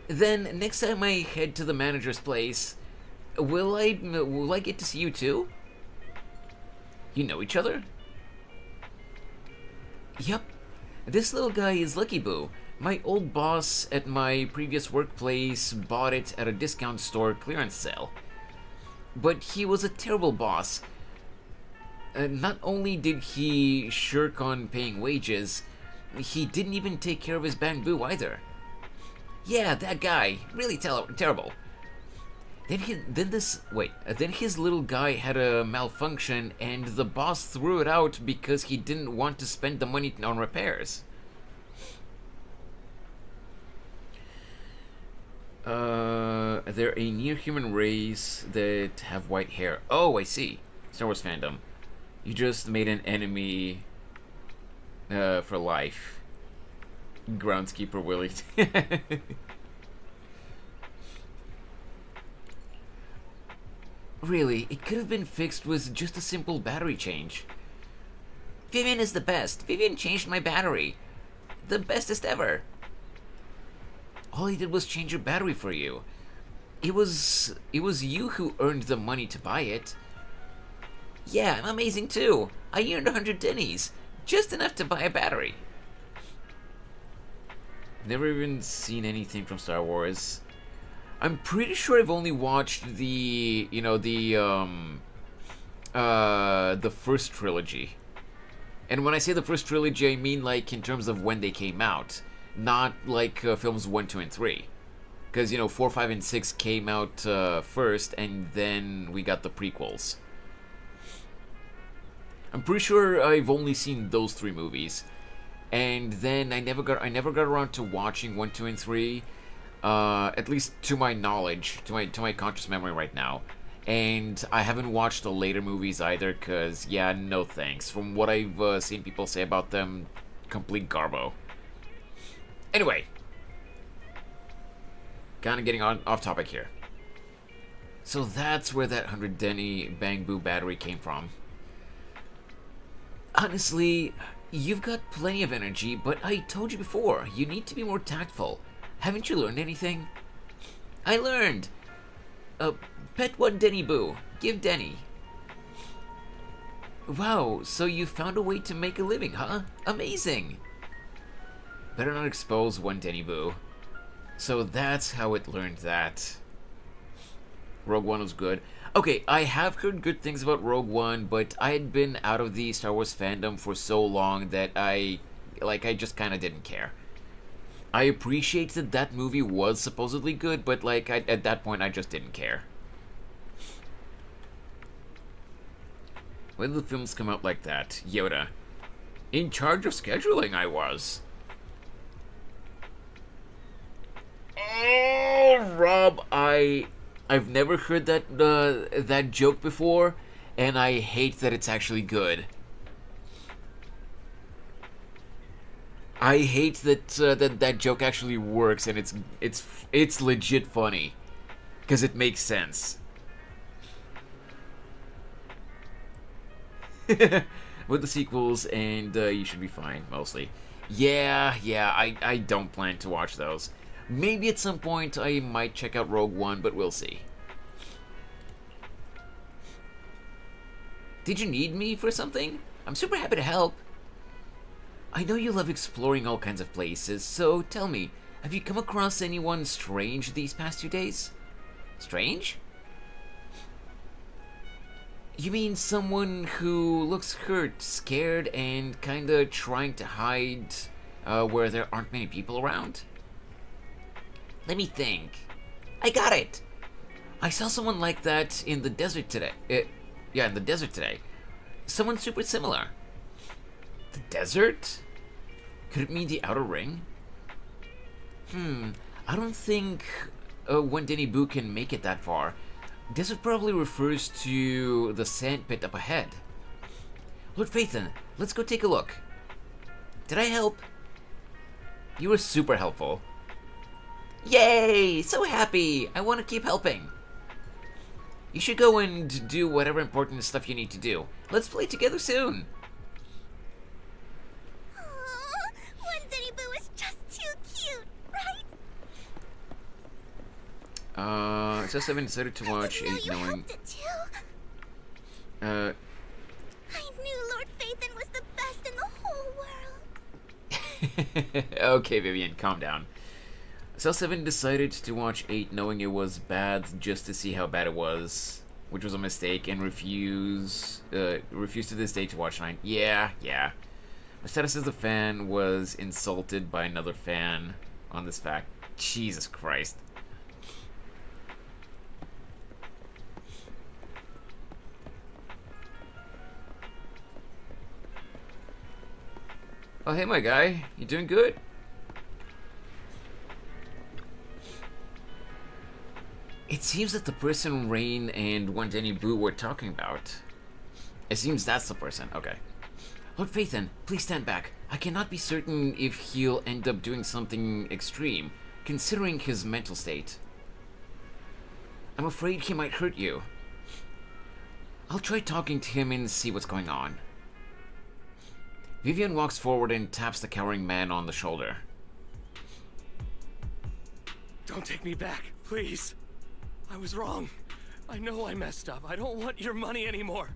Then, next time I head to the manager's place, will I get to see you too? You know each other? Yep. This little guy is Lucky Boo. My old boss at my previous workplace bought it at a discount store clearance sale. But he was a terrible boss. Not only did he shirk on paying wages, he didn't even take care of his bamboo either. Yeah, that guy. Really terrible. Then his little guy had a malfunction and the boss threw it out because he didn't want to spend the money on repairs. They're a near-human race that have white hair. Oh, I see. Star Wars fandom. You just made an enemy for life. Groundskeeper Willie. Really, it could have been fixed with just a simple battery change. Vivian is the best. Vivian changed my battery. The bestest ever. All he did was change your battery for you. It was you who earned the money to buy it. Yeah, I'm amazing too. I earned 100 dennies. Just enough to buy a battery. Never even seen anything from Star Wars. I'm pretty sure I've only watched the first trilogy. And when I say the first trilogy, I mean like in terms of when they came out. Not like films 1, 2, and 3. Because, 4, 5, and 6 came out first, and then we got the prequels. I'm pretty sure I've only seen those 3 movies. And then I never got around to watching 1, 2, and 3. At least to my knowledge, to my conscious memory right now. And I haven't watched the later movies either, because, yeah, no thanks. From what I've seen people say about them, complete garbo. Anyway. kind of getting off topic here. So that's where that 100 Denny Bang Boo battery came from. Honestly, you've got plenty of energy, but I told you before, you need to be more tactful. Haven't you learned anything? I learned! Pet one Denny Boo. Give Denny. Wow, so you found a way to make a living, huh? Amazing! Better not expose one Denny Boo. So that's how it learned that. Rogue One was good. Okay, I have heard good things about Rogue One, but I had been out of the Star Wars fandom for so long that I just kind of didn't care. I appreciate that that movie was supposedly good, but at that point I just didn't care. When the films come out like that, Yoda. In charge of scheduling I was. Oh, Rob, I've never heard that joke before, and I hate that it's actually good. I hate that that joke actually works, and it's legit funny, because it makes sense. With the sequels, and you should be fine, mostly. Yeah, I don't plan to watch those. Maybe at some point I might check out Rogue One, but we'll see. Did you need me for something? I'm super happy to help. I know you love exploring all kinds of places, so tell me, have you come across anyone strange these past 2 days? Strange? You mean someone who looks hurt, scared, and kinda trying to hide where there aren't many people around? Let me think. I got it! I saw someone like that in the desert today. In the desert today. Someone super similar. The desert? Could it mean the Outer Ring? I don't think one Denny Boo can make it that far. Desert probably refers to the sand pit up ahead. Lord Phaethon, let's go take a look. Did I help? You were super helpful. Yay! So happy! I want to keep helping. You should go and do whatever important stuff you need to do. Let's play together soon. One Denny Boo is just too cute, right? It says I've decided to watch 8 knowing. I knew Lord Phaethon was the best in the whole world. Okay, Vivian, calm down. So 7 decided to watch 8 knowing it was bad just to see how bad it was, which was a mistake, and refused to this day to watch 9. Yeah. My status as a fan was insulted by another fan on this fact. Jesus Christ. Oh, hey, my guy. You doing good? It seems that the person Rain and one Denny Boo were talking about. It seems that's the person. Okay. Lord Phaethon, please stand back. I cannot be certain if he'll end up doing something extreme, considering his mental state. I'm afraid he might hurt you. I'll try talking to him and see what's going on. Vivian walks forward and taps the cowering man on the shoulder. Don't take me back, please. I was wrong. I know I messed up. I don't want your money anymore.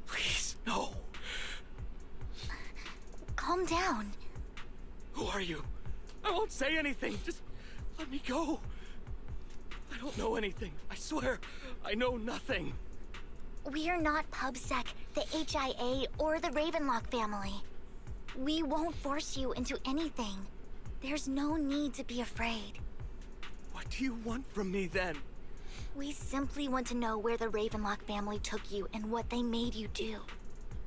Please, no. Calm down. Who are you? I won't say anything. Just let me go. I don't know anything. I swear, I know nothing. We're not PubSec, the HIA, or the Ravenlock family. We won't force you into anything. There's no need to be afraid. What do you want from me then? We simply want to know where the Ravenlock family took you and what they made you do.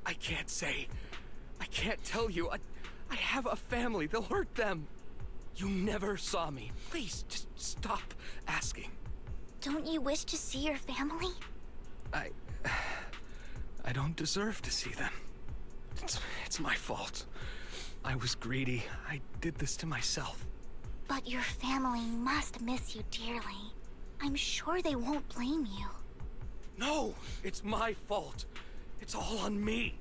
I can't say. I can't tell you. I have a family. They'll hurt them. You never saw me. Please, just stop asking. Don't you wish to see your family? I don't deserve to see them. It's my fault. I was greedy. I did this to myself. But your family must miss you dearly. I'm sure they won't blame you. No, it's my fault. It's all on me.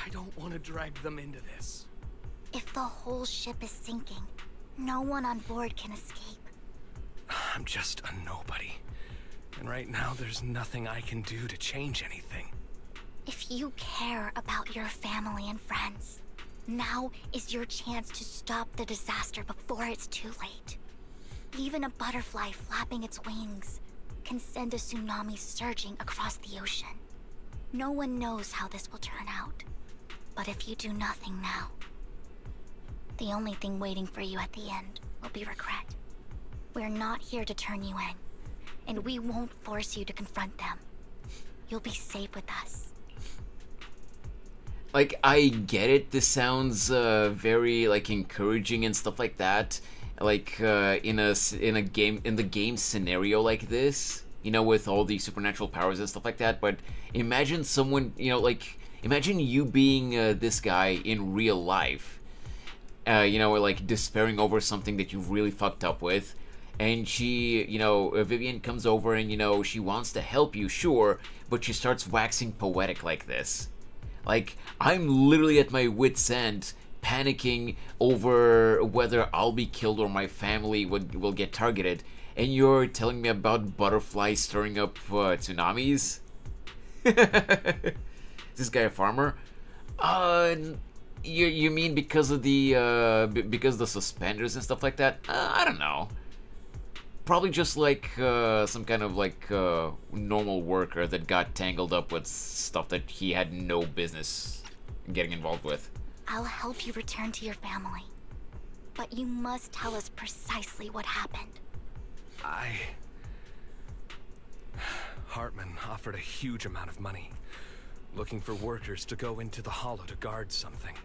I don't want to drag them into this. If the whole ship is sinking, no one on board can escape. I'm just a nobody. And right now, there's nothing I can do to change anything. If you care about your family and friends, now is your chance to stop the disaster before it's too late. Even a butterfly flapping its wings can send a tsunami surging across the ocean. No one knows how this will turn out. But if you do nothing now, the only thing waiting for you at the end will be regret. We're not here to turn you in, and we won't force you to confront them. You'll be safe with us. Like, I get it. This sounds very like encouraging and stuff like that. Like in the game scenario like this, you know, with all the supernatural powers and stuff like that. But imagine someone, you know, like imagine you being this guy in real life. You know, like despairing over something that you've really fucked up with. And she, you know, Vivian comes over and, you know, she wants to help you, sure, but she starts waxing poetic like this. Like, I'm literally at my wit's end, panicking over whether I'll be killed or my family will get targeted. And you're telling me about butterflies stirring up tsunamis? Is this guy a farmer? You mean because of the suspenders and stuff like that? I don't know. Probably just like some kind of like normal worker that got tangled up with stuff that he had no business getting involved with. I'll help you return to your family. But you must tell us precisely what happened. Hartman offered a huge amount of money, looking for workers to go into the hollow to guard something.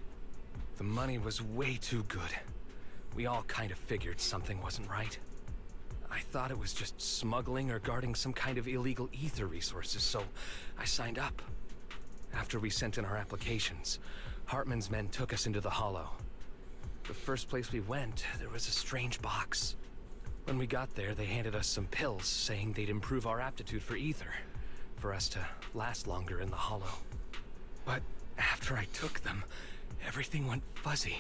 The money was way too good. We all kind of figured something wasn't right. I thought it was just smuggling or guarding some kind of illegal ether resources, so I signed up. After we sent in our applications, Hartman's men took us into the hollow. The first place we went, there was a strange box. When we got there, they handed us some pills, saying they'd improve our aptitude for ether, for us to last longer in the hollow. But after I took them, everything went fuzzy.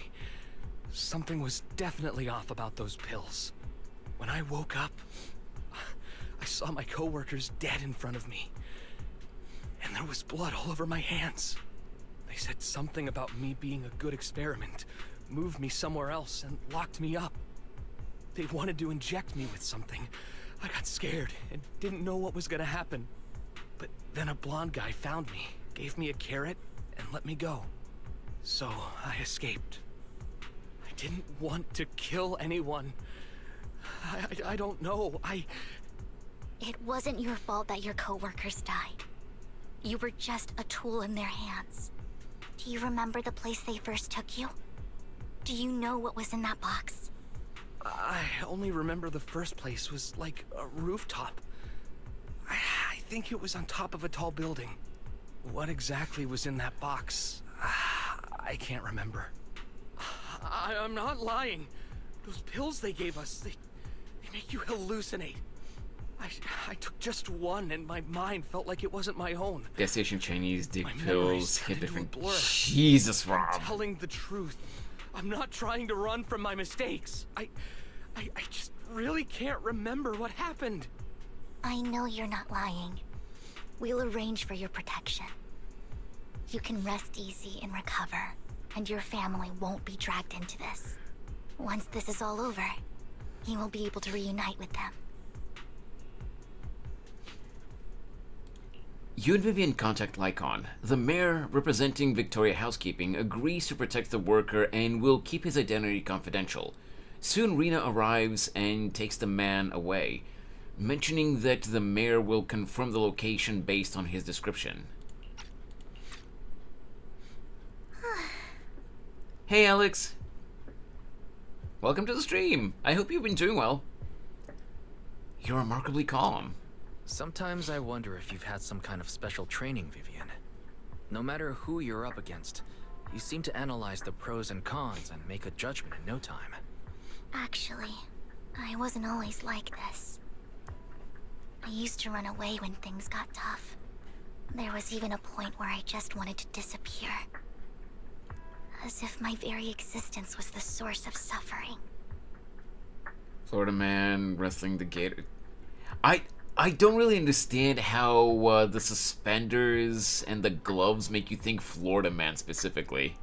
Something was definitely off about those pills. When I woke up, I saw my coworkers dead in front of me. And there was blood all over my hands. They said something about me being a good experiment, moved me somewhere else, and locked me up. They wanted to inject me with something. I got scared and didn't know what was gonna happen. But then a blonde guy found me, gave me a carrot, and let me go. So I escaped. I didn't want to kill anyone. I don't know. It wasn't your fault that your coworkers died. You were just a tool in their hands. Do you remember the place they first took you? Do you know what was in that box? I only remember the first place was like a rooftop. I think it was on top of a tall building. What exactly was in that box? I can't remember. I'm not lying. Those pills they gave us, they make you hallucinate. I took just one and my mind felt like it wasn't my own. Gas station Chinese dick My pills hit different. blur. Jesus, Rob. I'm telling the truth. I'm not trying to run from my mistakes. I just really can't remember what happened. I know you're not lying. We'll arrange for your protection. You can rest easy and recover, and your family won't be dragged into this. Once this is all over, you will be able to reunite with them. You and Vivian contact Lycon. The mayor, representing Victoria Housekeeping, agrees to protect the worker and will keep his identity confidential. Soon Rena arrives and takes the man away, mentioning that the mayor will confirm the location based on his description. Hey Alex! Welcome to the stream! I hope you've been doing well. You're remarkably calm. Sometimes I wonder if you've had some kind of special training, Vivian. No matter who you're up against, you seem to analyze the pros and cons and make a judgment in no time. Actually, I wasn't always like this. I used to run away when things got tough. There was even a point where I just wanted to disappear. As if my very existence was the source of suffering. Florida man wrestling the gator. I don't really understand how the suspenders and the gloves make you think Florida man specifically.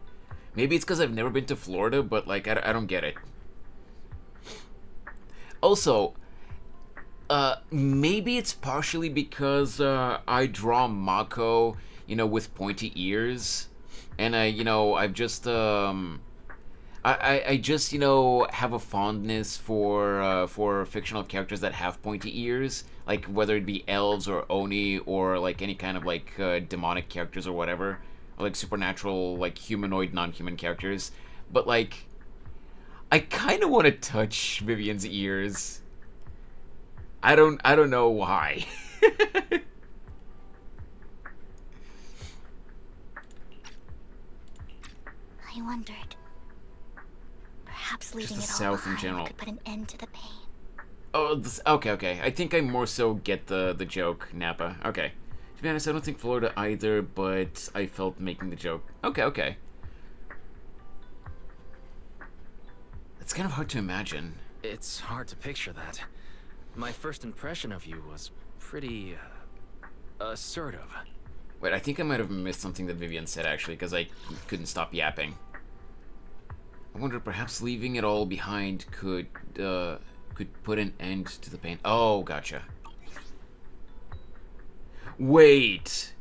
Maybe it's because I've never been to Florida, but like I don't get it. Also, maybe it's partially because I draw Mako, you know, with pointy ears, and I've just I just, you know, have a fondness for fictional characters that have pointy ears, like whether it be elves or oni or like any kind of like demonic characters or whatever, or like supernatural, like humanoid, non-human characters. But like, I kind of want to touch Vivian's ears. I don't know why. I wondered. Perhaps leaving Just it the all South in behind general. could put an end to the pain. Oh, okay. I think I more so get the joke, Nappa. Okay. To be honest, I don't think Florida either, but I felt making the joke. Okay. It's kind of hard to imagine. It's hard to picture that. My first impression of you was pretty, assertive. Wait, I think I might have missed something that Vivian said, actually, because I couldn't stop yapping. I wonder, perhaps leaving it all behind could put an end to the pain. Oh, gotcha. Wait,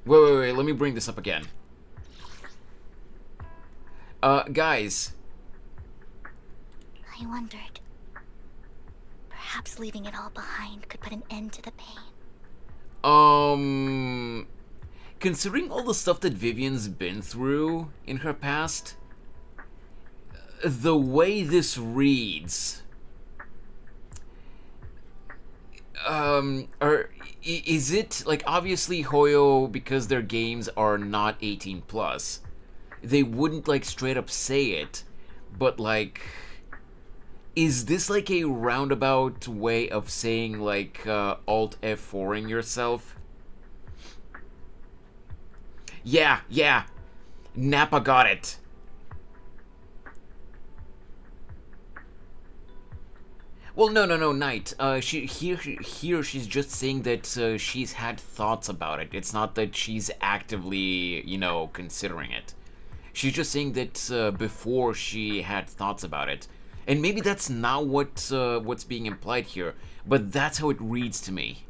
let me bring this up again. Guys. I wondered. Perhaps leaving it all behind could put an end to the pain. Considering all the stuff that Vivian's been through in her past, the way this reads, is it, like, obviously Hoyo, because their games are not 18 plus, they wouldn't, like, straight up say it, but, like, is this, like, a roundabout way of saying, like, Alt F4ing yourself? Yeah. Nappa got it. Well, no, Knight. Here she's just saying that she's had thoughts about it. It's not that she's actively, you know, considering it. She's just saying that before she had thoughts about it. And maybe that's not what's being implied here, but that's how it reads to me.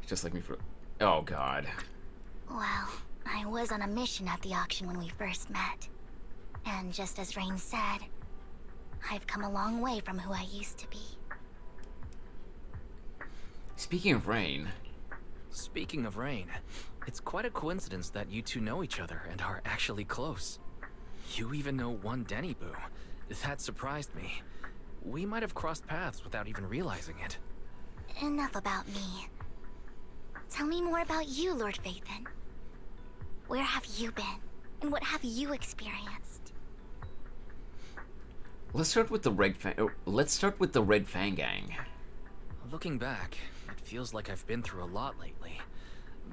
Just like me for... Oh, God. Well, I was on a mission at the auction when we first met. And just as Rain said, I've come a long way from who I used to be. Speaking of Rain... Speaking of Rain, it's quite a coincidence that you two know each other and are actually close. You even know one Denny Boo. That surprised me. We might have crossed paths without even realizing it. Enough about me. Tell me more about you, Lord Phaethon. Where have you been? And what have you experienced? Let's start with the Red Fang Gang. Looking back, it feels like I've been through a lot lately.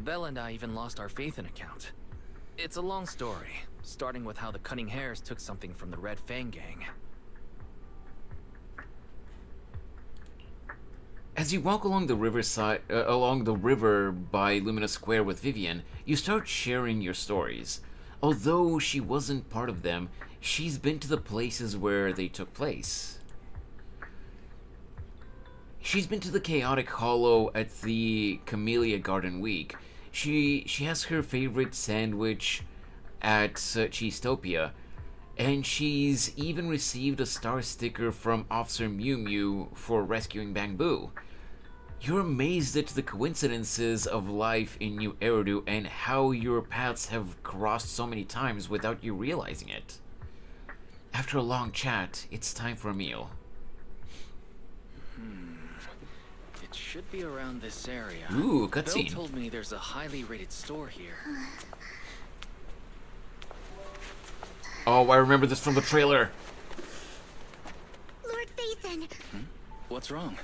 Belle and I even lost our Phaethon account. It's a long story, starting with how the Cunning Hares took something from the Red Fang Gang. As you walk along the river by Lumina Square with Vivian, you start sharing your stories. Although she wasn't part of them, she's been to the places where they took place. She's been to the Chaotic Hollow at the Camellia Garden Week. She has her favorite sandwich at Cheesetopia, and she's even received a star sticker from Officer Mew Mew for rescuing Bang Boo. You're amazed at the coincidences of life in New Eridu and how your paths have crossed so many times without you realizing it. After a long chat, it's time for a meal. It should be around this area. Ooh, Bill cutscene. told me there's a highly rated store here. Oh, I remember this from the trailer. Lord Phaethon! What's wrong?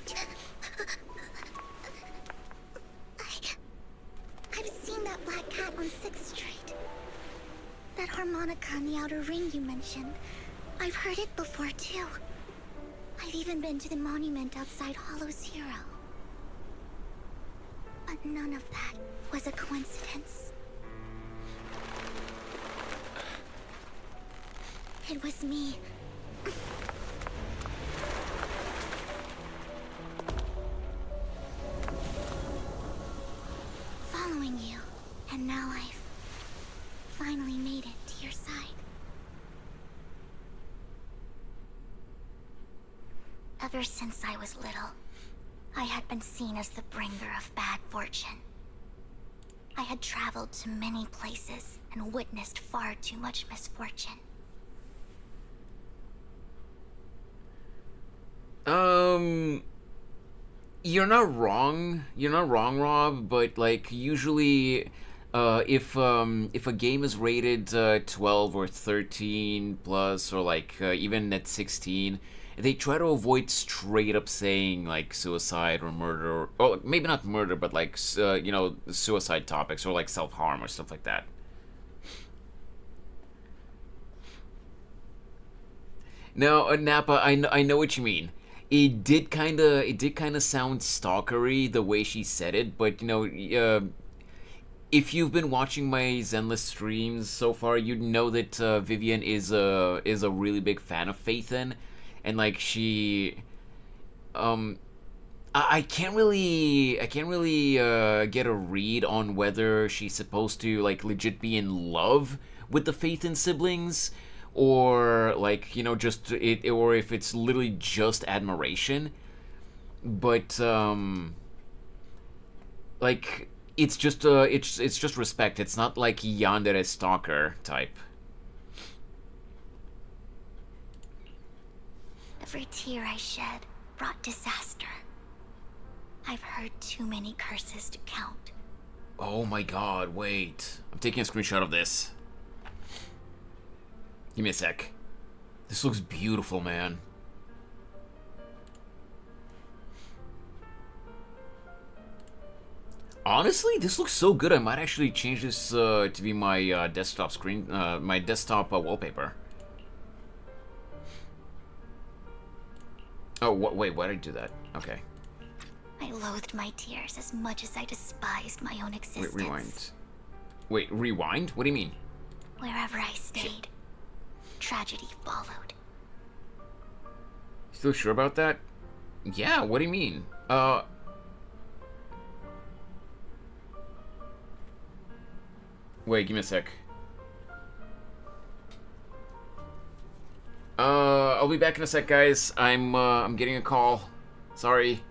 I've seen that black cat on 6th Street. That harmonica in the outer ring you mentioned. I've heard it before, too. I've even been to the monument outside Hollow Zero. But none of that was a coincidence. It was me. Following you, and now I've finally made it to your side. Ever since I was little, I had been seen as the bringer of bad fortune. I had traveled to many places and witnessed far too much misfortune. You're not wrong. You're not wrong, Rob. But like usually, if a game is rated 12 or 13 plus, or like even at 16, they try to avoid straight up saying like suicide or murder, or maybe not murder, but like you know, suicide topics or like self harm or stuff like that. No, Nappa, I know what you mean. It did kind of sound stalkery the way she said it, but you know, if you've been watching my Zenless streams so far, you'd know that Vivian is a really big fan of Phaethon, and like she, I can't really get a read on whether she's supposed to like legit be in love with the Phaethon siblings, or like, you know, just it, or if it's literally just admiration. But like it's just it's just respect. It's not like yandere stalker type. Every tear I shed brought disaster. I've heard too many curses to count. Oh my god, wait. I'm taking a screenshot of this. Give me a sec. This looks beautiful, man. Honestly, this looks so good. I might actually change this to be my desktop screen, my desktop wallpaper. Oh, wait, why did I do that? Okay. I loathed my tears as much as I despised my own existence. Wait, rewind. Wait, rewind? What do you mean? Wherever I stayed, tragedy followed. Still sure about that? Yeah, what do you mean? Wait, give me a sec. I'll be back in a sec, guys. I'm getting a call. Sorry.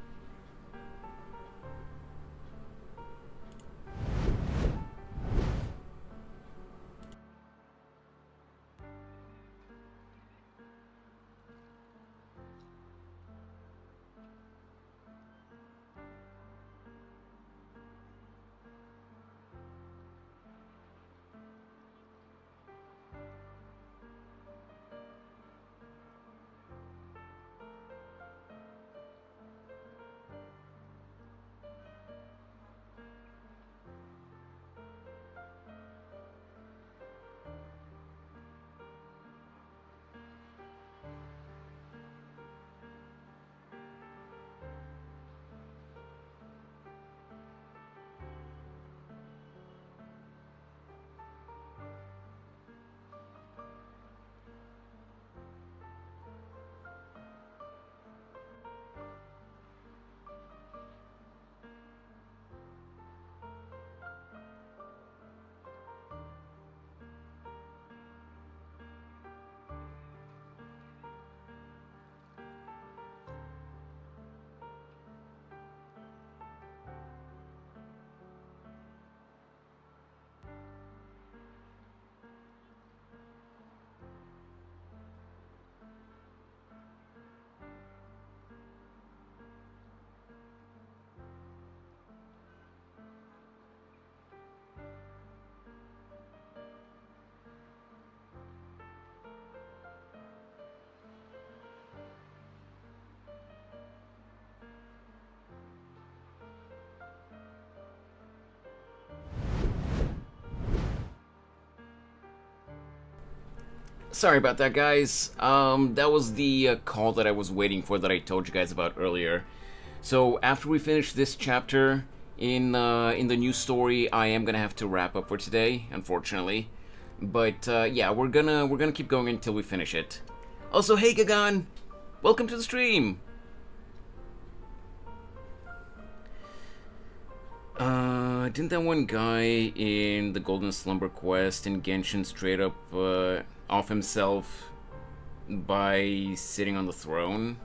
Sorry about that, guys. That was the call that I was waiting for that I told you guys about earlier. So after we finish this chapter in the new story, I am gonna have to wrap up for today, unfortunately. But yeah, we're gonna keep going until we finish it. Also, hey Gagan, welcome to the stream. Didn't that one guy in the Golden Slumber quest in Genshin straight up off himself by sitting on the throne?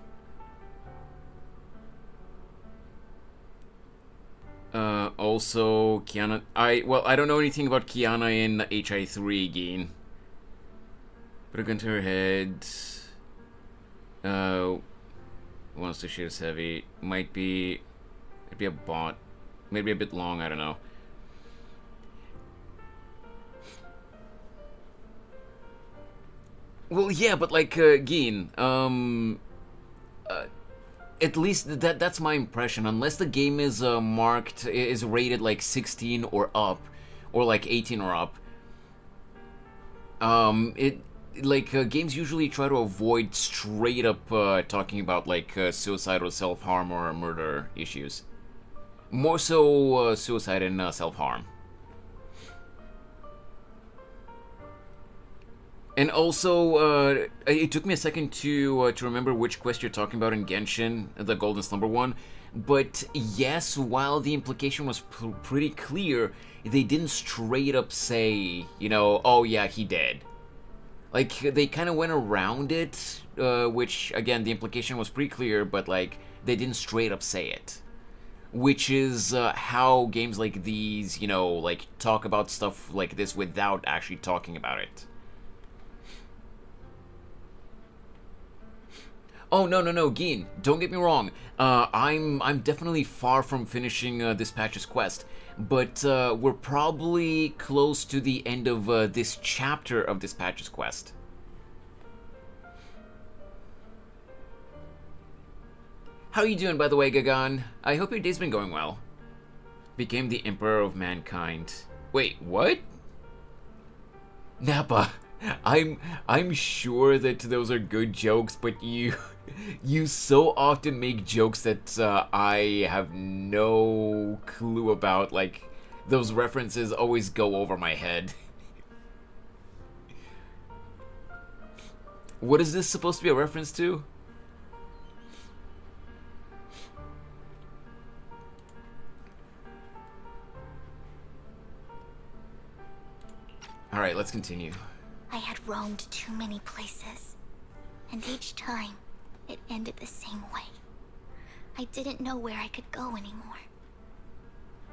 Also, Kiana... I don't know anything about Kiana in HI3, Geen. Put a gun to her head. Wants to shoot us heavy. Might be a bot. Maybe a bit long, I don't know. Well, yeah, but like, Geen, at least that's my impression. Unless the game is is rated like 16 or up, or like 18 or up. Games usually try to avoid straight up talking about like suicide or self-harm or murder issues. More so suicide and self-harm. And also, it took me a second to remember which quest you're talking about in Genshin, the Golden Slumber one. But yes, while the implication was pretty clear, they didn't straight up say, you know, oh yeah, he dead. Like, they kind of went around it, which, again, the implication was pretty clear, but, like, they didn't straight up say it. Which is how games like these, you know, like, talk about stuff like this without actually talking about it. Oh, no, Geen, don't get me wrong. I'm definitely far from finishing this patch's quest. But we're probably close to the end of this chapter of this patch's quest. How are you doing, by the way, Gagan? I hope your day's been going well. Became the Emperor of Mankind. Wait, what? Nappa, I'm sure that those are good jokes, but you so often make jokes that I have no clue about. Like, those references always go over my head. What is this supposed to be a reference to? Alright, let's continue. I had roamed too many places, and each time, it ended the same way. I didn't know where I could go anymore.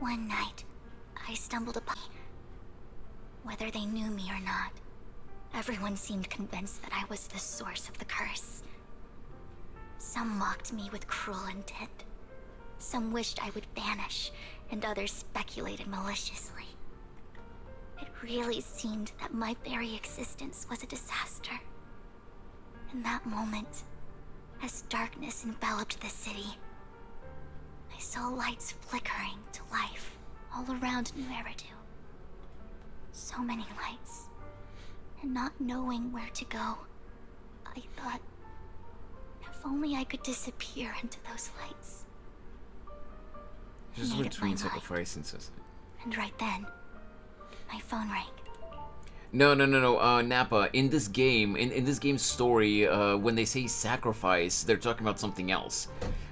One night, I stumbled upon... Whether they knew me or not, everyone seemed convinced that I was the source of the curse. Some mocked me with cruel intent. Some wished I would vanish, and others speculated maliciously. It really seemed that my very existence was a disaster. In that moment, as darkness enveloped the city, I saw lights flickering to life all around New Eridu. So many lights, and not knowing where to go, I thought, if only I could disappear into those lights. Just between sacrifices. And right then, my phone rang. No, Nappa, in this game, in this game's story, when they say sacrifice, they're talking about something else.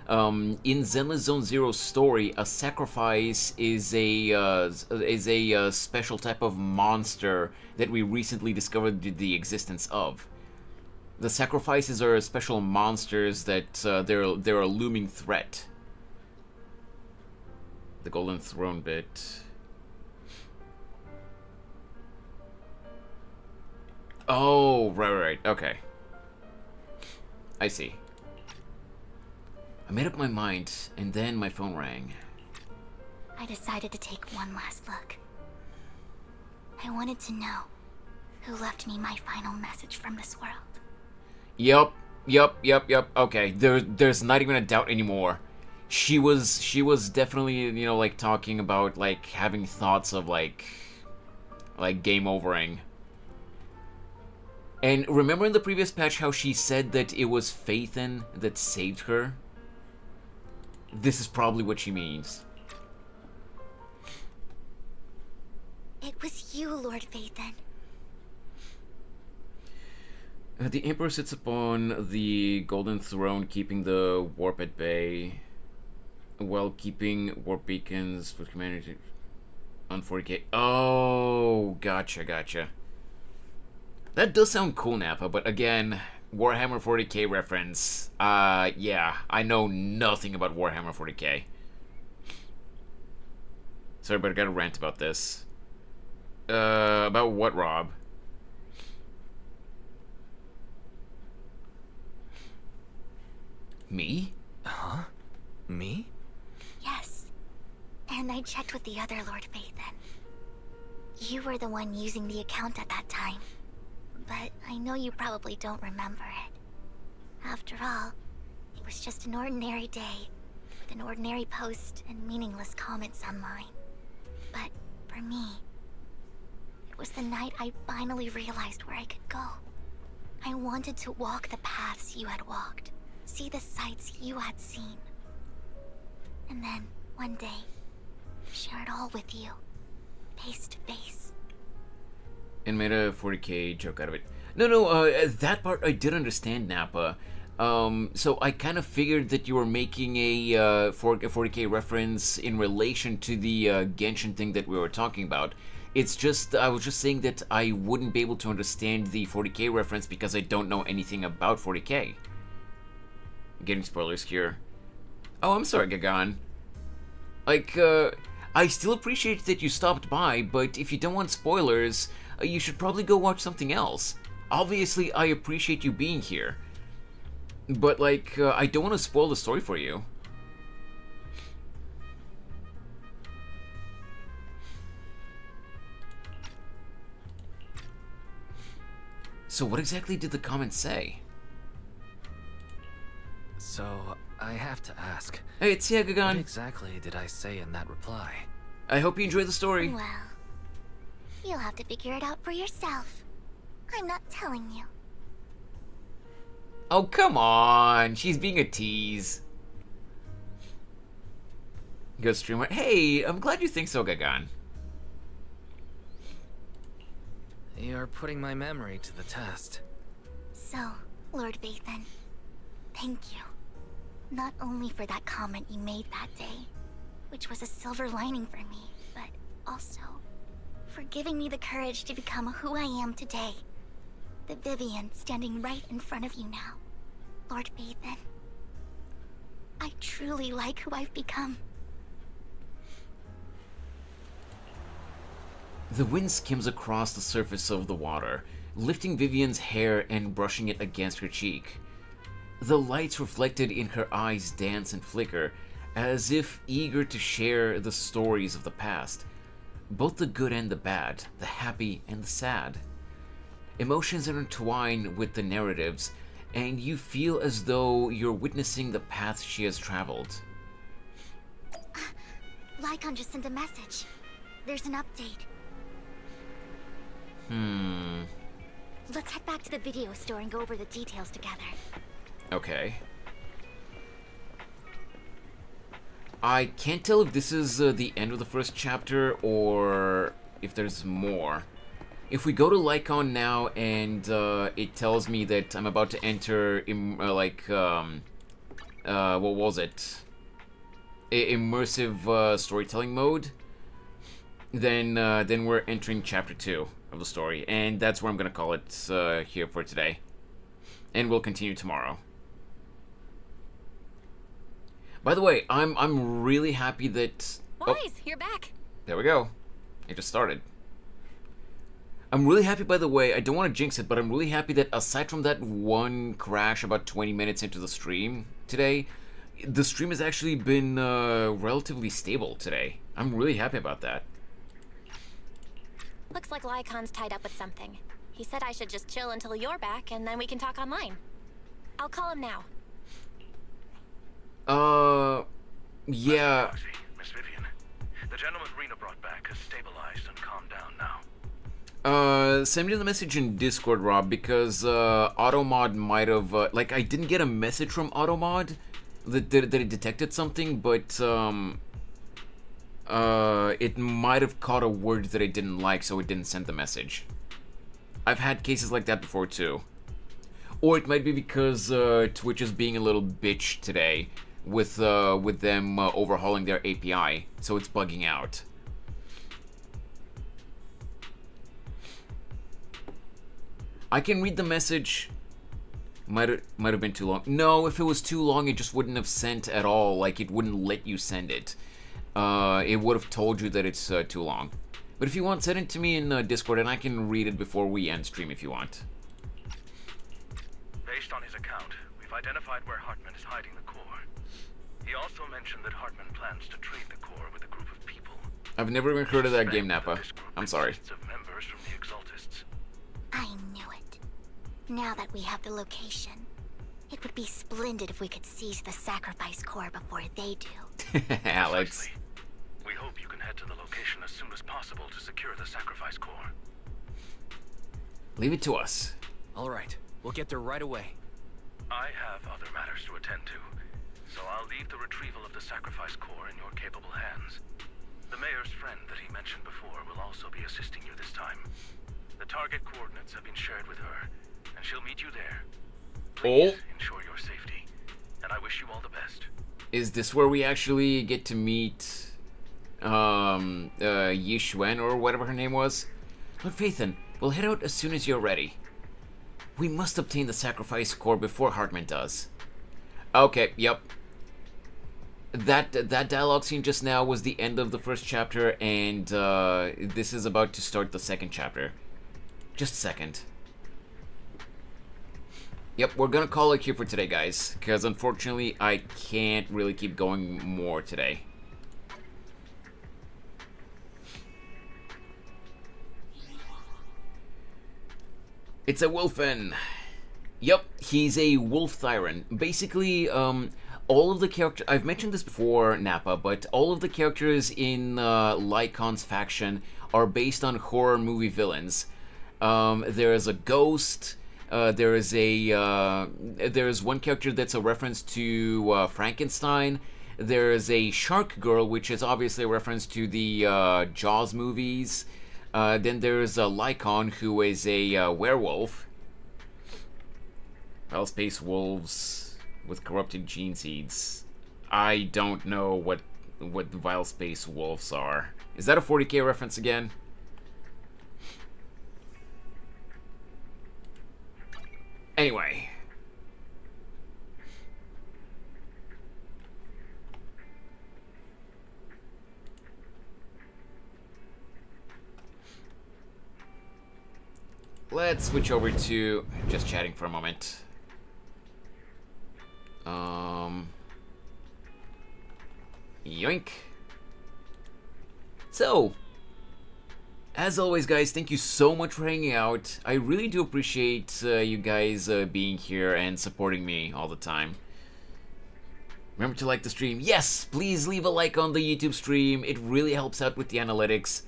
In Zenless Zone Zero's story, a sacrifice is a special type of monster that we recently discovered the existence of. The sacrifices are special monsters that they're a looming threat. The Golden Throne bit. Oh, right, okay. I see. I made up my mind, and then my phone rang. I decided to take one last look. I wanted to know who left me my final message from this world. Yup. Okay, there's not even a doubt anymore. She was definitely, you know, like, talking about, like, having thoughts of, like game overing. And remember in the previous patch how she said that it was Phaethon that saved her? This is probably what she means. It was you, Lord Phaethon. The Emperor sits upon the golden throne, keeping the warp at bay, while keeping warp beacons for humanity on 40k. Oh, gotcha. That does sound cool, Nappa, but again, Warhammer 40k reference. Yeah, I know nothing about Warhammer 40k. Sorry, but I gotta rant about this. About what, Rob? Me? Huh? Me? Yes. And I checked with the other Lord Phaethon. You were the one using the account at that time. But I know you probably don't remember it. After all, it was just an ordinary day, with an ordinary post and meaningless comments online. But for me, it was the night I finally realized where I could go. I wanted to walk the paths you had walked, see the sights you had seen. And then, one day, share it all with you, face to face. And made a 40k joke out of it. No, that part I did understand, Nappa. So I kind of figured that you were making a 40k reference in relation to the Genshin thing that we were talking about. It's just, I was just saying that I wouldn't be able to understand the 40k reference because I don't know anything about 40k. Getting spoilers here. Oh, I'm sorry, Gagan. Like, I still appreciate that you stopped by, but if you don't want spoilers, you should probably go watch something else. Obviously, I appreciate you being here. But, like, I don't want to spoil the story for you. So what exactly did the comment say? So, I have to ask. Hey, it's Gagan. What exactly did I say in that reply? I hope you enjoyed the story. Well, you'll have to figure it out for yourself. I'm not telling you. Oh, come on. She's being a tease. Good streamer. Hey, I'm glad you think so, Gagan. You're putting my memory to the test. So, Lord Phaethon, thank you. Not only for that comment you made that day, which was a silver lining for me, but also for giving me the courage to become who I am today. The Vivian standing right in front of you now. Lord Phaethon, I truly like who I've become. The wind skims across the surface of the water, lifting Vivian's hair and brushing it against her cheek. The lights reflected in her eyes dance and flicker, as if eager to share the stories of the past, both the good and the bad, the happy and the sad. Emotions intertwine with the narratives, and you feel as though you're witnessing the path she has traveled. Lycon just sent a message. There's an update. Let's head back to the video store and go over the details together. Okay. I can't tell if this is the end of the first chapter or if there's more. If we go to Lycon now and it tells me that I'm about to enter, what was it? Immersive storytelling mode, then we're entering chapter 2 of the story, and that's where I'm gonna call it here for today. And we'll continue tomorrow. By the way, I'm really happy that... Boys, you're back. There we go. It just started. I'm really happy, by the way, I don't want to jinx it, but I'm really happy that aside from that one crash about 20 minutes into the stream today, the stream has actually been relatively stable today. I'm really happy about that. Looks like Lycon's tied up with something. He said I should just chill until you're back, and then we can talk online. I'll call him now. Yeah. Miss Vivian, the gentleman Rena brought back has stabilized and calmed down now. Send me the message in Discord, Rob, because Automod might have like I didn't get a message from Automod that it detected something, but it might have caught a word that it didn't like, so it didn't send the message. I've had cases like that before too. Or it might be because Twitch is being a little bitch today with them overhauling their API, so it's bugging out. I can read the message. Might have been too long. No, if it was too long, it just wouldn't have sent at all. Like, it wouldn't let you send it. It would have told you that it's too long. But if you want, send it to me in Discord, and I can read it before we end stream if you want. Based on his account, we've identified where Hartman is hiding the core. He also mentioned that Hartman plans to trade the core with a group of people. I've never even heard of that game, Nappa. I'm sorry. Of members from the Exaltists. I knew it. Now that we have the location, it would be splendid if we could seize the sacrifice core before they do. Alex. We hope you can head to the location as soon as possible to secure the sacrifice core. Leave it to us. All right, we'll get there right away. I have other matters to attend to, so I'll leave the retrieval of the sacrifice core in your capable hands. The mayor's friend that he mentioned before will also be assisting you this time. The target coordinates have been shared with her, and she'll meet you there. Please ensure your safety, and I wish you all the best. Is this where we actually get to meet Yi Xuan or whatever her name was? Look, Faithan, we'll head out as soon as you're ready. We must obtain the sacrifice core before Hartman does. Okay, yep. That dialogue scene just now was the end of the first chapter, and this is about to start the second chapter. Just a second. Yep, we're gonna call it here for today, guys, because unfortunately I can't really keep going more today. It's a wolfen. Yep, he's a wolf tyrant. Basically, all of the characters, I've mentioned this before, Nappa, but all of the characters in Lycon's faction are based on horror movie villains. There is a ghost. There is one character that's a reference to Frankenstein. There is a shark girl, which is obviously a reference to the Jaws movies. Then there's a Lycon, who is a werewolf. Well, space wolves with corrupted gene seeds. I don't know what the vile space wolves are. Is that a 40k reference again? Anyway. Let's switch over to just chatting for a moment. Yoink. So, as always, guys, thank you so much for hanging out. I really do appreciate you guys being here and supporting me all the time. Remember to like the stream. Yes, please leave a like on the YouTube stream. It really helps out with the analytics.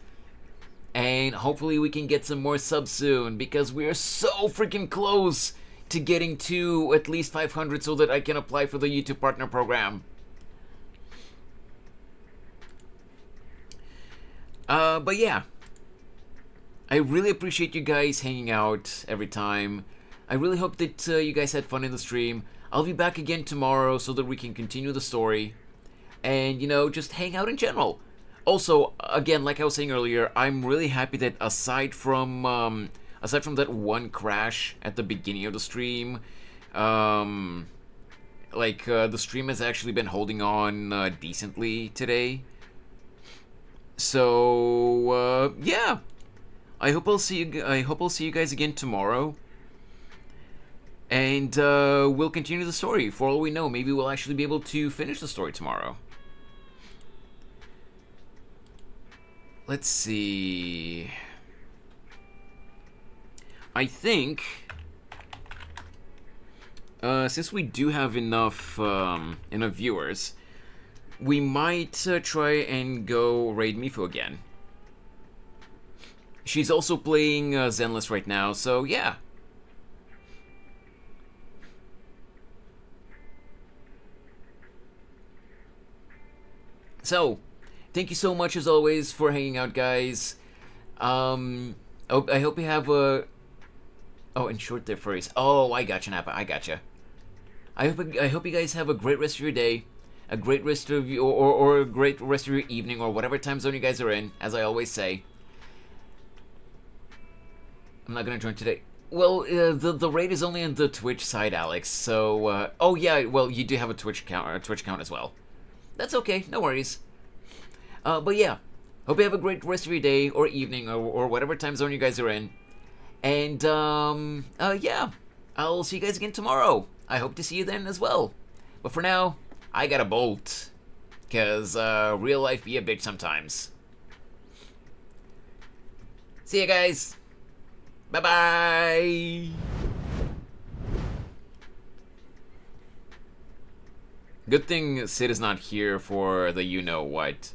And hopefully we can get some more subs soon, because we are so freaking close to getting to at least 500 so that I can apply for the YouTube Partner Program. But yeah. I really appreciate you guys hanging out every time. I really hope that you guys had fun in the stream. I'll be back again tomorrow so that we can continue the story. And, you know, just hang out in general. Also, again, like I was saying earlier, I'm really happy that aside from that one crash at the beginning of the stream, the stream has actually been holding on decently today. So yeah, I hope I'll see you guys again tomorrow, and we'll continue the story. For all we know, maybe we'll actually be able to finish the story tomorrow. Let's see. I think since we do have enough viewers, we might try and go raid Mifu again. she's also playing Zenless right now, so yeah. So, thank you so much as always for hanging out, guys. I hope you have a... Oh, and short there first. Oh, I gotcha, Nappa. I gotcha. I hope you guys have a great rest of your day, a great rest of you, or a great rest of your evening, or whatever time zone you guys are in. As I always say, I'm not gonna join today. Well, the raid is only on the Twitch side, Alex. So, oh yeah, well you do have a Twitch account as well. That's okay, no worries. But yeah, hope you have a great rest of your day or evening or whatever time zone you guys are in. And yeah, I'll see you guys again tomorrow. I hope to see you then as well. But for now, I gotta bolt. Cause real life be a bitch sometimes. See you guys. Bye bye. Good thing Sid is not here for the you know what.